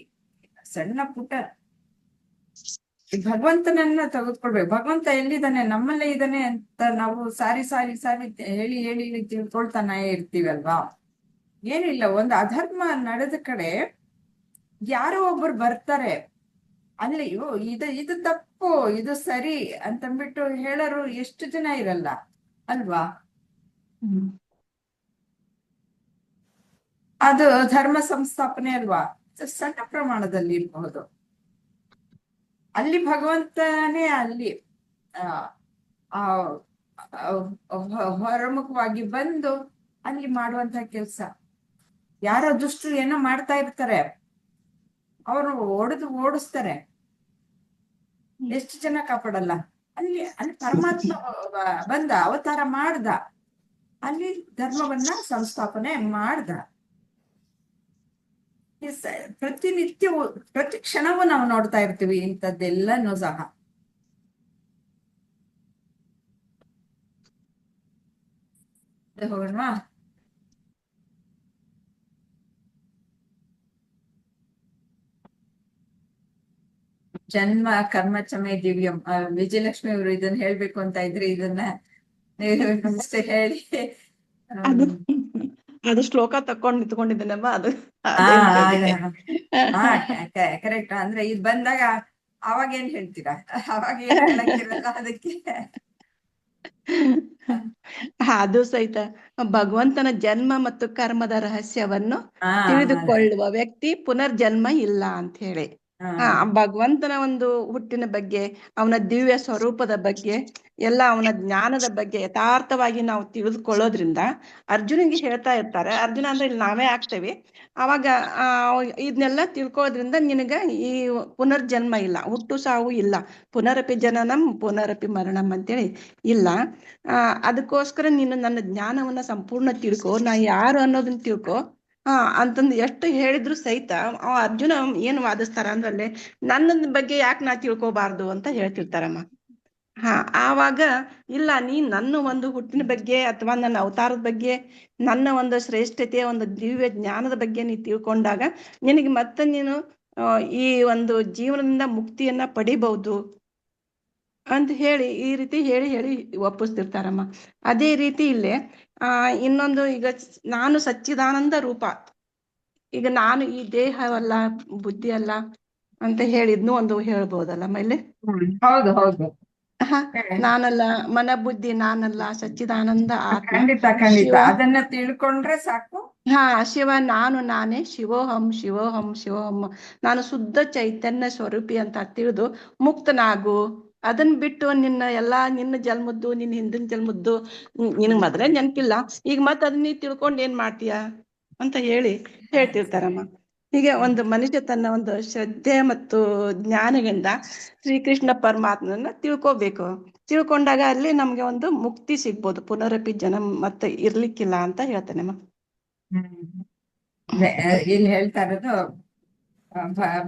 ಸಣ್ಣ ಪುಟ್ಟ ಭಗವಂತನನ್ನ ತೆಗೆದುಕೊಳ್ಬೇಕು. ಭಗವಂತ ಎಲ್ಲಿದ್ದಾನೆ, ನಮ್ಮಲ್ಲೇ ಇದ್ದಾನೆ ಅಂತ ನಾವು ಸಾರಿ ಹೇಳಿ ತಿಳ್ಕೊಳ್ತಾನೆ ಇರ್ತೀವಲ್ವಾ. ಏನಿಲ್ಲ, ಒಂದು ಅಧರ್ಮ ನಡೆದ ಕಡೆ ಯಾರೋ ಒಬ್ರು ಬರ್ತಾರೆ, ಅಲ್ಲಿ ಇದು ತಪ್ಪು, ಇದು ಸರಿ ಅಂತಂದ್ಬಿಟ್ಟು ಹೇಳೋರು ಎಷ್ಟು ಜನ ಇರಲ್ಲ ಅಲ್ವಾ. ಅದು ಧರ್ಮ ಸಂಸ್ಥಾಪನೆ ಅಲ್ವಾ, ಸಣ್ಣ ಪ್ರಮಾಣದಲ್ಲಿ ಇರಬಹುದು. ಅಲ್ಲಿ ಭಗವಂತನೇ ಅಲ್ಲಿ ಹೊರಮುಖವಾಗಿ ಬಂದು ಅಲ್ಲಿ ಮಾಡುವಂತ ಕೆಲ್ಸ. ಯಾರೋ ದುಷ್ಟರು ಏನೋ ಮಾಡ್ತಾ ಇರ್ತಾರೆ, ಅವರು ಓಡಿಸ್ತಾರೆ, ಎಷ್ಟು ಜನ ಕಾಪಾಡಲ್ಲ. ಅಲ್ಲಿ ಪರಮಾತ್ಮ ಬಂದ, ಅವತಾರ ಮಾಡ್ದ, ಅಲ್ಲಿ ಧರ್ಮವನ್ನ ಸಂಸ್ಥಾಪನೆ ಮಾಡ್ದ. ಪ್ರತಿನಿತ್ಯವೂ ಪ್ರತಿ ಕ್ಷಣವೂ ನಾವು ನೋಡ್ತಾ ಇರ್ತೀವಿ ಇಂಥದ್ದೆಲ್ಲನೂ ಸಹ. ಹೋಗೋಣವಾ? ಜನ್ಮ ಕರ್ಮ ಚಮೆ ದಿವ್ಯಂ. ವಿಜಯಲಕ್ಷ್ಮಿ ಅವರು ಇದನ್ನ ಹೇಳ್ಬೇಕು ಅಂತ ಇದ್ರೆ ಇದನ್ನ ಹೇಳಿ. ಅದು ಶ್ಲೋಕ ತಕೊಂಡ್ ನಿಂತ್ಕೊಂಡಿದ್ದೀನಮ್ಮ. ಅದು ಕರೆಕ್ಟ್. ಅಂದ್ರೆ ಇದು ಬಂದಾಗ ಅವಾಗ ಏನ್ ಹೇಳ್ತೀರಾ? ಅವಾಗ ಏನ್ ಹೇಳಕ್ಕಿರಲ್ಲ ಅದಕ್ಕೆ. ಅದು ಸಹಿತ ಭಗವಂತನ ಜನ್ಮ ಮತ್ತು ಕರ್ಮದ ರಹಸ್ಯವನ್ನು ತಿಳಿದುಕೊಳ್ಳುವ ವ್ಯಕ್ತಿ ಪುನರ್ಜನ್ಮ ಇಲ್ಲ ಅಂತ ಹೇಳಿ ಭಗವಂತನ ಒಂದು ಹುಟ್ಟಿನ ಬಗ್ಗೆ, ಅವನ ದಿವ್ಯ ಸ್ವರೂಪದ ಬಗ್ಗೆ, ಎಲ್ಲ ಅವನ ಜ್ಞಾನದ ಬಗ್ಗೆ ಯಥಾರ್ಥವಾಗಿ ನಾವು ತಿಳಿದುಕೊಳ್ಳೋದ್ರಿಂದ ಅರ್ಜುನಿಗೆ ಹೇಳ್ತಾ ಇರ್ತಾರೆ. ಅರ್ಜುನ ಅಂದ್ರೆ ಇಲ್ಲಿ ನಾವೇ ಆಗ್ತೇವೆ. ಅವಾಗ ಇದನ್ನೆಲ್ಲ ತಿಳ್ಕೊಳ್ಳೋದ್ರಿಂದ ನಿನಗ ಈ ಪುನರ್ಜನ್ಮ ಇಲ್ಲ, ಹುಟ್ಟು ಸಾವು ಇಲ್ಲ, ಪುನರಪಿ ಜನನಂ ಪುನರಪಿ ಮರಣಂ ಅಂತೇಳಿ ಇಲ್ಲ. ಅದಕ್ಕೋಸ್ಕರ ನೀನು ನನ್ನ ಜ್ಞಾನವನ್ನ ಸಂಪೂರ್ಣ ತಿಳ್ಕೊ, ನಾ ಯಾರು ಅನ್ನೋದನ್ನ ತಿಳ್ಕೊ ಅಂತಂದು ಎಷ್ಟು ಹೇಳಿದ್ರು ಸಹಿತ ಅರ್ಜುನ ಏನ್ ವಾದಿಸ್ತಾರ ಅಂದ್ರಲ್ಲಿ, ನನ್ನ ಬಗ್ಗೆ ಯಾಕೆ ನಾ ತಿಳ್ಕೊಬಾರ್ದು ಅಂತ ಹೇಳ್ತಿರ್ತಾರಮ್ಮ. ಆವಾಗ ಇಲ್ಲ, ನೀ ನನ್ನ ಒಂದು ಹುಟ್ಟಿನ ಬಗ್ಗೆ ಅಥವಾ ನನ್ನ ಅವತಾರದ ಬಗ್ಗೆ, ನನ್ನ ಒಂದು ಶ್ರೇಷ್ಠತೆಯ ಒಂದು ದಿವ್ಯ ಜ್ಞಾನದ ಬಗ್ಗೆ ನೀ ತಿಳ್ಕೊಂಡಾಗ ನಿನಗೆ ಮತ್ತೆ ನೀನು ಈ ಒಂದು ಜೀವನದಿಂದ ಮುಕ್ತಿಯನ್ನ ಪಡಿಬಹುದು ಅಂತ ಹೇಳಿ ಈ ರೀತಿ ಹೇಳಿ ಒಪ್ಪಿಸ್ತಿರ್ತಾರಮ್ಮ. ಅದೇ ರೀತಿ ಇಲ್ಲೇ ಇನ್ನೊಂದು, ಈಗ ನಾನು ಸಚ್ಚಿದಾನಂದ ರೂಪ, ಈಗ ನಾನು ಈ ದೇಹವಲ್ಲ ಬುದ್ಧಿ ಅಲ್ಲ ಅಂತ ಹೇಳಿದ್ನು ಒಂದು ಹೇಳ್ಬೋದಲ್ಲ ಮೇಲೆ. ಹೌದು. ನಾನಲ್ಲ, ಮನ ಬುದ್ಧಿ ನಾನಲ್ಲ, ಸಚ್ಚಿದಾನಂದ ಆತ್ಮ. ಖಂಡಿತ ಅದನ್ನ ತಿಳ್ಕೊಂಡ್ರೆ ಸಾಕು. ಶಿವ ನಾನು ನಾನೇ, ಶಿವೋಹಂ ಶಿವೋಹಂ ಶಿವೋಹಂ, ನಾನು ಶುದ್ಧ ಚೈತನ್ಯ ಸ್ವರೂಪಿ ಅಂತ ತಿಳಿದು ಮುಕ್ತನಾಗು. ಅದನ್ ಬಿಟ್ಟು ನಿನ್ನ ಜನ್ಮದ್ದು, ನಿನ್ನ ಹಿಂದಿನ ಜನ್ಮದ್ದು ನಿನಗ್ ಮೊದಲೇ ನೆನಪಿಲ್ಲ, ಈಗ ಮತ್ ಅದನ್ನ ನೀ ತಿಳ್ಕೊಂಡ್ ಏನ್ ಮಾಡ್ತೀಯ ಅಂತ ಹೇಳ್ತಿರ್ತಾರಮ್ಮ. ಹೀಗೆ ಒಂದು ಮನುಷ್ಯ ತನ್ನ ಒಂದು ಶ್ರದ್ಧೆ ಮತ್ತು ಜ್ಞಾನದಿಂದ ಶ್ರೀಕೃಷ್ಣ ಪರಮಾತ್ಮನ ತಿಳ್ಕೊಬೇಕು. ತಿಳ್ಕೊಂಡಾಗ ಅಲ್ಲಿ ನಮ್ಗೆ ಒಂದು ಮುಕ್ತಿ ಸಿಗ್ಬೋದು, ಪುನರಪಿ ಜನ ಮತ್ತೆ ಇರ್ಲಿಕ್ಕಿಲ್ಲ ಅಂತ ಹೇಳ್ತಾನೆ. ಇಲ್ಲಿ ಹೇಳ್ತಾ ಇರೋದು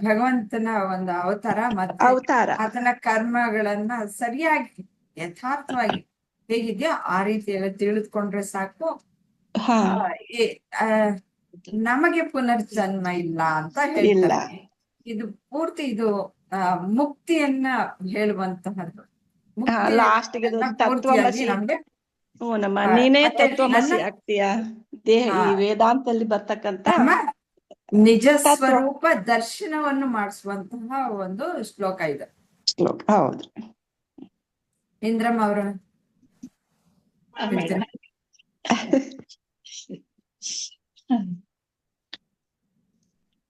ಭಗವಂತನ ಒಂದು ಅವತಾರ ಮತ್ತೆ ಅವತಾರ. ಆತನ ಕರ್ಮಗಳನ್ನ ಸರಿಯಾಗಿ ಯಥಾರ್ಥವಾಗಿ ಹೇಗಿದೆಯೋ ಆ ರೀತಿಯಲ್ಲಿ ತಿಳಿದುಕೊಂಡ್ರೆ ಸಾಕು. ಹಾ ನಮಗೆ ಪುನರ್ಜನ್ಮ ಇಲ್ಲ ಅಂತ ಇಲ್ಲ. ಹೇಳ್ತಾರೆ. ಇದು ಪೂರ್ತಿ ಇದು ಮುಕ್ತಿಯನ್ನ ಹೇಳುವಂತಹದ್ದು. ಲಾಸ್ಟ್ಗೆ ಪೂರ್ತಿಯಾಗಿ ತತ್ವಮಸಿ. ನಮ್ಗೆ ನಮ್ಮ ನೀನೇ ಮತ್ತೆ ತತ್ವಮಸಿ ನನ್ನ ಆಗ್ತೀಯ. ದೇಹ ಈ ವೇದಾಂತದಲ್ಲಿ ಬರ್ತಕ್ಕಂತ ನಮ್ಮ ನಿಜ ತತ್ವ ಸ್ವರೂಪ ದರ್ಶನವನ್ನು ಮಾಡಿಸುವಂತಹ ಒಂದು ಶ್ಲೋಕ ಇದೆ. ಶ್ಲೋಕ. ಹೌದು. ಇಂದ್ರಮ್ಮ ಅವರು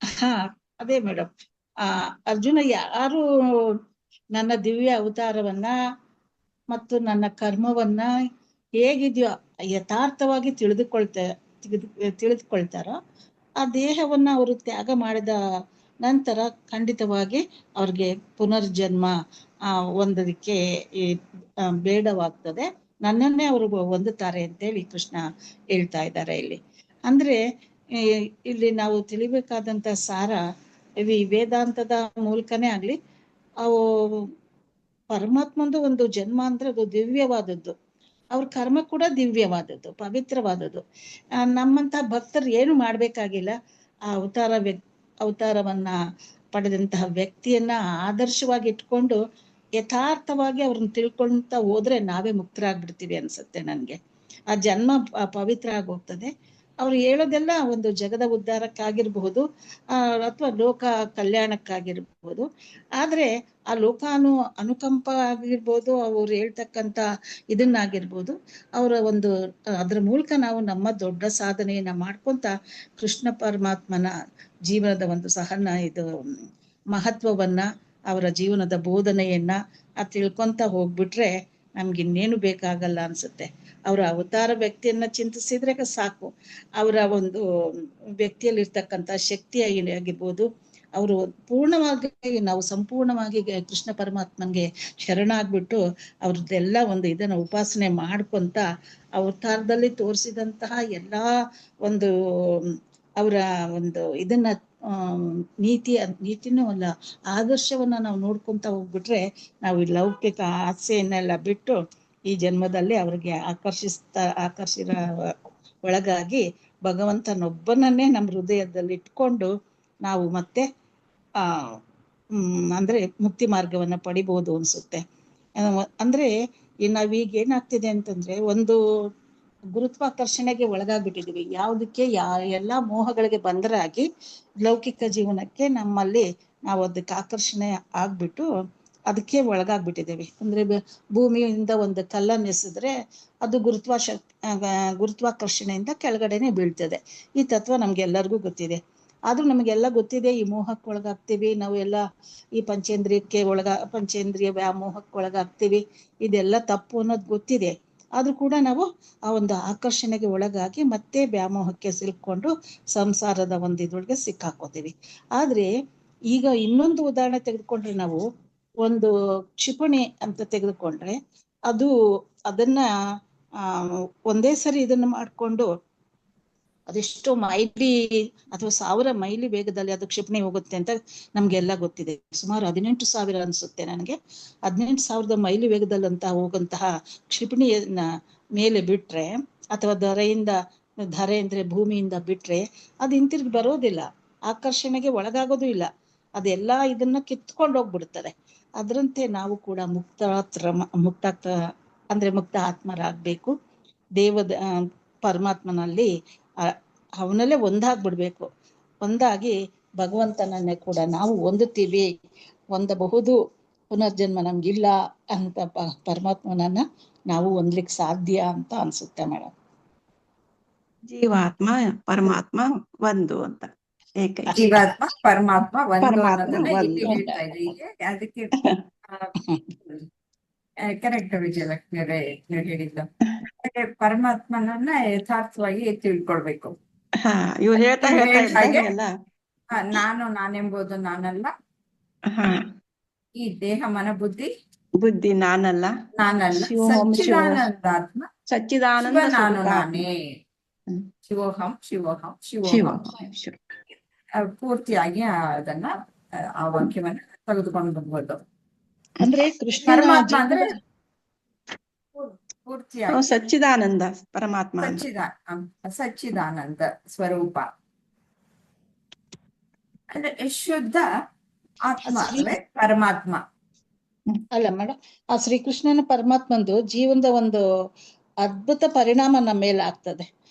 ಹಾ ಅದೇ ಮೇಡಮ್. ಅರ್ಜುನ ಯಾರು ನನ್ನ ದಿವ್ಯ ಅವತಾರವನ್ನ ಮತ್ತು ನನ್ನ ಕರ್ಮವನ್ನ ಹೇಗಿದೆಯೋ ಯಥಾರ್ಥವಾಗಿ ತಿಳಿದುಕೊಳ್ತಾರೋ ಆ ದೇಹವನ್ನ ಅವರು ತ್ಯಾಗ ಮಾಡಿದ ನಂತರ ಖಂಡಿತವಾಗಿ ಅವ್ರಿಗೆ ಪುನರ್ಜನ್ಮ ಹೊಂದೋದಕ್ಕೆ ಬೇಡವಾಗ್ತದೆ. ನನ್ನನ್ನೇ ಅವರು ಹೊಂದುತ್ತಾರೆ ಅಂತೇಳಿ ಕೃಷ್ಣ ಹೇಳ್ತಾ ಇದ್ದಾರೆ ಇಲ್ಲಿ. ಅಂದ್ರೆ ಇಲ್ಲಿ ನಾವು ತಿಳಿಬೇಕಾದಂತ ಸಾರ ಈ ವೇದಾಂತದ ಮೂಲಕನೇ ಆಗ್ಲಿ, ಅವು ಪರಮಾತ್ಮಂದು ಒಂದು ಜನ್ಮ ಅಂದ್ರೆ ಅದು ದಿವ್ಯವಾದದ್ದು. ಅವ್ರ ಕರ್ಮ ಕೂಡ ದಿವ್ಯವಾದದ್ದು, ಪವಿತ್ರವಾದದ್ದು. ನಮ್ಮಂತ ಭಕ್ತರು ಏನು ಮಾಡ್ಬೇಕಾಗಿಲ್ಲ. ಆ ಅವತಾರವನ್ನ ಪಡೆದಂತಹ ವ್ಯಕ್ತಿಯನ್ನ ಆದರ್ಶವಾಗಿ ಇಟ್ಕೊಂಡು ಯಥಾರ್ಥವಾಗಿ ಅವ್ರನ್ನ ತಿಳ್ಕೊಂತ ಹೋದ್ರೆ ನಾವೇ ಮುಕ್ತರಾಗ್ಬಿಡ್ತೀವಿ ಅನ್ಸುತ್ತೆ ನನ್ಗೆ. ಆ ಜನ್ಮ ಪವಿತ್ರ ಆಗೋಗ್ತದೆ. ಅವ್ರು ಹೇಳೋದೆಲ್ಲ ಒಂದು ಜಗದ ಉದ್ಧಾರಕ್ಕಾಗಿರ್ಬಹುದು, ಅಥವಾ ಲೋಕ ಕಲ್ಯಾಣಕ್ಕಾಗಿರ್ಬಹುದು. ಆದ್ರೆ ಆ ಅನುಕಂಪ ಆಗಿರ್ಬೋದು, ಅವ್ರು ಹೇಳ್ತಕ್ಕಂತ ಇದನ್ನಾಗಿರ್ಬೋದು, ಅವರ ಒಂದು ಅದ್ರ ಮೂಲಕ ನಾವು ನಮ್ಮ ದೊಡ್ಡ ಸಾಧನೆಯನ್ನ ಮಾಡ್ಕೊಂತ ಕೃಷ್ಣ ಪರಮಾತ್ಮನ ಜೀವನದ ಒಂದು ಮಹತ್ವವನ್ನ, ಅವರ ಜೀವನದ ಬೋಧನೆಯನ್ನ ತಿಳ್ಕೊಂತ ಹೋಗ್ಬಿಟ್ರೆ ನಮ್ಗೆ ಇನ್ನೇನು ಬೇಕಾಗಲ್ಲ ಅನ್ಸುತ್ತೆ. ಅವರ ಅವತಾರ ವ್ಯಕ್ತಿಯನ್ನ ಚಿಂತಿಸಿದ್ರೆ ಸಾಕು. ಅವರ ಒಂದು ವ್ಯಕ್ತಿಯಲ್ಲಿರ್ತಕ್ಕಂಥ ಶಕ್ತಿ ಆಗಿರ್ಬೋದು, ಅವರು ಪೂರ್ಣವಾಗಿ ನಾವು ಸಂಪೂರ್ಣವಾಗಿ ಕೃಷ್ಣ ಪರಮಾತ್ಮನ್ಗೆ ಶರಣಾಗ್ಬಿಟ್ಟು ಅವ್ರದ್ದೆಲ್ಲ ಒಂದು ಇದನ್ನ ಉಪಾಸನೆ ಮಾಡ್ಕೊಂತ ಅವತಾರದಲ್ಲಿ ತೋರಿಸಿದಂತಹ ಎಲ್ಲಾ ಒಂದು ಅವರ ಒಂದು ಇದನ್ನ ನೀತಿನೂ ಅಲ್ಲ, ಆದರ್ಶವನ್ನ ನಾವು ನೋಡ್ಕೊಂತ ಹೋಗ್ಬಿಟ್ರೆ ನಾವು ಈ ಲೌಕಿಕ ಆಸೆಯನ್ನೆಲ್ಲ ಬಿಟ್ಟು ಈ ಜನ್ಮದಲ್ಲಿ ಅವ್ರಿಗೆ ಆಕರ್ಷಿರ ಒಳಗಾಗಿ ಭಗವಂತನೊಬ್ಬನನ್ನೇ ನಮ್ಮ ಹೃದಯದಲ್ಲಿ ಇಟ್ಕೊಂಡು ನಾವು ಮತ್ತೆ ಅಂದ್ರೆ ಮುಕ್ತಿ ಮಾರ್ಗವನ್ನ ಪಡಿಬಹುದು ಅನ್ಸುತ್ತೆ. ಅಂದ್ರೆ ನಾವೀಗ ಏನಾಗ್ತಿದೆ ಅಂತಂದ್ರೆ ಒಂದು ಗುರುತ್ವಾಕರ್ಷಣೆಗೆ ಒಳಗಾಗ್ಬಿಟ್ಟಿದೀವಿ. ಯಾವುದಕ್ಕೆ ಎಲ್ಲಾ ಮೋಹಗಳಿಗೆ ಬಂದರಾಗಿ ಲೌಕಿಕ ಜೀವನಕ್ಕೆ ನಮ್ಮಲ್ಲಿ ನಾವು ಅದಕ್ಕೆ ಆಕರ್ಷಣೆ ಆಗ್ಬಿಟ್ಟು ಅದಕ್ಕೆ ಒಳಗಾಗ್ಬಿಟ್ಟಿದ್ದೇವೆ. ಅಂದ್ರೆ ಭೂಮಿಯಿಂದ ಒಂದು ಕಲ್ಲನ್ನು ಎಸೆದ್ರೆ ಅದು ಗುರುತ್ವಾಕರ್ಷಣೆಯಿಂದ ಕೆಳಗಡೆನೆ ಬೀಳ್ತದೆ. ಈ ತತ್ವ ನಮ್ಗೆಲ್ಲರಿಗೂ ಗೊತ್ತಿದೆ. ಆದ್ರೂ ನಮಗೆಲ್ಲ ಗೊತ್ತಿದೆ ಈ ಮೋಹಕ್ಕೆ ಒಳಗಾಗ್ತೀವಿ ನಾವು. ಎಲ್ಲ ಈ ಪಂಚೇಂದ್ರಿಯ ವ್ಯಾಮೋಹಕ್ಕೆ ಒಳಗಾಗ್ತೀವಿ. ಇದೆಲ್ಲ ತಪ್ಪು ಅನ್ನೋದು ಗೊತ್ತಿದೆ. ಆದ್ರೂ ಕೂಡ ನಾವು ಆ ಒಂದು ಆಕರ್ಷಣೆಗೆ ಒಳಗಾಗಿ ಮತ್ತೆ ವ್ಯಾಮೋಹಕ್ಕೆ ಸಿಲ್ಕೊಂಡು ಸಂಸಾರದ ಒಂದು ಇದ್ರೊಳಗೆ ಸಿಕ್ಕಾಕೋತೀವಿ. ಆದ್ರೆ ಈಗ ಇನ್ನೊಂದು ಉದಾಹರಣೆ ತೆಗೆದುಕೊಂಡ್ರೆ, ನಾವು ಒಂದು ಕ್ಷಿಪಣಿ ಅಂತ ತೆಗೆದುಕೊಂಡ್ರೆ ಅದನ್ನ ಒಂದೇ ಸರಿ ಇದನ್ನ ಮಾಡ್ಕೊಂಡು ಅದೆಷ್ಟೋ ಮೈಲಿ ಅಥವಾ 1000 ಮೈಲಿ ವೇಗದಲ್ಲಿ ಅದು ಕ್ಷಿಪಣಿ ಹೋಗುತ್ತೆ ಅಂತ ನಮ್ಗೆಲ್ಲ ಗೊತ್ತಿದೆ. ಸುಮಾರು 18,000 ಅನ್ಸುತ್ತೆ ನನಗೆ. 18,000 ಮೈಲಿ ವೇಗದಲ್ಲಂತ ಹೋಗಂತಹ ಕ್ಷಿಪಣಿಯನ್ನ ಮೇಲೆ ಬಿಟ್ರೆ, ಅಥವಾ ಧರೆ ಅಂದ್ರೆ ಭೂಮಿಯಿಂದ ಬಿಟ್ರೆ ಅದು ಹಿಂತಿರುಗಿ ಬರೋದಿಲ್ಲ, ಆಕರ್ಷಣೆಗೆ ಒಳಗಾಗೋದು ಇಲ್ಲ. ಅದೆಲ್ಲ ಇದನ್ನ ಕಿತ್ಕೊಂಡು ಹೋಗ್ಬಿಡ್ತಾರೆ. ಅದರಂತೆ ನಾವು ಕೂಡ ಮುಕ್ತ ಆತ್ಮರಾಗ್ಬೇಕು. ಪರಮಾತ್ಮನಲ್ಲಿ ಅವನಲ್ಲೇ ಒಂದಾಗ್ಬಿಡ್ಬೇಕು. ಒಂದಾಗಿ ಭಗವಂತನನ್ನೇ ಕೂಡ ನಾವು ಹೊಂದಬಹುದು. ಪುನರ್ಜನ್ಮ ನಮ್ಗಿಲ್ಲ ಅಂತ ಪರಮಾತ್ಮನನ್ನ ನಾವು ಹೊಂದ್ಲಿಕ್ಕೆ ಸಾಧ್ಯ ಅಂತ ಅನ್ಸುತ್ತೆ ಮೇಡಮ್. ಜೀವಾತ್ಮ ಪರಮಾತ್ಮ ಒಂದು ಅಂತ, ಜೀವಾತ್ಮ ಪರಮಾತ್ಮ ಒಂದು ಅನ್ನೋದನ್ನ ಇಲ್ಲಿ ಹೇಳ್ತಾ ಇದ್ದೀವಿ. ಅದಕ್ಕೆ ಕರೆಕ್ಟ್ ವಿಜಯಲಕ್ಷ್ಮಿ ಅವರೇ ಹೇಳಿದ್ದು. ಪರಮಾತ್ಮನನ್ನ ಯಥಾರ್ಥವಾಗಿ ತಿಳ್ಕೊಳ್ಬೇಕು. ಇವ್ರು ಹೇಳ್ತಾ ನಾನೆಂಬುದು ನಾನಲ್ಲ, ಈ ದೇಹ ಮನ ಬುದ್ಧಿ ನಾನಲ್ಲ, ಸಚ್ಚಿದಾನಂದಾತ್ಮ ಸಚ್ಚಿದಾನಂದ ನಾನು ನಾನೇ. ಶಿವೋಹಂ ಶಿವೋಹಂ ಶಿವೋಹಂ ಶಿವ ಪೂರ್ತಿಯಾಗಿ ಅದನ್ನ ಆ ವಾಕ್ಯವನ್ನ ತೆಗೆದುಕೊಂಡು ಬರ್ಬೋದು. ಅಂದ್ರೆ ಕೃಷ್ಣನ ಪರಮಾತ್ಮ ಅಂದ್ರೆ ಜೀವನ ಪೂರ್ತಿಯಾಗಿ ಸಚ್ಚಿದಾನಂದ ಪರಮಾತ್ಮ ಅಂತ. ಸಚ್ಚಿದಾನಂದ ಸ್ವರೂಪ ಅಂದ್ರೆ ಶುದ್ಧ ಆತ್ಮ ಅಂದ್ರೆ ಪರಮಾತ್ಮ. ಅಲ್ಲ ಮೇಡಮ್, ಆ ಶ್ರೀಕೃಷ್ಣನ ಪರಮಾತ್ಮಂದು ಜೀವನದ ಒಂದು ಅದ್ಭುತ ಪರಿಣಾಮ ನಮ್ಮ ಮೇಲೆ ಆಗ್ತದೆ.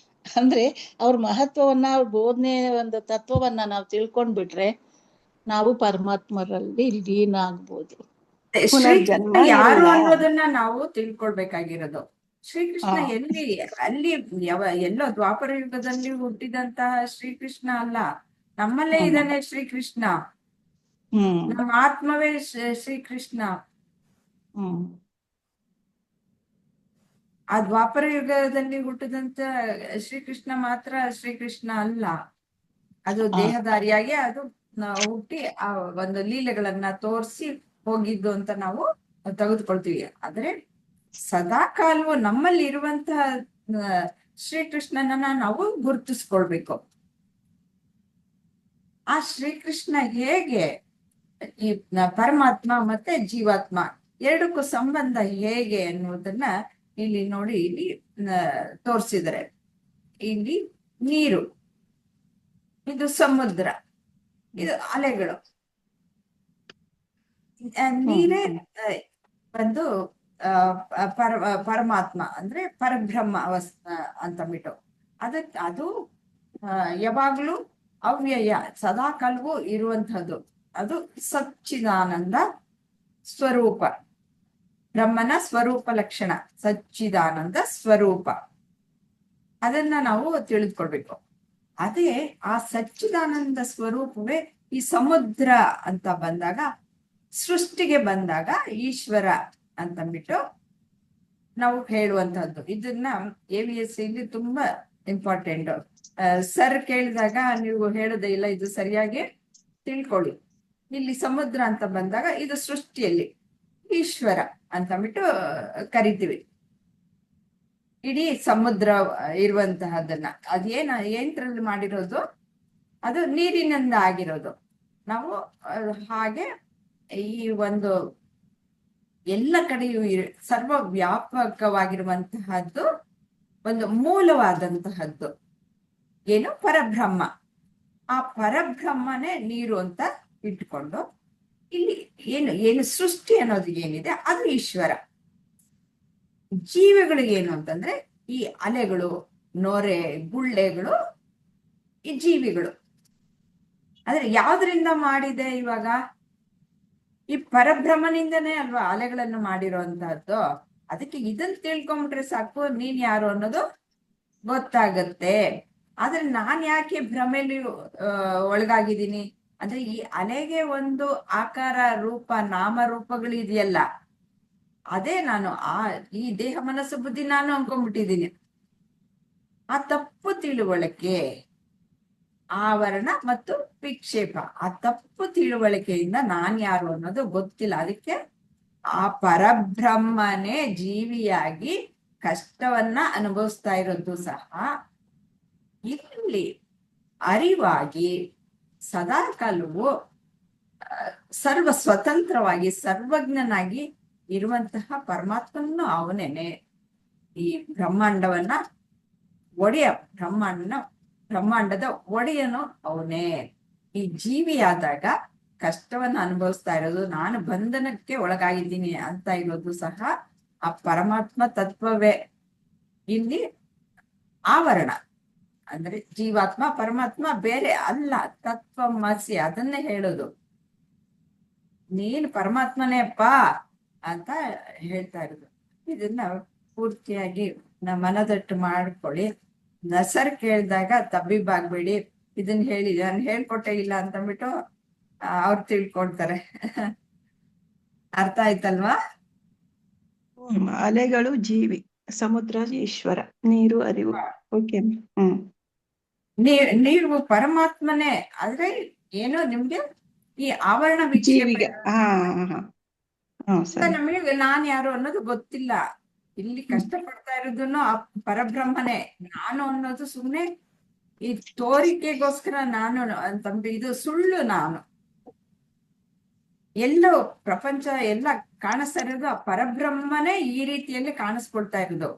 ಅಂದ್ರೆ ಅವ್ರ ಮಹತ್ವವನ್ನ, ಅವ್ರ ಬೋಧನೆ ಒಂದು ತತ್ವವನ್ನ ನಾವು ತಿಳ್ಕೊಂಡ್ಬಿಟ್ರೆ ನಾವು ಪರಮಾತ್ಮರಲ್ಲಿ ಲೀನ ಆಗ್ಬೋದು. ಶ್ರೀಕೃಷ್ಣ ಯಾರು ಅನ್ನೋದನ್ನ ನಾವು ತಿಳ್ಕೊಳ್ಬೇಕಾಗಿರೋದು. ಶ್ರೀಕೃಷ್ಣ ಅಲ್ಲಿ ಎಲ್ಲೋ ದ್ವಾಪರ ಯುಗದಲ್ಲಿ ಹುಟ್ಟಿದಂತಹ ಶ್ರೀಕೃಷ್ಣ ಅಲ್ಲ, ನಮ್ಮಲ್ಲೇ ಇದ್ದಾನೆ ಶ್ರೀಕೃಷ್ಣ. ನಮ್ಮ ಆತ್ಮವೇ ಶ್ರೀಕೃಷ್ಣ. ಆ ದ್ವಾಪರ ಯುಗದಲ್ಲಿ ಹುಟ್ಟಿದಂತ ಶ್ರೀಕೃಷ್ಣ ಮಾತ್ರ ಶ್ರೀಕೃಷ್ಣ ಅಲ್ಲ, ಅದು ದೇಹಧಾರಿಯಾಗಿ ಅದು ಹುಟ್ಟಿ ಆ ಒಂದು ಲೀಲೆಗಳನ್ನ ತೋರಿಸಿ ಹೋಗಿದ್ದು ಅಂತ ನಾವು ತೆಗೆದುಕೊಳ್ತೀವಿ. ಆದ್ರೆ ಸದಾ ಕಾಲವು ನಮ್ಮಲ್ಲಿ ಇರುವಂತಹ ಶ್ರೀಕೃಷ್ಣನನ್ನ ನಾವು ಗುರುತಿಸ್ಕೊಳ್ಬೇಕು. ಆ ಶ್ರೀಕೃಷ್ಣ ಹೇಗೆ ಈ ಪರಮಾತ್ಮ ಮತ್ತೆ ಜೀವಾತ್ಮ ಎರಡಕ್ಕೂ ಸಂಬಂಧ ಹೇಗೆ ಅನ್ನುವುದನ್ನ ಇಲ್ಲಿ ನೋಡಿ, ಇಲ್ಲಿ ತೋರಿಸಿದರೆ, ಇಲ್ಲಿ ನೀರು, ಇದು ಸಮುದ್ರ, ಇದು ಅಲೆಗಳು. ನೀರೇ ಒಂದು ಪರಮಾತ್ಮ ಅಂದ್ರೆ ಪರಬ್ರಹ್ಮ ಅಂತಂದ್ಬಿಟ್ಟು ಅದು ಯಾವಾಗ್ಲೂ ಅವ್ಯಯ, ಸದಾ ಕಾಲವೂ ಇರುವಂತಹದ್ದು. ಅದು ಸಚ್ಚಿದಾನಂದ ಸ್ವರೂಪ, ಬ್ರಹ್ಮನ ಸ್ವರೂಪ ಲಕ್ಷಣ ಸಚ್ಚಿದಾನಂದ ಸ್ವರೂಪ. ಅದನ್ನ ನಾವು ತಿಳಿದುಕೊಳ್ಬೇಕು. ಅದೇ ಆ ಸಚ್ಚಿದಾನಂದ ಸ್ವರೂಪವೇ ಈ ಸಮುದ್ರ ಅಂತ ಬಂದಾಗ, ಸೃಷ್ಟಿಗೆ ಬಂದಾಗ ಈಶ್ವರ ಅಂತಂದ್ಬಿಟ್ಟು ನಾವು ಹೇಳುವಂತಹದ್ದು. ಇದನ್ನ AVS ಇಲ್ಲಿ ತುಂಬಾ ಇಂಪಾರ್ಟೆಂಟ್. ಸರ್ ಕೇಳಿದಾಗ ನೀವು ಹೇಳೋದೇ ಇಲ್ಲ, ಇದು ಸರಿಯಾಗಿ ತಿಳ್ಕೊಳ್ಳಿ. ಇಲ್ಲಿ ಸಮುದ್ರ ಅಂತ ಬಂದಾಗ ಇದು ಸೃಷ್ಟಿಯಲ್ಲಿ ಈಶ್ವರ ಅಂತಂದ್ಬಿಟ್ಟು ಕರಿತೀವಿ. ಇಡೀ ಸಮುದ್ರ ಇರುವಂತಹದನ್ನ ಏನ್ರಲ್ಲಿ ಮಾಡಿರೋದು, ಅದು ನೀರಿನಿಂದ ಆಗಿರೋದು. ನಾವು ಹಾಗೆ ಈ ಒಂದು ಎಲ್ಲ ಕಡೆಯೂ ಸರ್ವವ್ಯಾಪಕವಾಗಿರುವಂತಹದ್ದು ಒಂದು ಮೂಲವಾದಂತಹದ್ದು ಏನು, ಪರಬ್ರಹ್ಮ. ಆ ಪರಬ್ರಹ್ಮನೇ ನೀರು ಅಂತ ಇಟ್ಕೊಂಡು ಇಲ್ಲಿ ಏನು ಸೃಷ್ಟಿ ಅನ್ನೋದು ಏನಿದೆ ಅದು ಈಶ್ವರ. ಜೀವಿಗಳು ಏನು ಅಂತಂದ್ರೆ ಈ ಅಲೆಗಳು, ನೊರೆ, ಗುಳ್ಳೆಗಳು ಈ ಜೀವಿಗಳು. ಆದ್ರೆ ಯಾವ್ದ್ರಿಂದ ಮಾಡಿದೆ ಇವಾಗ? ಈ ಪರಬ್ರಹ್ಮನಿಂದನೇ ಅಲ್ವಾ ಅಲೆಗಳನ್ನು ಮಾಡಿರೋಂತಹದ್ದು. ಅದಕ್ಕೆ ಇದನ್ನ ತಿಳ್ಕೊಂಬಿಟ್ರೆ ಸಾಕು, ನೀನ್ ಯಾರು ಅನ್ನೋದು ಗೊತ್ತಾಗತ್ತೆ. ಆದ್ರೆ ನಾನ್ ಯಾಕೆ ಭ್ರಮೆಯಲ್ಲಿ ಒಳಗಾಗಿದ್ದೀನಿ ಅಂದ್ರೆ, ಈ ಅಲೆಗೆ ಒಂದು ಆಕಾರ, ರೂಪ, ನಾಮರೂಪಗಳು ಇದೆಯಲ್ಲ, ಅದೇ ನಾನು ಈ ದೇಹ ಮನಸ್ಸು ಬುದ್ಧಿ ನಾನು ಅನ್ಕೊಂಡ್ಬಿಟ್ಟಿದ್ದೀನಿ. ಆ ತಪ್ಪು ತಿಳುವಳಿಕೆ, ಆವರಣ ಮತ್ತು ವಿಕ್ಷೇಪ, ಆ ತಪ್ಪು ತಿಳುವಳಿಕೆಯಿಂದ ನಾನ್ ಯಾರು ಅನ್ನೋದು ಗೊತ್ತಿಲ್ಲ. ಅದಕ್ಕೆ ಆ ಪರಬ್ರಹ್ಮನೇ ಜೀವಿಯಾಗಿ ಕಷ್ಟವನ್ನ ಅನುಭವಿಸ್ತಾ ಇರೋದು ಸಹ ಇಲ್ಲಿ ಅರಿವಾಗಿ ಸದಾ ಕಾಲವು ಸರ್ವ ಸ್ವತಂತ್ರವಾಗಿ ಸರ್ವಜ್ಞನಾಗಿ ಇರುವಂತಹ ಪರಮಾತ್ಮನು ಅವನೇನೆ. ಈ ಬ್ರಹ್ಮಾಂಡವನ್ನ ಒಡೆಯ, ಬ್ರಹ್ಮಾಂಡದ ಒಡೆಯನು ಅವನೇ. ಈ ಜೀವಿಯಾದಾಗ ಕಷ್ಟವನ್ನ ಅನುಭವಿಸ್ತಾ ಇರೋದು, ನಾನು ಬಂಧನಕ್ಕೆ ಒಳಗಾಗಿದ್ದೀನಿ ಅಂತ ಇರೋದು ಸಹ ಆ ಪರಮಾತ್ಮ ತತ್ವವೇ. ಇಲ್ಲಿ ಆವರಣ ಅಂದ್ರೆ ಜೀವಾತ್ಮ ಪರಮಾತ್ಮ ಬೇರೆ ಅಲ್ಲ, ತತ್ವಮಸಿ, ಅದನ್ನೇ ಹೇಳೋದು. ನೀನು ಪರಮಾತ್ಮನೇ ಅಪ್ಪ ಅಂತ ಹೇಳ್ತಾ ಇರೋದು. ಇದನ್ನ ಪೂರ್ತಿಯಾಗಿ ಮನದಟ್ಟು ಮಾಡ್ಕೊಳ್ಳಿ. ನಸರ್ ಕೇಳಿದಾಗ ತಬ್ಬಿಬ್ಬಾಗ್ಬೇಡಿ, ಇದನ್ನ ಹೇಳಿ ನಾನು ಹೇಳ್ಕೊಟ್ಟೆ ಇಲ್ಲ ಅಂತಂದ್ಬಿಟ್ಟು ಅವ್ರು ತಿಳ್ಕೊಳ್ತಾರೆ. ಅರ್ಥ ಆಯ್ತಲ್ವಾ? ಅಲೆಗಳು ಜೀವಿ, ಸಮುದ್ರ ಈಶ್ವರ, ನೀರು ಅರಿವು. ಓಕೆ. ನೀವು ಪರಮಾತ್ಮನೇ. ಆದ್ರೆ ಏನೋ ನಿಮ್ಗೆ ಈ ಆವರಣ ಜೀವಿಗೆ ನಮಗೆ ನಾನ್ ಯಾರು ಅನ್ನೋದು ಗೊತ್ತಿಲ್ಲ. ಇಲ್ಲಿ ಕಷ್ಟಪಡ್ತಾ ಇರೋದನ್ನು ಆ ಪರಬ್ರಹ್ಮನೇ. ನಾನು ಅನ್ನೋದು ಸುಮ್ನೆ ಈ ತೋರಿಕೆಗೋಸ್ಕರ ನಾನು ಅಂತಂದ್ರೆ ಇದು ಸುಳ್ಳು. ನಾನು ಎಲ್ಲೋ ಪ್ರಪಂಚ ಎಲ್ಲ ಕಾಣಿಸ್ತಾ ಇರೋದು ಆ ಪರಬ್ರಹ್ಮನೇ ಈ ರೀತಿಯಲ್ಲಿ ಕಾಣಿಸ್ಕೊಳ್ತಾ ಇರೋದು.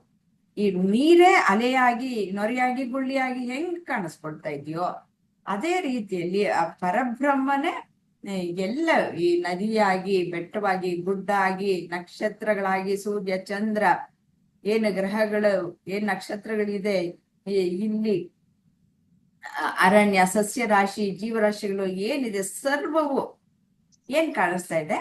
ಈ ನೀರೇ ಅಲೆಯಾಗಿ ನೊರೆಯಾಗಿ ಗುಳ್ಳಿಯಾಗಿ ಹೆಂಗ್ ಕಾಣಿಸ್ಕೊಳ್ತಾ ಇದೆಯೋ ಅದೇ ರೀತಿಯಲ್ಲಿ ಆ ಪರಬ್ರಹ್ಮನೇ ಎಲ್ಲ ಈ ನದಿಯಾಗಿ, ಬೆಟ್ಟವಾಗಿ, ಗುಡ್ಡ ಆಗಿ, ನಕ್ಷತ್ರಗಳಾಗಿ, ಸೂರ್ಯ ಚಂದ್ರ, ಏನು ಗ್ರಹಗಳು, ಏನ್ ನಕ್ಷತ್ರಗಳಿದೆ ಇಲ್ಲಿ, ಅರಣ್ಯ, ಸಸ್ಯ ರಾಶಿ, ಜೀವರಾಶಿಗಳು ಏನಿದೆ ಸರ್ವವು ಏನ್ ಕಾಣಿಸ್ತಾ ಇದೆ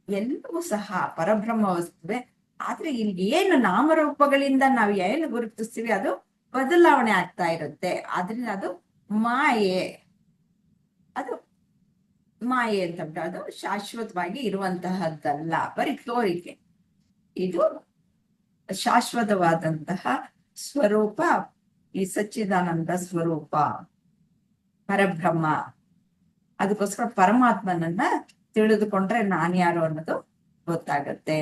ಎಲ್ಲವೂ ಸಹ ಪರಬ್ರಹ್ಮ ವಸ್ತುವೆ. ಆದ್ರೆ ಇಲ್ಲಿ ಏನು ನಾಮರೂಪಗಳಿಂದ ನಾವು ಏನು ಗುರುತಿಸ್ತೀವಿ ಅದು ಬದಲಾವಣೆ ಆಗ್ತಾ ಇರುತ್ತೆ. ಆದ್ರಿಂದ ಅದು ಮಾಯೆ. ಅದು ಮಾಯೆ ಅಂತಂದ್ರೆ ಅದು ಶಾಶ್ವತವಾಗಿ ಇರುವಂತಹದ್ದಲ್ಲ, ಬರೀ ತೋರಿಕೆ. ಇದು ಶಾಶ್ವತವಾದಂತಹ ಸ್ವರೂಪ, ಈ ಸಚ್ಚಿದಾನಂದ ಸ್ವರೂಪ ಪರಬ್ರಹ್ಮ. ಅದಕ್ಕೋಸ್ಕರ ಪರಮಾತ್ಮನನ್ನ ತಿಳಿದುಕೊಂಡ್ರೆ ನಾನ್ ಯಾರು ಅನ್ನೋದು ಗೊತ್ತಾಗತ್ತೆ.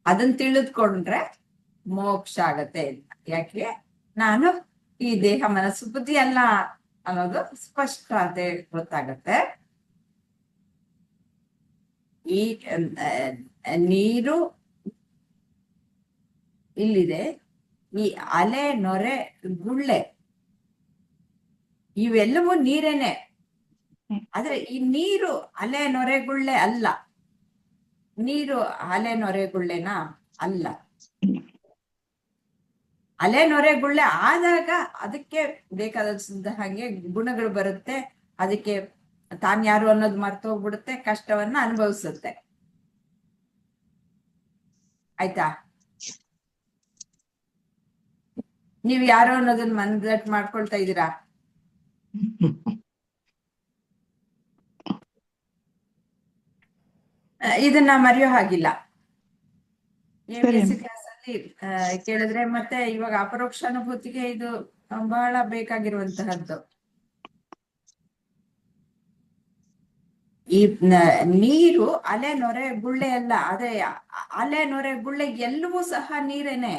ಅದನ್ನ ತಿಳಿದುಕೊಂಡ್ರೆ ಮೋಕ್ಷ ಆಗತ್ತೆ. ಯಾಕೆ ನಾನು ಈ ದೇಹ ಮನಸ್ಸು ಬುದ್ಧಿ ಅಲ್ಲ ಅನ್ನೋದು ಸ್ಪಷ್ಟತೆ ಗೊತ್ತಾಗತ್ತೆ. ಈ ನೀರು ಇಲ್ಲಿದೆ, ಈ ಅಲೆ, ನೊರೆ, ಗುಳ್ಳೆ ಇವೆಲ್ಲವೂ ನೀರೇನೆ. ಆದ್ರೆ ಈ ನೀರು ಅಲೆ, ನೊರೆ, ಗುಳ್ಳೆ ಅಲ್ಲ. ನೀರು ಅಲೆ, ನೊರೆ, ಗುಳ್ಳೆನ ಅಲ್ಲ. ಅಲೆ, ನೊರೆ, ಗುಳ್ಳೆ ಆದಾಗ ಅದಕ್ಕೆ ಬೇಕಾದ ಹಾಗೆ ಗುಣಗಳು ಬರುತ್ತೆ. ಅದಕ್ಕೆ ತಾನ್ ಯಾರು ಅನ್ನೋದು ಮರ್ತು ಹೋಗ್ಬಿಡುತ್ತೆ, ಕಷ್ಟವನ್ನ ಅನುಭವಿಸುತ್ತೆ. ಆಯ್ತಾ? ನೀವ್ ಯಾರು ಅನ್ನೋದನ್ನ ಮನದಟ್ಟು ಮಾಡ್ಕೊಳ್ತಾ ಇದ್ದೀರಾ? ಇದನ್ನ ಮರೆಯೋ ಹಾಗಿಲ್ಲ. ಕ್ಲಾಸ್ ಅಲ್ಲಿ ಕೇಳಿದ್ರೆ ಮತ್ತೆ ಇವಾಗ ಅಪರೋಕ್ಷ ಅನುಭೂತಿಗೆ ಇದು ಬಹಳ ಬೇಕಾಗಿರುವಂತಹದ್ದು. ಈ ನೀರು ಅಲೆ, ನೊರೆ, ಗುಳ್ಳೆ ಅಲ್ಲ. ಅದೇ ಅಲೆ, ನೊರೆ, ಗುಳ್ಳೆ ಎಲ್ಲವೂ ಸಹ ನೀರೇನೆ.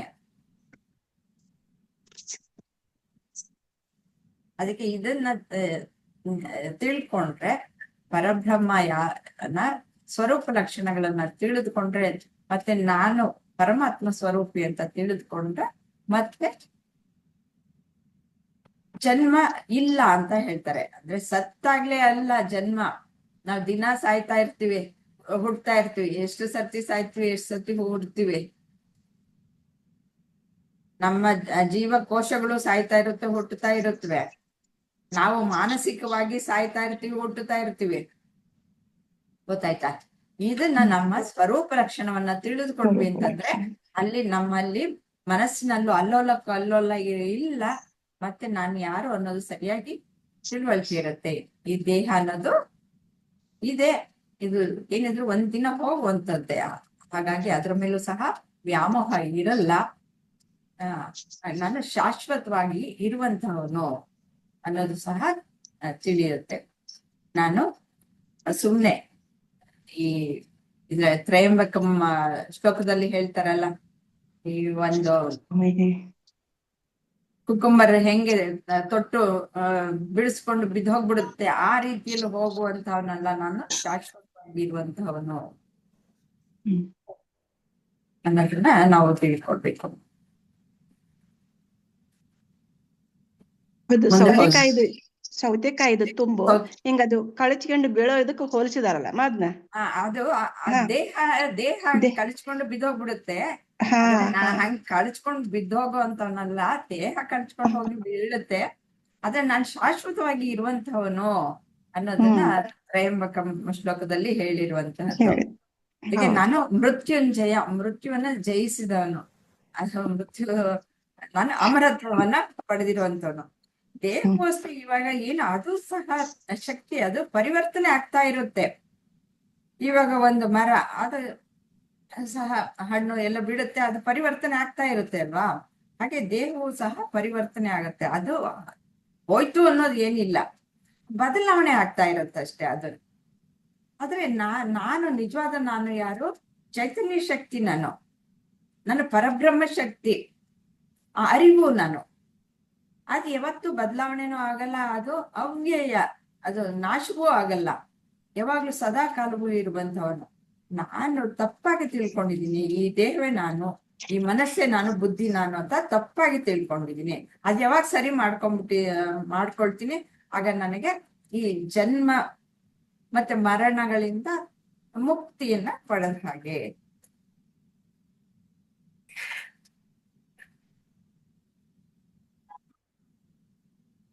ಅದಕ್ಕೆ ಇದನ್ನ ತಿಳ್ಕೊಂಡ್ರೆ, ಪರಬ್ರಹ್ಮ ಸ್ವರೂಪ ಲಕ್ಷಣಗಳನ್ನ ತಿಳಿದುಕೊಂಡ್ರೆ, ಮತ್ತೆ ನಾನು ಪರಮಾತ್ಮ ಸ್ವರೂಪಿ ಅಂತ ತಿಳಿದುಕೊಂಡ್ರೆ ಮತ್ತೆ ಜನ್ಮ ಇಲ್ಲ ಅಂತ ಹೇಳ್ತಾರೆ. ಅಂದ್ರೆ ಸತ್ತಾಗ್ಲೇ ಅಲ್ಲ ಜನ್ಮ. ನಾವ್ ದಿನ ಸಾಯ್ತಾ ಇರ್ತೀವಿ, ಹುಡ್ತಾ ಇರ್ತೀವಿ. ಎಷ್ಟು ಸರ್ತಿ ಸಾಯ್ತೀವಿ, ಎಷ್ಟು ಸರ್ತಿ ಹುಡ್ತೀವಿ. ನಮ್ಮ ಜೀವಕೋಶಗಳು ಸಾಯ್ತಾ ಇರುತ್ತೆ, ಹುಟ್ಟುತ್ತಾ ಇರುತ್ತವೆ. ನಾವು ಮಾನಸಿಕವಾಗಿ ಸಾಯ್ತಾ ಇರ್ತೀವಿ, ಹುಟ್ಟುತ್ತಾ ಇರ್ತೀವಿ. ಗೊತ್ತಾಯ್ತಾ? ಇದನ್ನ ನಮ್ಮ ಸ್ವರೂಪ ಲಕ್ಷಣವನ್ನ ತಿಳಿದುಕೊಂಡ್ವಿ ಅಂತಂದ್ರೆ ಅಲ್ಲಿ ನಮ್ಮಲ್ಲಿ ಮನಸ್ಸಿನಲ್ಲೂ ಅಲ್ಲೋಲ ಇಲ್ಲ. ಮತ್ತೆ ನಾನು ಯಾರು ಅನ್ನೋದು ಸರಿಯಾಗಿ ತಿಳುವಳಿಕೆ ಇರುತ್ತೆ. ಈ ದೇಹ ಅನ್ನೋದು ಇದೆ, ಇದು ಏನಿದ್ರು ಒಂದಿನ ಹೋಗುವಂತದ್ದೇ. ಹಾಗಾಗಿ ಅದ್ರ ಮೇಲೂ ಸಹ ವ್ಯಾಮೋಹ ಇರಲ್ಲ. ನಾನು ಶಾಶ್ವತವಾಗಿ ಇರುವಂತಹವನು ಅನ್ನೋದು ಸಹ ತಿಳಿಯುತ್ತೆ. ನಾನು ಸುಮ್ನೆ ಈ ತ್ರಯಂಬಕಂ ಶ್ಲೋಕದಲ್ಲಿ ಹೇಳ್ತಾರಲ್ಲ, ಈ ಒಂದು ಕುಕುಂಬರ್ ಹೆಂಗೆ ತೊಟ್ಟು ಬಿಡಿಸ್ಕೊಂಡು ಬಿದ್ದೋಗ್ಬಿಡುತ್ತೆ, ಆ ರೀತಿಯಲ್ಲಿ ಹೋಗುವಂತವನಲ್ಲ ನಾನು, ಶಾಶ್ವತವಾಗಿ ಇರುವಂತಹವನು ಅನ್ನೋದನ್ನ ನಾವು ತಿಳ್ಕೊಳ್ಬೇಕು. ಸೌತೆಕಾಯಿದು ತುಂಬು ಹಿಂಗದು ಕಳಚ್ಕೊಂಡು ಬೀಳೋ ಇದಕ್ಕೆ ಹೋಲಿಸಿದಾರಲ್ಲ ಅದನ್ನ. ಅದು ದೇಹ ಕಳಚ್ಕೊಂಡು ಬಿದ್ದೋಗ್ಬಿಡುತ್ತೆ. ಹಂಗ್ ಕಳಚ್ಕೊಂಡು ಬಿದ್ದೋಗೋ ಅಂತವನಲ್ಲ, ದೇಹ ಕಳಚ್ಕೊಂಡು ಹೋಗಿ ಬೀಳುತ್ತೆ. ಆದ್ರೆ ನಾನ್ ಶಾಶ್ವತವಾಗಿ ಇರುವಂತವನು ಅನ್ನೋದನ್ನ ತ್ರಯಂಬಕಂ ಶ್ಲೋಕದಲ್ಲಿ ಹೇಳಿರುವಂತಹದ್ದು. ಅದಕ್ಕೆ ನಾನು ಮೃತ್ಯುವನ್ನ ಜಯಿಸಿದವನು. ಅದು ನಾನು ಅಮರತ್ವವನ್ನ ಪಡೆದಿರುವಂತವನು. ದೇಹವಸ್ತು ಇವಾಗ ಏನು ಅದು ಸಹ ಶಕ್ತಿ, ಅದು ಪರಿವರ್ತನೆ ಆಗ್ತಾ ಇರುತ್ತೆ. ಇವಾಗ ಒಂದು ಮರ, ಅದು ಸಹ ಹಣ್ಣು ಎಲ್ಲ ಬಿಡುತ್ತೆ, ಅದು ಪರಿವರ್ತನೆ ಆಗ್ತಾ ಇರುತ್ತೆ ಅಲ್ವಾ? ಹಾಗೆ ದೇಹವು ಸಹ ಪರಿವರ್ತನೆ ಆಗತ್ತೆ. ಅದು ಹೋಯ್ತು ಅನ್ನೋದು ಏನಿಲ್ಲ, ಬದಲಾವಣೆ ಆಗ್ತಾ ಇರುತ್ತೆ ಅಷ್ಟೇ. ಅದು ಆದ್ರೆ ನಾನು ನಿಜವಾದ ನಾನು ಯಾರು? ಚೈತನ್ಯ ಶಕ್ತಿ. ನಾನು ಪರಬ್ರಹ್ಮ ಶಕ್ತಿ, ಆ ಅರಿವು ನಾನು. ಅದು ಯಾವತ್ತೂ ಬದಲಾವಣೆನೂ ಆಗಲ್ಲ, ಅದು ಅವ್ಯಯ, ಅದು ನಾಶವೂ ಆಗಲ್ಲ, ಯಾವಾಗ್ಲೂ ಸದಾ ಕಾಲವೂ ಇರುವಂತವನು. ನಾನು ತಪ್ಪಾಗಿ ತಿಳ್ಕೊಂಡಿದ್ದೀನಿ, ಈ ದೇಹವೇ ನಾನು, ಈ ಮನಸ್ಸೇ ನಾನು, ಬುದ್ಧಿ ನಾನು ಅಂತ ತಪ್ಪಾಗಿ ತಿಳ್ಕೊಂಡಿದ್ದೀನಿ. ಅದ್ ಯಾವಾಗ ಸರಿ ಮಾಡ್ಕೊಳ್ತೀನಿ, ಆಗ ನನಗೆ ಈ ಜನ್ಮ ಮತ್ತೆ ಮರಣಗಳಿಂದ ಮುಕ್ತಿಯನ್ನ ಪಡೆದ ಹಾಗೆ.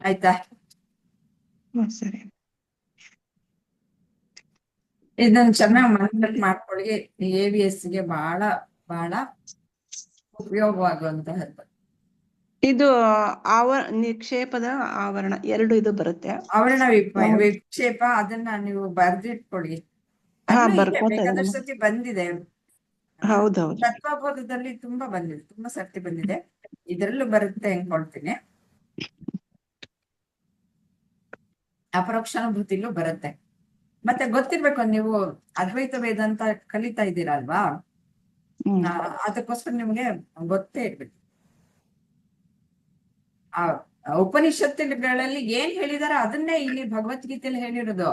ಆಯ್ತಾ? ಸರಿ. ಇದನ್ನ ಚೆನ್ನಾಗಿ ಮನದಟ್ಟು ಮಾಡ್ಕೊಳ್ಳಿ. AVS ಗೆ ಬಹಳ ಬಹಳ ಉಪಯೋಗವಾಗುವಂತಹದ್ದು. ಇದು ನಿಕ್ಷೇಪದ ಆವರಣ ಎರಡು ಇದು ಬರುತ್ತೆ. ಆವರಣ ವಿಕ್ಷೇಪ, ಅದನ್ನ ನೀವು ಬರ್ದಿಟ್ಕೊಳ್ಳಿ. ಬರ್ಕೋತಾ ಬೇಕಾದಷ್ಟು ಸತಿ ಬಂದಿದೆ. ಹೌದೌದು. ತತ್ವಬೋಧದಲ್ಲಿ ತುಂಬಾ ಬಂದಿದೆ, ತುಂಬಾ ಸರ್ತಿ ಬಂದಿದೆ. ಇದರಲ್ಲೂ ಬರುತ್ತೆ ಅನ್ಕೊಳ್ತೀನಿ. ಅಪರೋಕ್ಷಾನುಭೂತಿಲೂ ಬರುತ್ತೆ. ಮತ್ತೆ ಗೊತ್ತಿರ್ಬೇಕು, ನೀವು ಅದ್ವೈತ ವೇದಾಂತ ಕಲಿತಾ ಇದ್ದೀರಾ ಅಲ್ವಾ, ಅದಕ್ಕೋಸ್ಕರ ನಿಮ್ಗೆ ಗೊತ್ತೇ ಇರ್ಬೇಕು. ಆ ಉಪನಿಷತ್ತುಗಳಲ್ಲಿ ಏನ್ ಹೇಳಿದಾರ ಅದನ್ನೇ ಇಲ್ಲಿ ಭಗವದ್ಗೀತೆಯಲ್ಲಿ ಹೇಳಿರೋದು,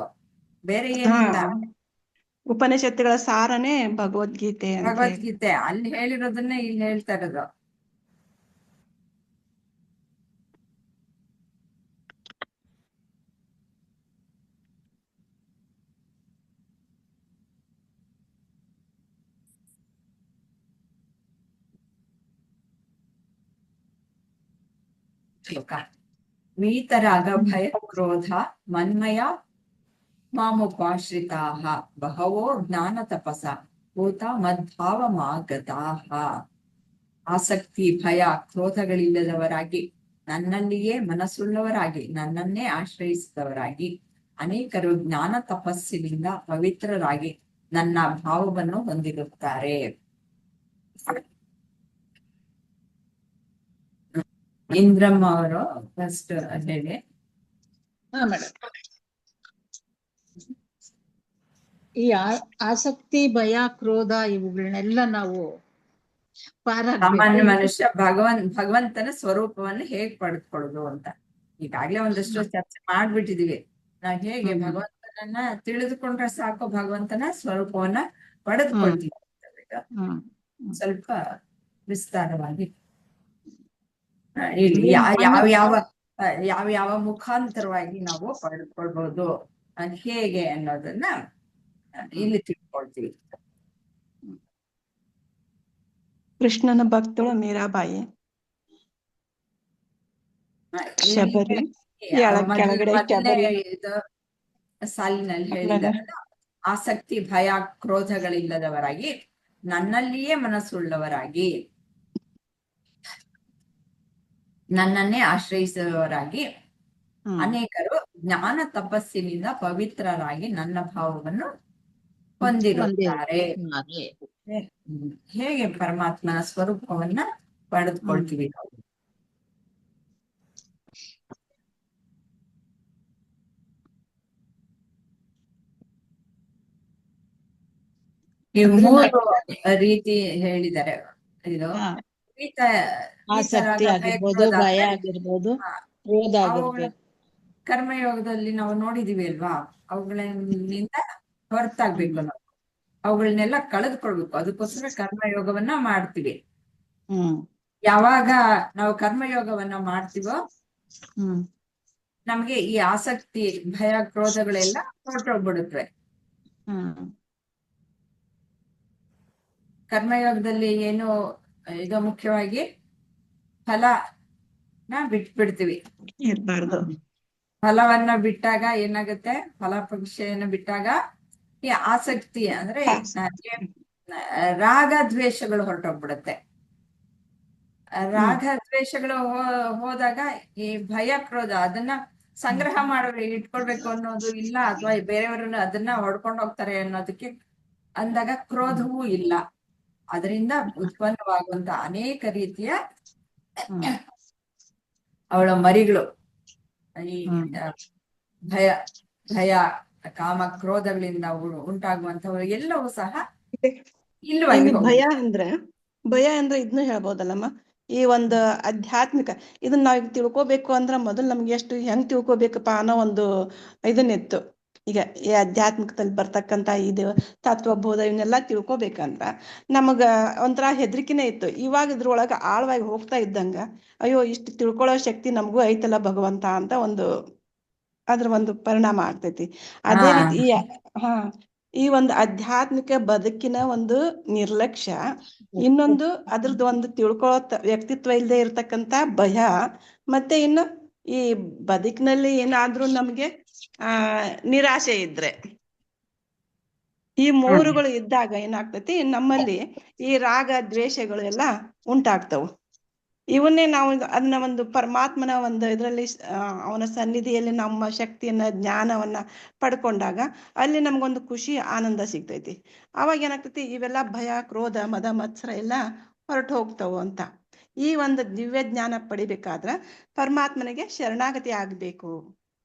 ಬೇರೆ ಏನಿಲ್ಲ. ಉಪನಿಷತ್ತುಗಳ ಸಾರನೇ ಭಗವದ್ಗೀತೆ. ಭಗವದ್ಗೀತೆ ಅಲ್ಲಿ ಹೇಳಿರೋದನ್ನೇ ಇಲ್ಲಿ ಹೇಳ್ತಾ ಇರೋದು. वीतराग भय क्रोध मन्मया मामुपाश्रिताः बहवो ज्ञान तपसा भूता मद्भावमागताः. ಆಸಕ್ತಿ ಭಯ ಕ್ರೋಧಗಳಿಲ್ಲದವರಾಗಿ, ನನ್ನಲ್ಲಿಯೇ ಮನಸ್ಸುಳ್ಳವರಾಗಿ, ನನ್ನನ್ನೇ ಆಶ್ರಯಿಸಿದವರಾಗಿ, ಅನೇಕರು ಜ್ಞಾನ ತಪಸ್ಸಿನಿಂದ ಪವಿತ್ರರಾಗಿ ನನ್ನ ಭಾವವನ್ನು ಹೊಂದಿರುತ್ತಾರೆ. ಇಂದ್ರಮ್ಮ ಅವರು ಫಸ್ಟ್ ಹೇಳಿ. ಮೇಡಮ್, ಈ ಆಸಕ್ತಿ ಭಯ ಕ್ರೋಧ ಇವುಗಳನ್ನೆಲ್ಲ ನಾವು ಸಾಮಾನ್ಯ ಮನುಷ್ಯ ಭಗವಂತನ ಸ್ವರೂಪವನ್ನು ಹೇಗ್ ಪಡೆದುಕೊಳ್ಳೋದು ಅಂತ ಈಗಾಗ್ಲೇ ಒಂದಷ್ಟು ಚರ್ಚೆ ಮಾಡ್ಬಿಟ್ಟಿದೀವಿ. ನಾವ್ ಹೇಗೆ ಭಗವಂತನನ್ನ ತಿಳಿದುಕೊಂಡ್ರೆ ಸಾಕು, ಭಗವಂತನ ಸ್ವರೂಪವನ್ನ ಪಡೆದುಕೊಳ್ತೀವಿ. ಸ್ವಲ್ಪ ವಿಸ್ತಾರವಾಗಿ ಯಾವ ಮುಖಾಂತರವಾಗಿ ನಾವು ಪಡೆದುಕೊಳ್ಬಹುದು, ಹೇಗೆ ಅನ್ನೋದನ್ನ ಇಲ್ಲಿ ತಿಳ್ಕೊಳ್ತೀವಿ. ಕೃಷ್ಣನ ಭಕ್ತಳು ಮೀರಾಬಾಯಿ ಸಾಲಿನಲ್ಲಿ ಹೇಳಿದಾರಲ್ಲ, ಆಸಕ್ತಿ ಭಯ ಕ್ರೋಧಗಳಿಲ್ಲದವರಾಗಿ, ನನ್ನಲ್ಲಿಯೇ ಮನಸ್ಸುಳ್ಳವರಾಗಿ, ನನ್ನನ್ನೇ ಆಶ್ರಯಿಸುವವರಾಗಿ, ಅನೇಕರು ಜ್ಞಾನ ತಪಸ್ಸಿನಿಂದ ಪವಿತ್ರರಾಗಿ ನನ್ನ ಭಾವವನ್ನು ಹೊಂದಿರುತ್ತಾರೆ. ಹೇಗೆ ಪರಮಾತ್ಮನ ಸ್ವರೂಪವನ್ನ ಪಡೆದುಕೊಳ್ತೀವಿ ನಾವು? ಈ ಮೂರು ರೀತಿ ಹೇಳಿದ್ದಾರೆ. ಇದು ಆಸಕ್ತಿ ಆಗಿರ್ಬೋದು, ಭಯ ಆಗಿರ್ಬೋದು, ಕ್ರೋಧ ಆಗಿರ್ಬೋದು. ಕರ್ಮಯೋಗದಲ್ಲಿ ನಾವು ನೋಡಿದೀವಿ ಅಲ್ವಾ, ಅವುಗಳಿಂದ ಹೊರತಾಗ್ಬೇಕು ನಾವು, ಅವುಗಳನ್ನೆಲ್ಲ ಕಳೆದುಕೊಳ್ಬೇಕು. ಅದಕ್ಕೋಸ್ಕರ ಕರ್ಮಯೋಗವನ್ನ ಮಾಡ್ತೀವಿ. ಯಾವಾಗ ನಾವು ಕರ್ಮಯೋಗವನ್ನ ಮಾಡ್ತೀವೋ ನಮ್ಗೆ ಈ ಆಸಕ್ತಿ ಭಯ ಕ್ರೋಧಗಳೆಲ್ಲ ಹೊರಟೋಗ್ಬಿಡುತ್ತವೆ. ಕರ್ಮಯೋಗದಲ್ಲಿ ಏನು ಇದು ಮುಖ್ಯವಾಗಿ ಫಲನ ಬಿಟ್ಬಿಡ್ತೀವಿ. ಫಲವನ್ನ ಬಿಟ್ಟಾಗ ಏನಾಗುತ್ತೆ, ಫಲಾಪೇಕ್ಷೆಯನ್ನು ಬಿಟ್ಟಾಗ ಈ ಆಸಕ್ತಿ ಅಂದ್ರೆ ರಾಗ ದ್ವೇಷಗಳು ಹೊರಟೋಗ್ಬಿಡುತ್ತೆ. ರಾಗ ದ್ವೇಷಗಳು ಹೋದಾಗ ಈ ಭಯ ಕ್ರೋಧ ಅದನ್ನ ಸಂಗ್ರಹ ಇಟ್ಕೊಳ್ಬೇಕು ಅನ್ನೋದು ಇಲ್ಲ, ಅಥವಾ ಬೇರೆಯವರನ್ನ ಅದನ್ನ ಹೊಡ್ಕೊಂಡು ಹೋಗ್ತಾರೆ ಅನ್ನೋದಕ್ಕೆ ಅಂದಾಗ ಕ್ರೋಧವೂ ಇಲ್ಲ. ಅದರಿಂದ ಉತ್ಪನ್ನವಾಗುವಂತ ಅನೇಕ ರೀತಿಯ ಅವಳ ಮರಿಗಳು, ಈ ಭಯ ಕಾಮ ಕ್ರೋಧಗಳಿಂದ ಉಂಟಾಗುವಂತವು ಎಲ್ಲವೂ ಸಹ ಇಲ್ಲವಾಗಿ ಭಯ ಅಂದ್ರೆ ಇದನ್ನು ಹೇಳ್ಬೋದಲ್ಲಮ್ಮ, ಈ ಒಂದು ಆಧ್ಯಾತ್ಮಿಕ ಇದನ್ನ ನಾವ್ ಈಗ ತಿಳ್ಕೊಬೇಕು ಅಂದ್ರ ಮೊದಲು ನಮ್ಗೆ ಎಷ್ಟು ಹೆಂಗ್ ತಿಳ್ಕೊಬೇಕಪ್ಪ ಅನ್ನೋ ಒಂದು ಇದನ್ನಿತ್ತು. ಈಗ ಈ ಆಧ್ಯಾತ್ಮಿಕದಲ್ಲಿ ಬರ್ತಕ್ಕಂತ ಇದು ತತ್ವಬೋಧ ಇವನ್ನೆಲ್ಲ ತಿಳ್ಕೊಬೇಕಂದ್ರ ನಮಗ ಒಂಥರ ಹೆದರಿಕೆನೇ ಇತ್ತು. ಇವಾಗ ಇದ್ರೊಳಗ ಆಳವಾಗಿ ಹೋಗ್ತಾ ಇದ್ದಂಗ ಅಯ್ಯೋ ಇಷ್ಟು ತಿಳ್ಕೊಳ್ಳೋ ಶಕ್ತಿ ನಮಗೂ ಐತಲ್ಲ ಭಗವಂತ ಅಂತ ಅದ್ರ ಒಂದು ಪರಿಣಾಮ ಆಗ್ತೈತಿ. ಅದೇ ರೀತಿ ಈ ಒಂದು ಆಧ್ಯಾತ್ಮಿಕ ಬದುಕಿನ ಒಂದು ನಿರ್ಲಕ್ಷ್ಯ, ಇನ್ನೊಂದು ಅದ್ರದ್ದು ಒಂದು ತಿಳ್ಕೊಳ್ಳೋ ವ್ಯಕ್ತಿತ್ವ ಇಲ್ಲದೆ ಇರ್ತಕ್ಕಂತ ಭಯ, ಮತ್ತೆ ಇನ್ನು ಈ ಬದುಕಿನಲ್ಲಿ ಏನಾದ್ರೂ ನಮ್ಗೆ ನಿರಾಶೆ ಇದ್ರೆ, ಈ ಮೂರುಗಳು ಇದ್ದಾಗ ಏನಾಗ್ತೈತಿ ನಮ್ಮಲ್ಲಿ ಈ ರಾಗ ದ್ವೇಷಗಳು ಎಲ್ಲ ಉಂಟಾಗ್ತವು. ಇವನ್ನೇ ನಾವು ಅದನ್ನ ಒಂದು ಪರಮಾತ್ಮನ ಒಂದು ಇದರಲ್ಲಿ ಅವನ ಸನ್ನಿಧಿಯಲ್ಲಿ ನಮ್ಮ ಶಕ್ತಿಯನ್ನ ಜ್ಞಾನವನ್ನ ಪಡ್ಕೊಂಡಾಗ ಅಲ್ಲಿ ನಮ್ಗೊಂದು ಖುಷಿ ಆನಂದ ಸಿಗ್ತೈತಿ. ಅವಾಗ ಏನಾಗ್ತೈತಿ ಇವೆಲ್ಲ ಭಯ ಕ್ರೋಧ ಮದ ಮತ್ಸರ ಎಲ್ಲ ಹೊರಟು ಹೋಗ್ತವು ಅಂತ. ಈ ಒಂದು ದಿವ್ಯ ಜ್ಞಾನ ಪಡಿಬೇಕಾದ್ರ ಪರಮಾತ್ಮನಿಗೆ ಶರಣಾಗತಿ ಆಗ್ಬೇಕು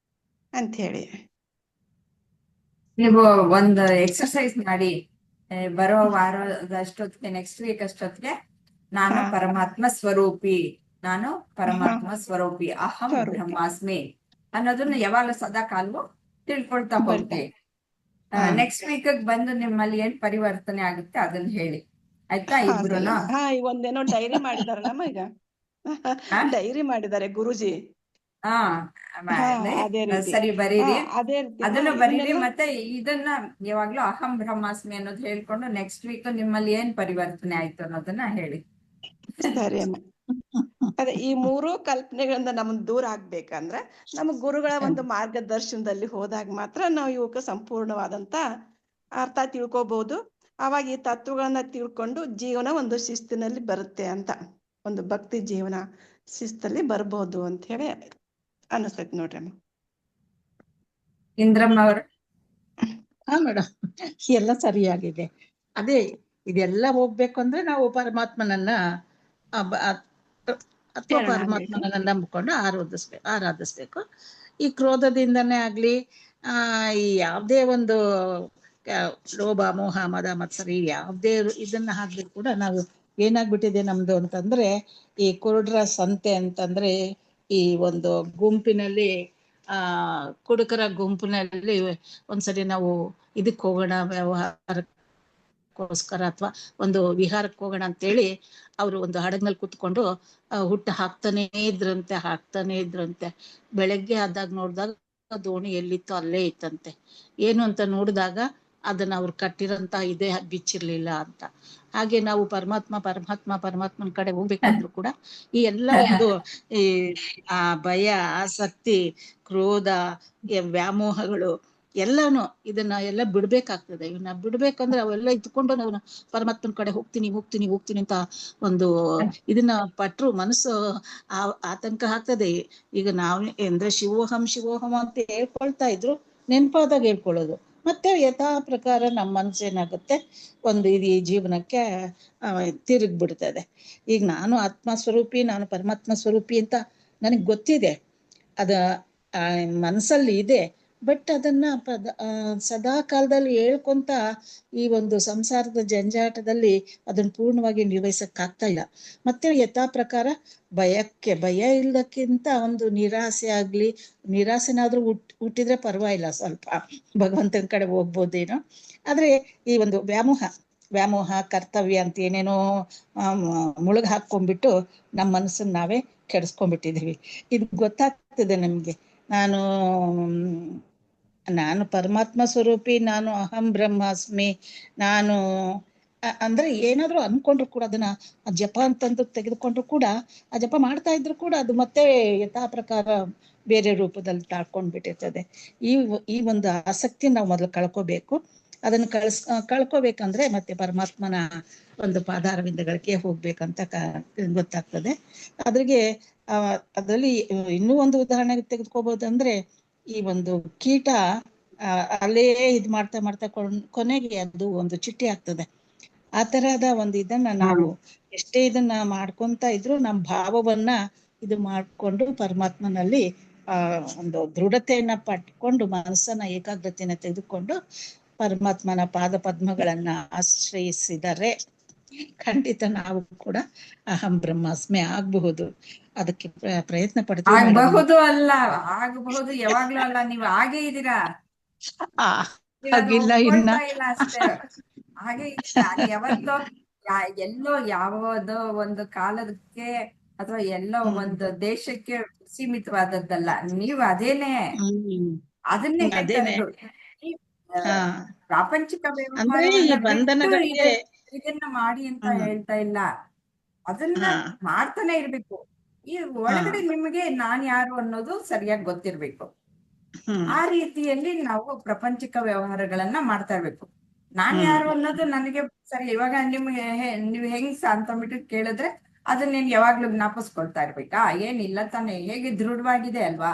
ಅಂತ ಹೇಳಿ ನೀವು ಒಂದು ಎಕ್ಸರ್ಸೈಸ್ ಮಾಡಿ ಬರೋ ವಾರದಷ್ಟೊತ್ತಿಗೆ ನೆಕ್ಸ್ಟ್ ವೀಕ್ ಅಷ್ಟೊತ್ತಿಗೆ ನಾನು ಪರಮಾತ್ಮ ಸ್ವರೂಪಿ, ನಾನು ಪರಮಾತ್ಮ ಸ್ವರೂಪಿ, ಅಹಂ ಬ್ರಹ್ಮಾಸ್ಮಿ ಅನ್ನೋದನ್ನ ಯಾವಾಗ ಸದಾ ಕಾಲವು ತಿಳ್ಕೊಳ್ತಾ ಹೋಗ್ತೀವಿ. ನೆಕ್ಸ್ಟ್ ವೀಕ್ ಬಂದು ನಿಮ್ಮಲ್ಲಿ ಏನ್ ಪರಿವರ್ತನೆ ಆಗುತ್ತೆ ಅದನ್ನ ಹೇಳಿ, ಆಯ್ತಾ? ಇಬ್ರುನು ಒಂದೇನೋ ಡೈರಿ ಮಾಡಿದಾರೆ ನಮ್ಮ ಈಗ ಡೈರಿ ಮಾಡಿದ್ದಾರೆ ಗುರುಜಿ. ಸರಿ, ಬರೀರಿ, ಅದನ್ನ ಬರೀರಿ. ಮತ್ತೆ ಇದನ್ನ ಯಾವಾಗ್ಲೂ ಅಹಂ ಬ್ರಹ್ಮಾಸ್ಮಿ ಅನ್ನೋದು ಹೇಳ್ಕೊಂಡು ನೆಕ್ಸ್ಟ್ ವೀಕ್ ನಿಮ್ಮಲ್ಲಿ ಏನ್ ಪರಿವರ್ತನೆ ಆಯ್ತು ಅನ್ನೋದನ್ನ ಹೇಳಿ. ಸರಿ ಅಮ್ಮ. ಅದೇ ಈ ಮೂರು ಕಲ್ಪನೆಗಳಿಂದ ನಮ್ಗೆ ದೂರ ಆಗ್ಬೇಕಂದ್ರೆ ನಮಗ್ ಗುರುಗಳ ಒಂದು ಮಾರ್ಗದರ್ಶನದಲ್ಲಿ ಹೋದಾಗ ಮಾತ್ರ ನಾವು ಇವಕ್ಕೆ ಸಂಪೂರ್ಣವಾದಂತ ಅರ್ಥ ತಿಳ್ಕೊಬಹುದು. ಅವಾಗ ಈ ತತ್ವಗಳನ್ನ ತಿಳ್ಕೊಂಡು ಜೀವನ ಒಂದು ಶಿಸ್ತಿನಲ್ಲಿ ಬರುತ್ತೆ ಅಂತ, ಒಂದು ಭಕ್ತಿ ಜೀವನ ಶಿಸ್ತಲ್ಲಿ ಬರ್ಬೋದು ಅಂತ ಹೇಳಿ ಅನಿಸ್ತೈತಿ ನೋಡ್ರಿ ಅಮ್ಮ. ಇಂದ್ರಮ್ಮ ಅವರು ಮೇಡಮ್ ಎಲ್ಲ ಸರಿಯಾಗಿದೆ. ಅದೇ ಇದೆಲ್ಲ ಹೋಗ್ಬೇಕು ಅಂದ್ರೆ ನಾವು ಪರಮಾತ್ಮನನ್ನ ಅಥವಾ ಪರಮಾತ್ಮನನ್ನ ನಂಬಿಕೊಂಡು ಆರಾಧಿಸ್ಬೇಕು. ಈ ಕ್ರೋಧದಿಂದನೇ ಆಗ್ಲಿ, ಈ ಯಾವುದೇ ಒಂದು ಲೋಭ ಮೋಹ ಮದ ಮತ್ಸರ ಯಾವುದೇ ಇದನ್ನ ಹಾಕ್ಲಿಕ್ಕೆ ಕೂಡ ನಾವು ಏನಾಗ್ಬಿಟ್ಟಿದೆ ನಮ್ದು ಅಂತಂದ್ರೆ, ಈ ಕುರುಡ್ರ ಸಂತೆ ಅಂತಂದ್ರೆ ಈ ಒಂದು ಗುಂಪಿನಲ್ಲಿ ಕುಡುಕರ ಗುಂಪಿನಲ್ಲಿ ಒಂದ್ಸರಿ ನಾವು ಇದಕ್ ಹೋಗೋಣ ವ್ಯವಹಾರಕ್ಕೋಸ್ಕರ ಅಥವಾ ಒಂದು ವಿಹಾರಕ್ಕೆ ಹೋಗೋಣ ಅಂತೇಳಿ ಅವರು ಒಂದು ಹಡಗ್ನಲ್ಲಿ ಕೂತ್ಕೊಂಡು ಹುಟ್ಟು ಹಾಕ್ತಾನೆ ಇದ್ರಂತೆ. ಬೆಳಗ್ಗೆ ಆದಾಗ ನೋಡಿದಾಗ ದೋಣಿ ಎಲ್ಲಿತ್ತು ಅಲ್ಲೇ ಇತ್ತಂತೆ. ಏನು ಅಂತ ನೋಡಿದಾಗ ಅದನ್ನ ಅವ್ರು ಕಟ್ಟಿರಂತ ಇದೇ ಬಿಚ್ಚಿರ್ಲಿಲ್ಲ ಅಂತ. ಹಾಗೆ ನಾವು ಪರಮಾತ್ಮನ ಕಡೆ ಹೋಗ್ಬೇಕಾದ್ರು ಕೂಡ ಈ ಎಲ್ಲ ಒಂದು ಈ ಭಯ, ಆಸಕ್ತಿ, ಕ್ರೋಧ, ವ್ಯಾಮೋಹಗಳು ಎಲ್ಲಾನು ಇದನ್ನ ಎಲ್ಲ ಬಿಡ್ಬೇಕಾಗ್ತದೆ. ಇವನ್ನ ಬಿಡ್ಬೇಕಂದ್ರೆ ಅವೆಲ್ಲ ಇದ್ಕೊಂಡು ನಾವು ಪರಮಾತ್ಮನ ಕಡೆ ಹೋಗ್ತೀನಿ ಅಂತ ಒಂದು ಇದನ್ನ ಪಟ್ರು ಮನಸ್ಸು ಆತಂಕ ಆಗ್ತದೆ. ಈಗ ನಾವು ಅಂದ್ರೆ ಶಿವೋಹಂ ಅಂತ ಹೇಳ್ಕೊಳ್ತಾ ಇದ್ರು, ನೆನಪಾದಾಗ ಹೇಳ್ಕೊಳ್ಳೋದು. ಮತ್ತೆ ಯಥಾ ಪ್ರಕಾರ ನಮ್ಮ ಮನಸ್ಸೇನಾಗುತ್ತೆ ಒಂದು ಈ ಜೀವನಕ್ಕೆ ತಿರುಗ್ಬಿಡ್ತದೆ. ಈಗ ನಾನು ಆತ್ಮ ಸ್ವರೂಪಿ, ನಾನು ಪರಮಾತ್ಮ ಸ್ವರೂಪಿ ಅಂತ ನನಗ್ ಗೊತ್ತಿದೆ, ಅದ ಮನಸ್ಸಲ್ಲಿ ಇದೆ. ಬಟ್ ಅದನ್ನ ಸದಾ ಕಾಲದಲ್ಲಿ ಹೇಳ್ಕೊಂತ ಈ ಒಂದು ಸಂಸಾರದ ಜಂಜಾಟದಲ್ಲಿ ಅದನ್ನ ಪೂರ್ಣವಾಗಿ ನಿರ್ವಹಿಸಕ್ ಆಗ್ತಾ ಇಲ್ಲ. ಮತ್ತೆ ಯಥಾ ಪ್ರಕಾರ ಭಯ ಇಲ್ಲದಕ್ಕಿಂತ ಒಂದು ನಿರಾಸೆನಾದ್ರೂ ಹುಟ್ಟಿದ್ರೆ ಪರವಾಗಿಲ್ಲ, ಸ್ವಲ್ಪ ಭಗವಂತನ ಕಡೆ ಹೋಗ್ಬೋದೇನೋ. ಆದ್ರೆ ಈ ಒಂದು ವ್ಯಾಮೋಹ ಕರ್ತವ್ಯ ಅಂತ ಏನೇನೋ ಮುಳುಗ್ ಹಾಕೊಂಡ್ಬಿಟ್ಟು ನಮ್ಮ ಮನಸ್ಸನ್ನ ನಾವೇ ಕೆಡಿಸ್ಕೊಂಡ್ಬಿಟ್ಟಿದೀವಿ. ಇದು ಗೊತ್ತಾಗ್ತದೆ ನಮ್ಗೆ. ನಾನು ಪರಮಾತ್ಮ ಸ್ವರೂಪಿ, ನಾನು ಅಹಂ ಬ್ರಹ್ಮಾಸ್ಮಿ, ನಾನು ಅಂದ್ರೆ ಏನಾದ್ರು ಅನ್ಕೊಂಡ್ರು ಕೂಡ ಅದನ್ನ ಜಪ ಅಂತಂದು ತೆಗೆದುಕೊಂಡ್ರು ಕೂಡ, ಆ ಜಪ ಮಾಡ್ತಾ ಇದ್ರು ಕೂಡ ಅದು ಮತ್ತೆ ಯಥಾ ಪ್ರಕಾರ ಬೇರೆ ರೂಪದಲ್ಲಿ ತಾಳ್ಕೊಂಡ್ಬಿಟ್ಟಿರ್ತದೆ. ಈ ಒಂದು ಆಸಕ್ತಿ ನಾವು ಮೊದಲು ಕಳ್ಕೋಬೇಕು. ಅದನ್ನ ಕಳ್ಕೋಬೇಕಂದ್ರೆ ಮತ್ತೆ ಪರಮಾತ್ಮನ ಒಂದು ಪಾದಾರವಿಂದಗಳಿಗೆ ಹೋಗ್ಬೇಕಂತ ಗೊತ್ತಾಗ್ತದೆ. ಅದ್ರಿಗೆ ಅದರಲ್ಲಿ ಇನ್ನೂ ಒಂದು ಉದಾಹರಣೆ ತೆಗೆದುಕೋಬಹುದಂದ್ರೆ, ಈ ಒಂದು ಕೀಟ ಅಲ್ಲೇ ಇದ್ ಮಾಡ್ತಾ ಕೊನೆಗೆ ಅದು ಒಂದು ಚಿಟ್ಟೆ ಆಗ್ತದೆ. ಆ ತರಹದ ಒಂದು ಇದನ್ನ ನಾವು ಎಷ್ಟೇ ಇದನ್ನ ಮಾಡ್ಕೊಂತ ಇದ್ರು ನಮ್ಮ ಭಾವವನ್ನ ಇದು ಮಾಡ್ಕೊಂಡು ಪರಮಾತ್ಮನಲ್ಲಿ ಒಂದು ದೃಢತೆಯನ್ನ ಪಟ್ಕೊಂಡು ಮನಸ್ಸನ್ನ ಏಕಾಗ್ರತೆಯನ್ನ ತೆಗೆದುಕೊಂಡು ಪರಮಾತ್ಮನ ಪಾದ ಪದ್ಮಗಳನ್ನ ಆಶ್ರಯಿಸಿದರೆ ಖಂಡಿತ ನಾವು ಕೂಡ ಅಹಂ ಬ್ರಹ್ಮಾಸ್ಮಿ ಆಗಬಹುದು. ಅದಕ್ಕೆ ಪ್ರಯತ್ನ ಪಡ್ತೀವಿ ಮೇಡಮ್. ಆಗಬಹುದು ಅಲ್ಲ, ಆಗಬಹುದು ಯಾವಾಗ್ಲೂ ಅಲ್ಲ, ನೀವು ಹಾಗೆ ಇದ್ದೀರಾ. ನೀವು ಅದನ್ನ ಹಾಗಿಲ್ಲ ಇನ್ನ. ಒಪ್ಕೊಳ್ತಾ ಇಲ್ಲ ಅಷ್ಟೇ. ಹಾಗೆ ಇದ್ದೀರಾ. ಅದು ಯಾವತ್ತೋ ಎಲ್ಲೋ ಯಾವುದೋ ಒಂದು ಕಾಲಕ್ಕೆ ಅಥವಾ ಎಲ್ಲೋ ಒಂದು ದೇಶಕ್ಕೆ ಸೀಮಿತವಾದದ್ದಲ್ಲ. ನೀವು ಅದೇನೆ, ಅದನ್ನೇ ಹೇಳ್ತಾ ಅದೇನೆ. ಇರೋದು. ಈ, ಹಾ ಪ್ರಾಪಂಚಿಕ ಅಂದ್ರೆ ಈ ವ್ಯವಹಾರವನ್ನ ಬಿಟ್ಟು ಬಂಧನಗಳಿಗೆ ಇದನ್ನ ಮಾಡಿ ಅಂತ ಹೇಳ್ತಾ ಇಲ್ಲ. ಅದನ್ನ ಮಾಡ್ತಾನೆ ಇರ್ಬೇಕು. ಈ ಒಳಗಡೆ ನಿಮಗೆ ನಾನ್ ಯಾರು ಅನ್ನೋದು ಸರಿಯಾಗಿ ಗೊತ್ತಿರ್ಬೇಕು. ಆ ರೀತಿಯಲ್ಲಿ ನಾವು ಪ್ರಾಪಂಚಿಕ ವ್ಯವಹಾರಗಳನ್ನ ಮಾಡ್ತಾ ಇರ್ಬೇಕು. ನಾನ್ ಯಾರು ಅನ್ನೋದು ನನಗೆ ಸರಿ. ಇವಾಗ ನಿಮ್ಗೆ ನೀವ್ ಹೆಂಗ್ ಅಂತಂದ್ಬಿಟ್ಟು ಕೇಳಿದ್ರೆ ಅದನ್ನ ನೀನ್ ಯಾವಾಗ್ಲೂ ಜ್ಞಾಪಿಸ್ಕೊಳ್ತಾ ಇರ್ಬೇಕಾ? ಏನಿಲ್ಲ ತಾನೆ, ಹೇಗೆ ದೃಢವಾಗಿದೆ ಅಲ್ವಾ?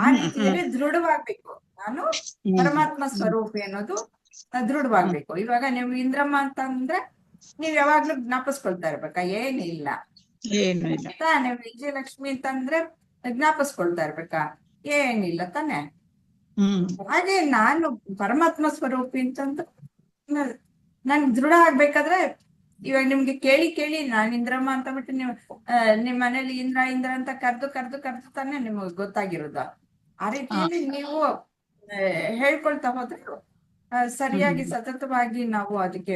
ಆ ರೀತಿಯಲ್ಲಿ ದೃಢವಾಗ್ಬೇಕು. ನಾನು ಪರಮಾತ್ಮ ಸ್ವರೂಪಿ ಅನ್ನೋದು ದೃಢವಾಗ್ಬೇಕು. ಇವಾಗ ನೀವು ಇಂದ್ರಮ್ಮ ಅಂತ ಅಂದ್ರೆ ನೀವ್ ಯಾವಾಗ್ಲೂ ಜ್ಞಾಪಿಸ್ಕೊಳ್ತಾ ಇರ್ಬೇಕಾ? ಏನಿಲ್ಲ ತಾನೆ. ವಿಜಯಲಕ್ಷ್ಮಿ ಅಂತಂದ್ರೆ ಜ್ಞಾಪಿಸ್ಕೊಳ್ತಾ ಇರ್ಬೇಕಾ? ಏನಿಲ್ಲ ತಾನೆ. ಹಾಗೆ ನಾನು ಪರಮಾತ್ಮ ಸ್ವರೂಪಿ ಅಂತಂದ್ರೆ ನನ್ ದೃಢ ಆಗ್ಬೇಕಾದ್ರೆ, ಇವಾಗ ನಿಮ್ಗೆ ಕೇಳಿ ಕೇಳಿ ನಾನ್ ಇಂದ್ರಮ್ಮ ಅಂತ ಬಿಟ್ಟು ನೀವು ನಿಮ್ ಮನೇಲಿ ಇಂದ್ರ ಇಂದ್ರ ಅಂತ ಕರ್ದು ತಾನೆ ನಿಮಗ್ ಗೊತ್ತಾಗಿರೋದು. ಆ ರೀತಿಯಲ್ಲಿ ನೀವು ಹೇಳ್ಕೊಳ್ತಾ ಹೋದ್ರೆ ಸರಿಯಾಗಿ ಸತತವಾಗಿ ನಾವು ಅದಕ್ಕೆ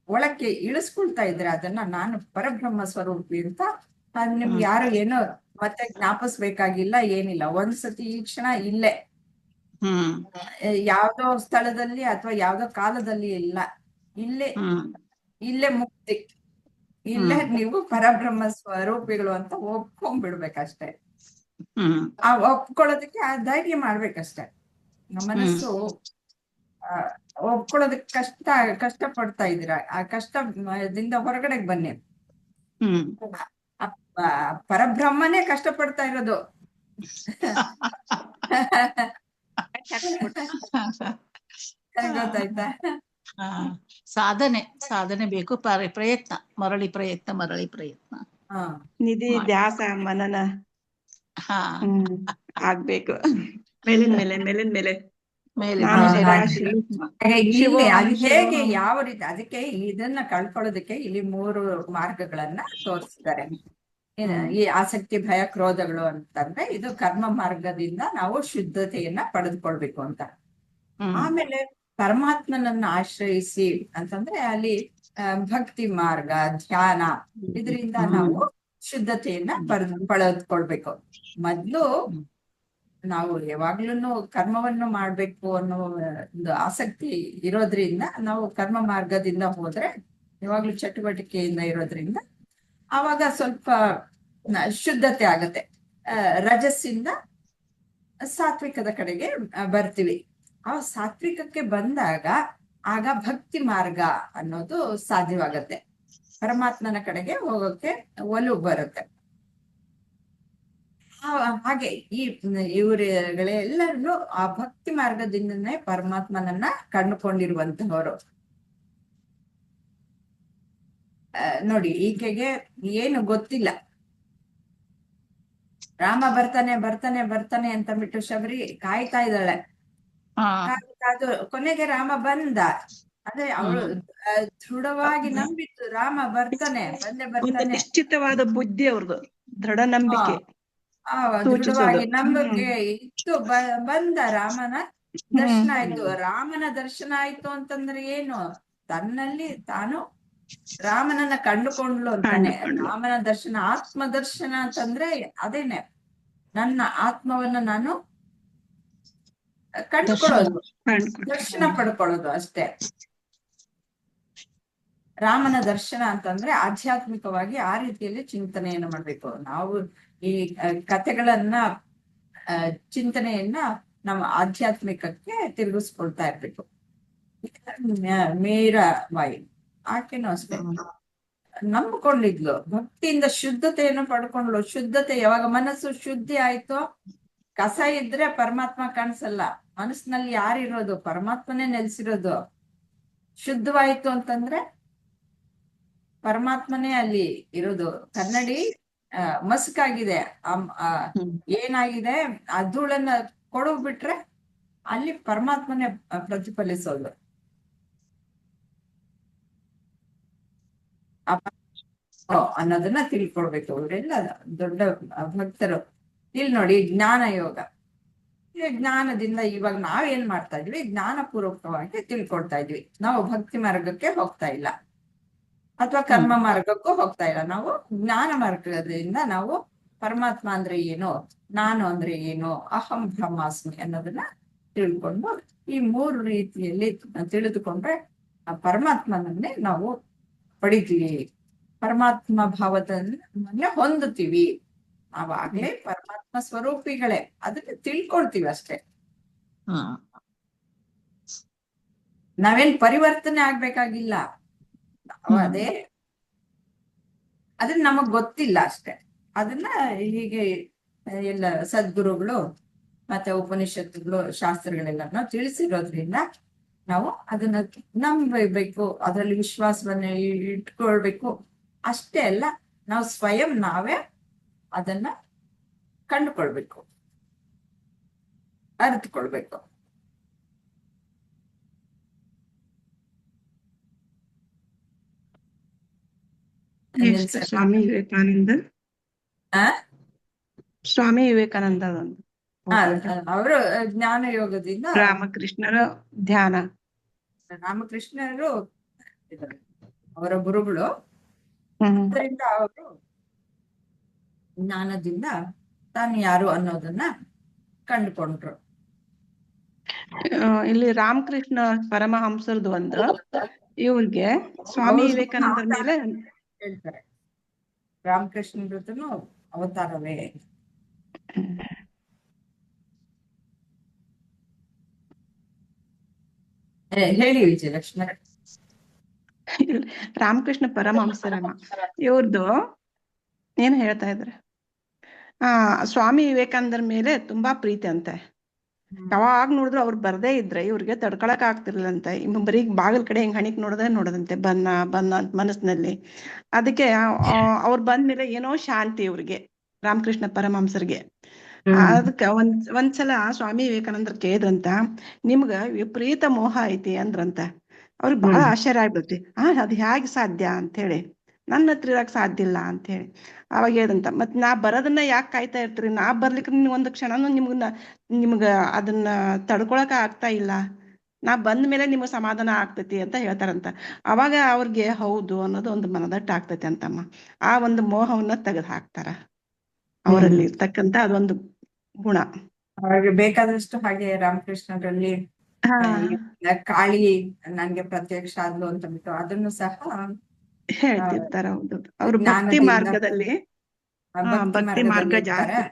ಒಳಕ್ಕೆ ಇಳಿಸ್ಕೊಳ್ತಾ ಇದ್ರೆ ಅದನ್ನ ನಾನು ಪರಬ್ರಹ್ಮ ಸ್ವರೂಪಿ ಅಂತ ನಿಮ್ಗೆ ಯಾರು ಏನೋ ಮತ್ತೆ ಜ್ಞಾಪಿಸ್ಬೇಕಾಗಿಲ್ಲ, ಏನಿಲ್ಲ. ಒಂದ್ಸತಿ ಈ ಕ್ಷಣ ಇಲ್ಲೇ ಯಾವ್ದೋ ಸ್ಥಳದಲ್ಲಿ ಅಥವಾ ಯಾವ್ದೋ ಕಾಲದಲ್ಲಿ ಇಲ್ಲ, ಇಲ್ಲೇ ಮುಕ್ತಿ, ಇಲ್ಲೇ ನೀವು ಪರಬ್ರಹ್ಮ ಸ್ವರೂಪಿಗಳು ಅಂತ ಒಪ್ಕೊಂಡ್ಬಿಡ್ಬೇಕಷ್ಟೆ. ಆ ಒಪ್ಕೊಳ್ಳೋದಕ್ಕೆ ಆ ಧೈರ್ಯ ಮಾಡ್ಬೇಕಷ್ಟೆ. ನಮ್ಮ ಮನಸ್ಸು ಒಪ್ಕೊಳ್ಳೋದಕ್ಕೆ ಕಷ್ಟ ಪಡ್ತಾ ಇದ್ದೀರಾ, ಆ ಕಷ್ಟದಿಂದ ಹೊರಗಡೆ ಬನ್ನಿ. ಪರಬ್ರಹ್ಮನೇ ಕಷ್ಟ ಪಡ್ತಾ ಇರೋದು. ಗೊತ್ತಾಯ್ತಾ? ಸಾಧನೆ ಬೇಕು. ಪ್ರಯತ್ನ, ಮರಳಿ ಪ್ರಯತ್ನ ನಿಧಿ ಧ್ಯಾಸ ಮನನ ಆಗ್ಬೇಕು. ಮೇಲಿನ ಮೇಲೆ ಹೇಗೆ ಯಾವ ರೀತಿ ಅದಕ್ಕೆ ಇದನ್ನ ಕಳ್ಕೊಳ್ಳೋದಕ್ಕೆ ಇಲ್ಲಿ 3 ಮಾರ್ಗಗಳನ್ನ ತೋರಿಸಿದ್ದಾರೆ. ಈ ಆಸಕ್ತಿ, ಭಯ, ಕ್ರೋಧಗಳು ಅಂತಂದ್ರೆ ಇದು ಕರ್ಮ ಮಾರ್ಗದಿಂದ ನಾವು ಶುದ್ಧತೆಯನ್ನ ಪಡೆದುಕೊಳ್ಬೇಕು ಅಂತ. ಆಮೇಲೆ ಪರಮಾತ್ಮನನ್ನ ಆಶ್ರಯಿಸಿ ಅಂತಂದ್ರೆ ಅಲ್ಲಿ ಭಕ್ತಿ ಮಾರ್ಗ, ಧ್ಯಾನ, ಇದರಿಂದ ನಾವು ಶುದ್ಧತೆಯನ್ನ ಪಡೆದುಕೊಳ್ಬೇಕು. ಮೊದ್ಲು ನಾವು ಯಾವಾಗ್ಲೂ ಕರ್ಮವನ್ನು ಮಾಡ್ಬೇಕು ಅನ್ನೋ ಒಂದು ಆಸಕ್ತಿ ಇರೋದ್ರಿಂದ ನಾವು ಕರ್ಮ ಮಾರ್ಗದಿಂದ ಹೋದ್ರೆ, ಯಾವಾಗ್ಲೂ ಚಟುವಟಿಕೆಯಿಂದ ಇರೋದ್ರಿಂದ ಆವಾಗ ಸ್ವಲ್ಪ ಶುದ್ಧತೆ ಆಗತ್ತೆ. ರಜಸ್ಸಿಂದ ಸಾತ್ವಿಕದ ಕಡೆಗೆ ಬರ್ತೀವಿ. ಆ ಸಾತ್ವಿಕಕ್ಕೆ ಬಂದಾಗ ಆಗ ಭಕ್ತಿ ಮಾರ್ಗ ಅನ್ನೋದು ಸಾಧ್ಯವಾಗತ್ತೆ. ಪರಮಾತ್ಮನ ಕಡೆಗೆ ಹೋಗೋಕೆ ಒಲವು ಬರುತ್ತೆ. ಹಾಗೆ ಇವರುಗಳೆಲ್ಲರೂ ಆ ಭಕ್ತಿ ಮಾರ್ಗದಿಂದನೇ ಪರಮಾತ್ಮನನ್ನ ಕಂಡುಕೊಂಡಿರುವಂತಹವರು. ನೋಡಿ, ಈಕೆಗೆ ಏನು ಗೊತ್ತಿಲ್ಲ. ರಾಮ ಬರ್ತಾನೆ ಅಂತ ಬಿಟ್ಟು ಶಬರಿ ಕಾಯ್ತಾ ಇದ್ದಾಳೆ. ಕಾದು ಕೊನೆಗೆ ರಾಮ ಬಂದ. ಅದೇ ಅವಳು ದೃಢವಾಗಿ ನಂಬಿತ್ತು, ರಾಮ ಬರ್ತಾನೆ. ನಿಶ್ಚಿತವಾದ ಬುದ್ಧಿ ಅವ್ರದ್ದು, ದೃಢ ನಂಬಿಕೆ, ದೃಢವಾಗಿ ನಂಬಿಕೆ ಇತ್ತು. ಬಂದ, ರಾಮನ ದರ್ಶನ ಆಯ್ತು. ರಾಮನ ದರ್ಶನ ಆಯ್ತು ಅಂತಂದ್ರೆ ಏನು? ತನ್ನಲ್ಲಿ ತಾನು ರಾಮನನ್ನ ಕಂಡುಕೊಂಡ್ಲು ಅಂತಾನೆ. ರಾಮನ ದರ್ಶನ, ಆತ್ಮ ದರ್ಶನ ಅಂತಂದ್ರೆ ಅದೇನೆ, ನನ್ನ ಆತ್ಮವನ್ನ ನಾನು ಕಂಡುಕೊಳ್ಳೋದು, ದರ್ಶನ ಪಡ್ಕೊಳ್ಳೋದು ಅಷ್ಟೇ. ರಾಮನ ದರ್ಶನ ಅಂತಂದ್ರೆ ಆಧ್ಯಾತ್ಮಿಕವಾಗಿ ಆ ರೀತಿಯಲ್ಲಿ ಚಿಂತನೆಯನ್ನು ಮಾಡ್ಬೇಕು. ನಾವು ಈ ಕಥೆಗಳನ್ನ, ಚಿಂತನೆಯನ್ನ ನಮ್ಮ ಆಧ್ಯಾತ್ಮಿಕಕ್ಕೆ ತಿರುಗಿಸ್ಕೊಳ್ತಾ ಇರ್ಬೇಕು. ಮೀರಾಬಾಯಿ ಆಕೆನೂ ಅಷ್ಟೇ ನಂಬಿಕೊಂಡಿದ್ಲು, ಭಕ್ತಿಯಿಂದ ಶುದ್ಧತೆಯನ್ನು ಪಡ್ಕೊಂಡ್ಲು. ಶುದ್ಧತೆ ಯಾವಾಗ ಮನಸ್ಸು ಶುದ್ಧಿ ಆಯ್ತೋ, ಕಸ ಇದ್ರೆ ಪರಮಾತ್ಮ ಕಾಣಿಸಲ್ಲ. ಮನಸ್ಸಿನಲ್ಲಿ ಯಾರಿರೋದು? ಪರಮಾತ್ಮನೇ ನೆಲೆಸಿರೋದು. ಶುದ್ಧವಾಯ್ತು ಅಂತಂದ್ರೆ ಪರಮಾತ್ಮನೇ ಅಲ್ಲಿ ಇರೋದು. ಕನ್ನಡಿ ಮಸ್ಕಾಗಿದೆ, ಏನಾಗಿದೆ, ಆ ಧೂಳನ್ನ ಕೊಡೋಗ್ಬಿಟ್ರೆ ಅಲ್ಲಿ ಪರಮಾತ್ಮನೇ ಪ್ರತಿಫಲಿಸೋದು. ಅನ್ನೋದನ್ನ ತಿಳ್ಕೊಳ್ಬೇಕು. ಅವರೆಲ್ಲ ದೊಡ್ಡ ಭಕ್ತರು. ಇಲ್ಲಿ ನೋಡಿ ಜ್ಞಾನ ಯೋಗ, ಈ ಜ್ಞಾನದಿಂದ ಇವಾಗ ನಾವೇನ್ ಮಾಡ್ತಾ ಇದ್ವಿ, ಜ್ಞಾನಪೂರ್ವಕವಾಗಿ ತಿಳ್ಕೊಳ್ತಾ ಇದ್ವಿ. ನಾವು ಭಕ್ತಿ ಮಾರ್ಗಕ್ಕೆ ಹೋಗ್ತಾ ಇಲ್ಲ, ಅಥವಾ ಕರ್ಮ ಮಾರ್ಗಕ್ಕೂ ಹೋಗ್ತಾ ಇಲ್ಲ. ನಾವು ಜ್ಞಾನ ಮಾರ್ಗದಿಂದ ನಾವು ಪರಮಾತ್ಮ ಅಂದ್ರೆ ಏನು, ನಾನು ಅಂದ್ರೆ ಏನು, ಅಹಂ ಬ್ರಹ್ಮಾಸ್ಮಿ ಅನ್ನೋದನ್ನ ತಿಳ್ಕೊಂಡು ಈ 3 ರೀತಿಯಲ್ಲಿ ತಿಳಿದುಕೊಂಡ್ರೆ ಆ ಪರಮಾತ್ಮನನ್ನೇ ನಾವು ಪಡಿತೀವಿ, ಪರಮಾತ್ಮ ಭಾವದನ್ನೇ ಹೊಂದುತ್ತೀವಿ. ಅವಾಗ್ಲೇ ಪರಮಾತ್ಮ ಸ್ವರೂಪಿಗಳೇ, ಅದನ್ನ ತಿಳ್ಕೊಳ್ತೀವಿ ಅಷ್ಟೇ. ನಾವೇನ್ ಪರಿವರ್ತನೆ ಆಗ್ಬೇಕಾಗಿಲ್ಲ, ನಾವು ಅದೇ, ಅದನ್ನ ನಮಗ್ ಗೊತ್ತಿಲ್ಲ ಅಷ್ಟೆ. ಅದನ್ನ ಹೀಗೆ ಎಲ್ಲ ಸದ್ಗುರುಗಳು ಮತ್ತೆ ಉಪನಿಷತ್ತುಗಳು, ಶಾಸ್ತ್ರಗಳೆಲ್ಲ ತಿಳಿಸಿರೋದ್ರಿಂದ ನಾವು ಅದನ್ನ ನಂಬಬೇಕು, ಅದರಲ್ಲಿ ವಿಶ್ವಾಸವನ್ನ ಇಟ್ಕೊಳ್ಬೇಕು. ಅಷ್ಟೇ ಅಲ್ಲ, ನಾವು ಸ್ವಯಂ ನಾವೇ ಅದನ್ನ ಕಂಡುಕೊಳ್ಬೇಕು, ಅರಿತುಕೊಳ್ಬೇಕು. ಸ್ವಾಮಿ ವಿವೇಕಾನಂದ, ಸ್ವಾಮಿ ವಿವೇಕಾನಂದ ಅವರು ಜ್ಞಾನ ಯೋಗದಿಂದ ರಾಮಕೃಷ್ಣರ ಧ್ಯಾನ, ರಾಮಕೃಷ್ಣರು ಅವರ ಗುರುಗಳು. ಅದರಿಂದ ಅವರು ಜ್ಞಾನದಿಂದ ತಾನು ಯಾರು ಅನ್ನೋದನ್ನ ಕಂಡುಕೊಂಡ್ರು. ಇಲ್ಲಿ ರಾಮಕೃಷ್ಣ ಪರಮಹಂಸರದು ಒಂದು, ಇವ್ರಿಗೆ ಸ್ವಾಮಿ ವಿವೇಕಾನಂದರ ಮೇಲೆ ಹೇಳ್ತಾರೆ, ರಾಮಕೃಷ್ಣರದನು ಅವತಾರವೇ. ಹೇಳಿ ವಿಜಯಲಕ್ಷ್ಮಿ. ರಾಮಕೃಷ್ಣ ಪರಮಹಂಸರಮ್ಮ ಇವ್ರದ್ದು ಏನ್ ಹೇಳ್ತಾ ಇದ್ರೆ, ಸ್ವಾಮಿ ವಿವೇಕಾನಂದರ ಮೇಲೆ ತುಂಬಾ ಪ್ರೀತಿ ಅಂತೆ. ಯಾವಾಗ ನೋಡಿದ್ರು ಅವ್ರು ಬರ್ದೇ ಇದ್ರೆ ಇವ್ರಿಗೆ ತಡ್ಕೊಳಕ್ ಆಗ್ತಿರ್ಲಿಲ್ಲಂತೆ. ಬರೀ ಬಾಗಿಲ್ ಕಡೆ ಹಿಂಗ್ ಹಣಿಕ್ ನೋಡದಂತೆ, ಬನ್ನ ಅಂತ ಮನಸ್ಸಿನಲ್ಲಿ. ಅದಕ್ಕೆ ಅವ್ರು ಬಂದ್ಮೇಲೆ ಏನೋ ಶಾಂತಿ ಇವ್ರಿಗೆ, ರಾಮಕೃಷ್ಣ ಪರಮಹಂಸರಿಗೆ. ಅದಕ್ಕ ಒಂದ್ಸಲ ಸ್ವಾಮಿ ವಿವೇಕಾನಂದ್ರ ಕೇಳಿದ್ರಂತ, ನಿಮ್ಗ ವಿಪರೀತ ಮೋಹ ಐತಿ ಅಂದ್ರಂತ. ಅವ್ರಿಗೆ ಬಹಳ ಆಶ್ಚರ್ಯ ಆಗ್ಬಿಡ್ತಿ. ಅದ್ ಹೇಗೆ ಸಾಧ್ಯ ಅಂತ ಹೇಳಿ, ನನ್ನ ಹತ್ರ ಇರಕ್ ಸಾಧ್ಯ ಇಲ್ಲ ಅಂತ ಹೇಳಿ. ಅವಾಗ ಹೇಳ್ದಂತ, ಮತ್ ನಾ ಬರೋದನ್ನ ಯಾಕೆ ಕಾಯ್ತಾ ಇರ್ತೀರಿ, ನಾ ಬರ್ಲಿಕ್ಕೆ ಒಂದು ಕ್ಷಣನು ನಿಮ್ಗ ಅದನ್ನ ತಡ್ಕೊಳಕ ಆಗ್ತಾ ಇಲ್ಲ, ನಾ ಬಂದ ಮೇಲೆ ನಿಮ್ಗೆ ಸಮಾಧಾನ ಆಗ್ತೈತಿ ಅಂತ ಹೇಳ್ತಾರಂತ. ಅವಾಗ ಅವ್ರಿಗೆ ಹೌದು ಅನ್ನೋದು ಒಂದು ಮನದಟ್ಟ ಆಗ್ತೈತಿ ಅಂತಮ್ಮ. ಆ ಒಂದು ಮೋಹವನ್ನ ತೆಗೆದು ಹಾಕ್ತಾರ ಅವರಲ್ಲಿ ಇರ್ತಕ್ಕಂತ ಅದೊಂದು ಗುಣ. ಅವ್ರಿಗೆ ಬೇಕಾದಷ್ಟು ಹಾಗೆ ರಾಮಕೃಷ್ಣರಲ್ಲಿ ಕಾಳಿ ನನ್ಗೆ ಪ್ರತ್ಯಕ್ಷ ಆದ್ಲು ಅಂತ ಬಿಟ್ಟು ಅದನ್ನು ಸಹ ಹೇಳ್ತಿರ್ತಾರ. ಹೌದು, ಅವ್ರು ಭಕ್ತಿ ಮಾರ್ಗದಲ್ಲಿ ಭಕ್ತಿ ಮಾರ್ಗ ಜಾಸ್ತಿ,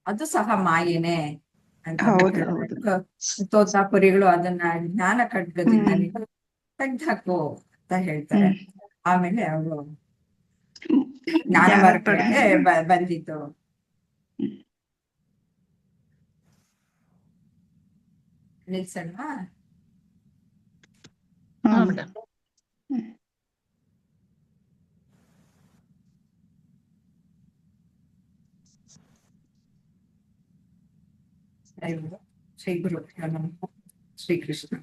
ಅದು ಸಹ ಮಾಯೇನೆ ಅಂತ. ಹೌದು. ತೋತಾಪುರಿಗಳು ಅದನ್ನ ಜ್ಞಾನ ಖಡ್ಗದಿಂದ ತೆಗ್ದಾಕು ಅಂತ ಹೇಳ್ತಾರೆ. ಆಮೇಲೆ ಅವರು ಜ್ಞಾನ ಮಾರ್ಗಕ್ಕೆ ಬಂದಿತ್ತು. ನಿಲ್ಸಣ್ಣ. ಶ್ರೀ ಗುರು ನಮಃ. ಶ್ರೀಕೃಷ್ಣ.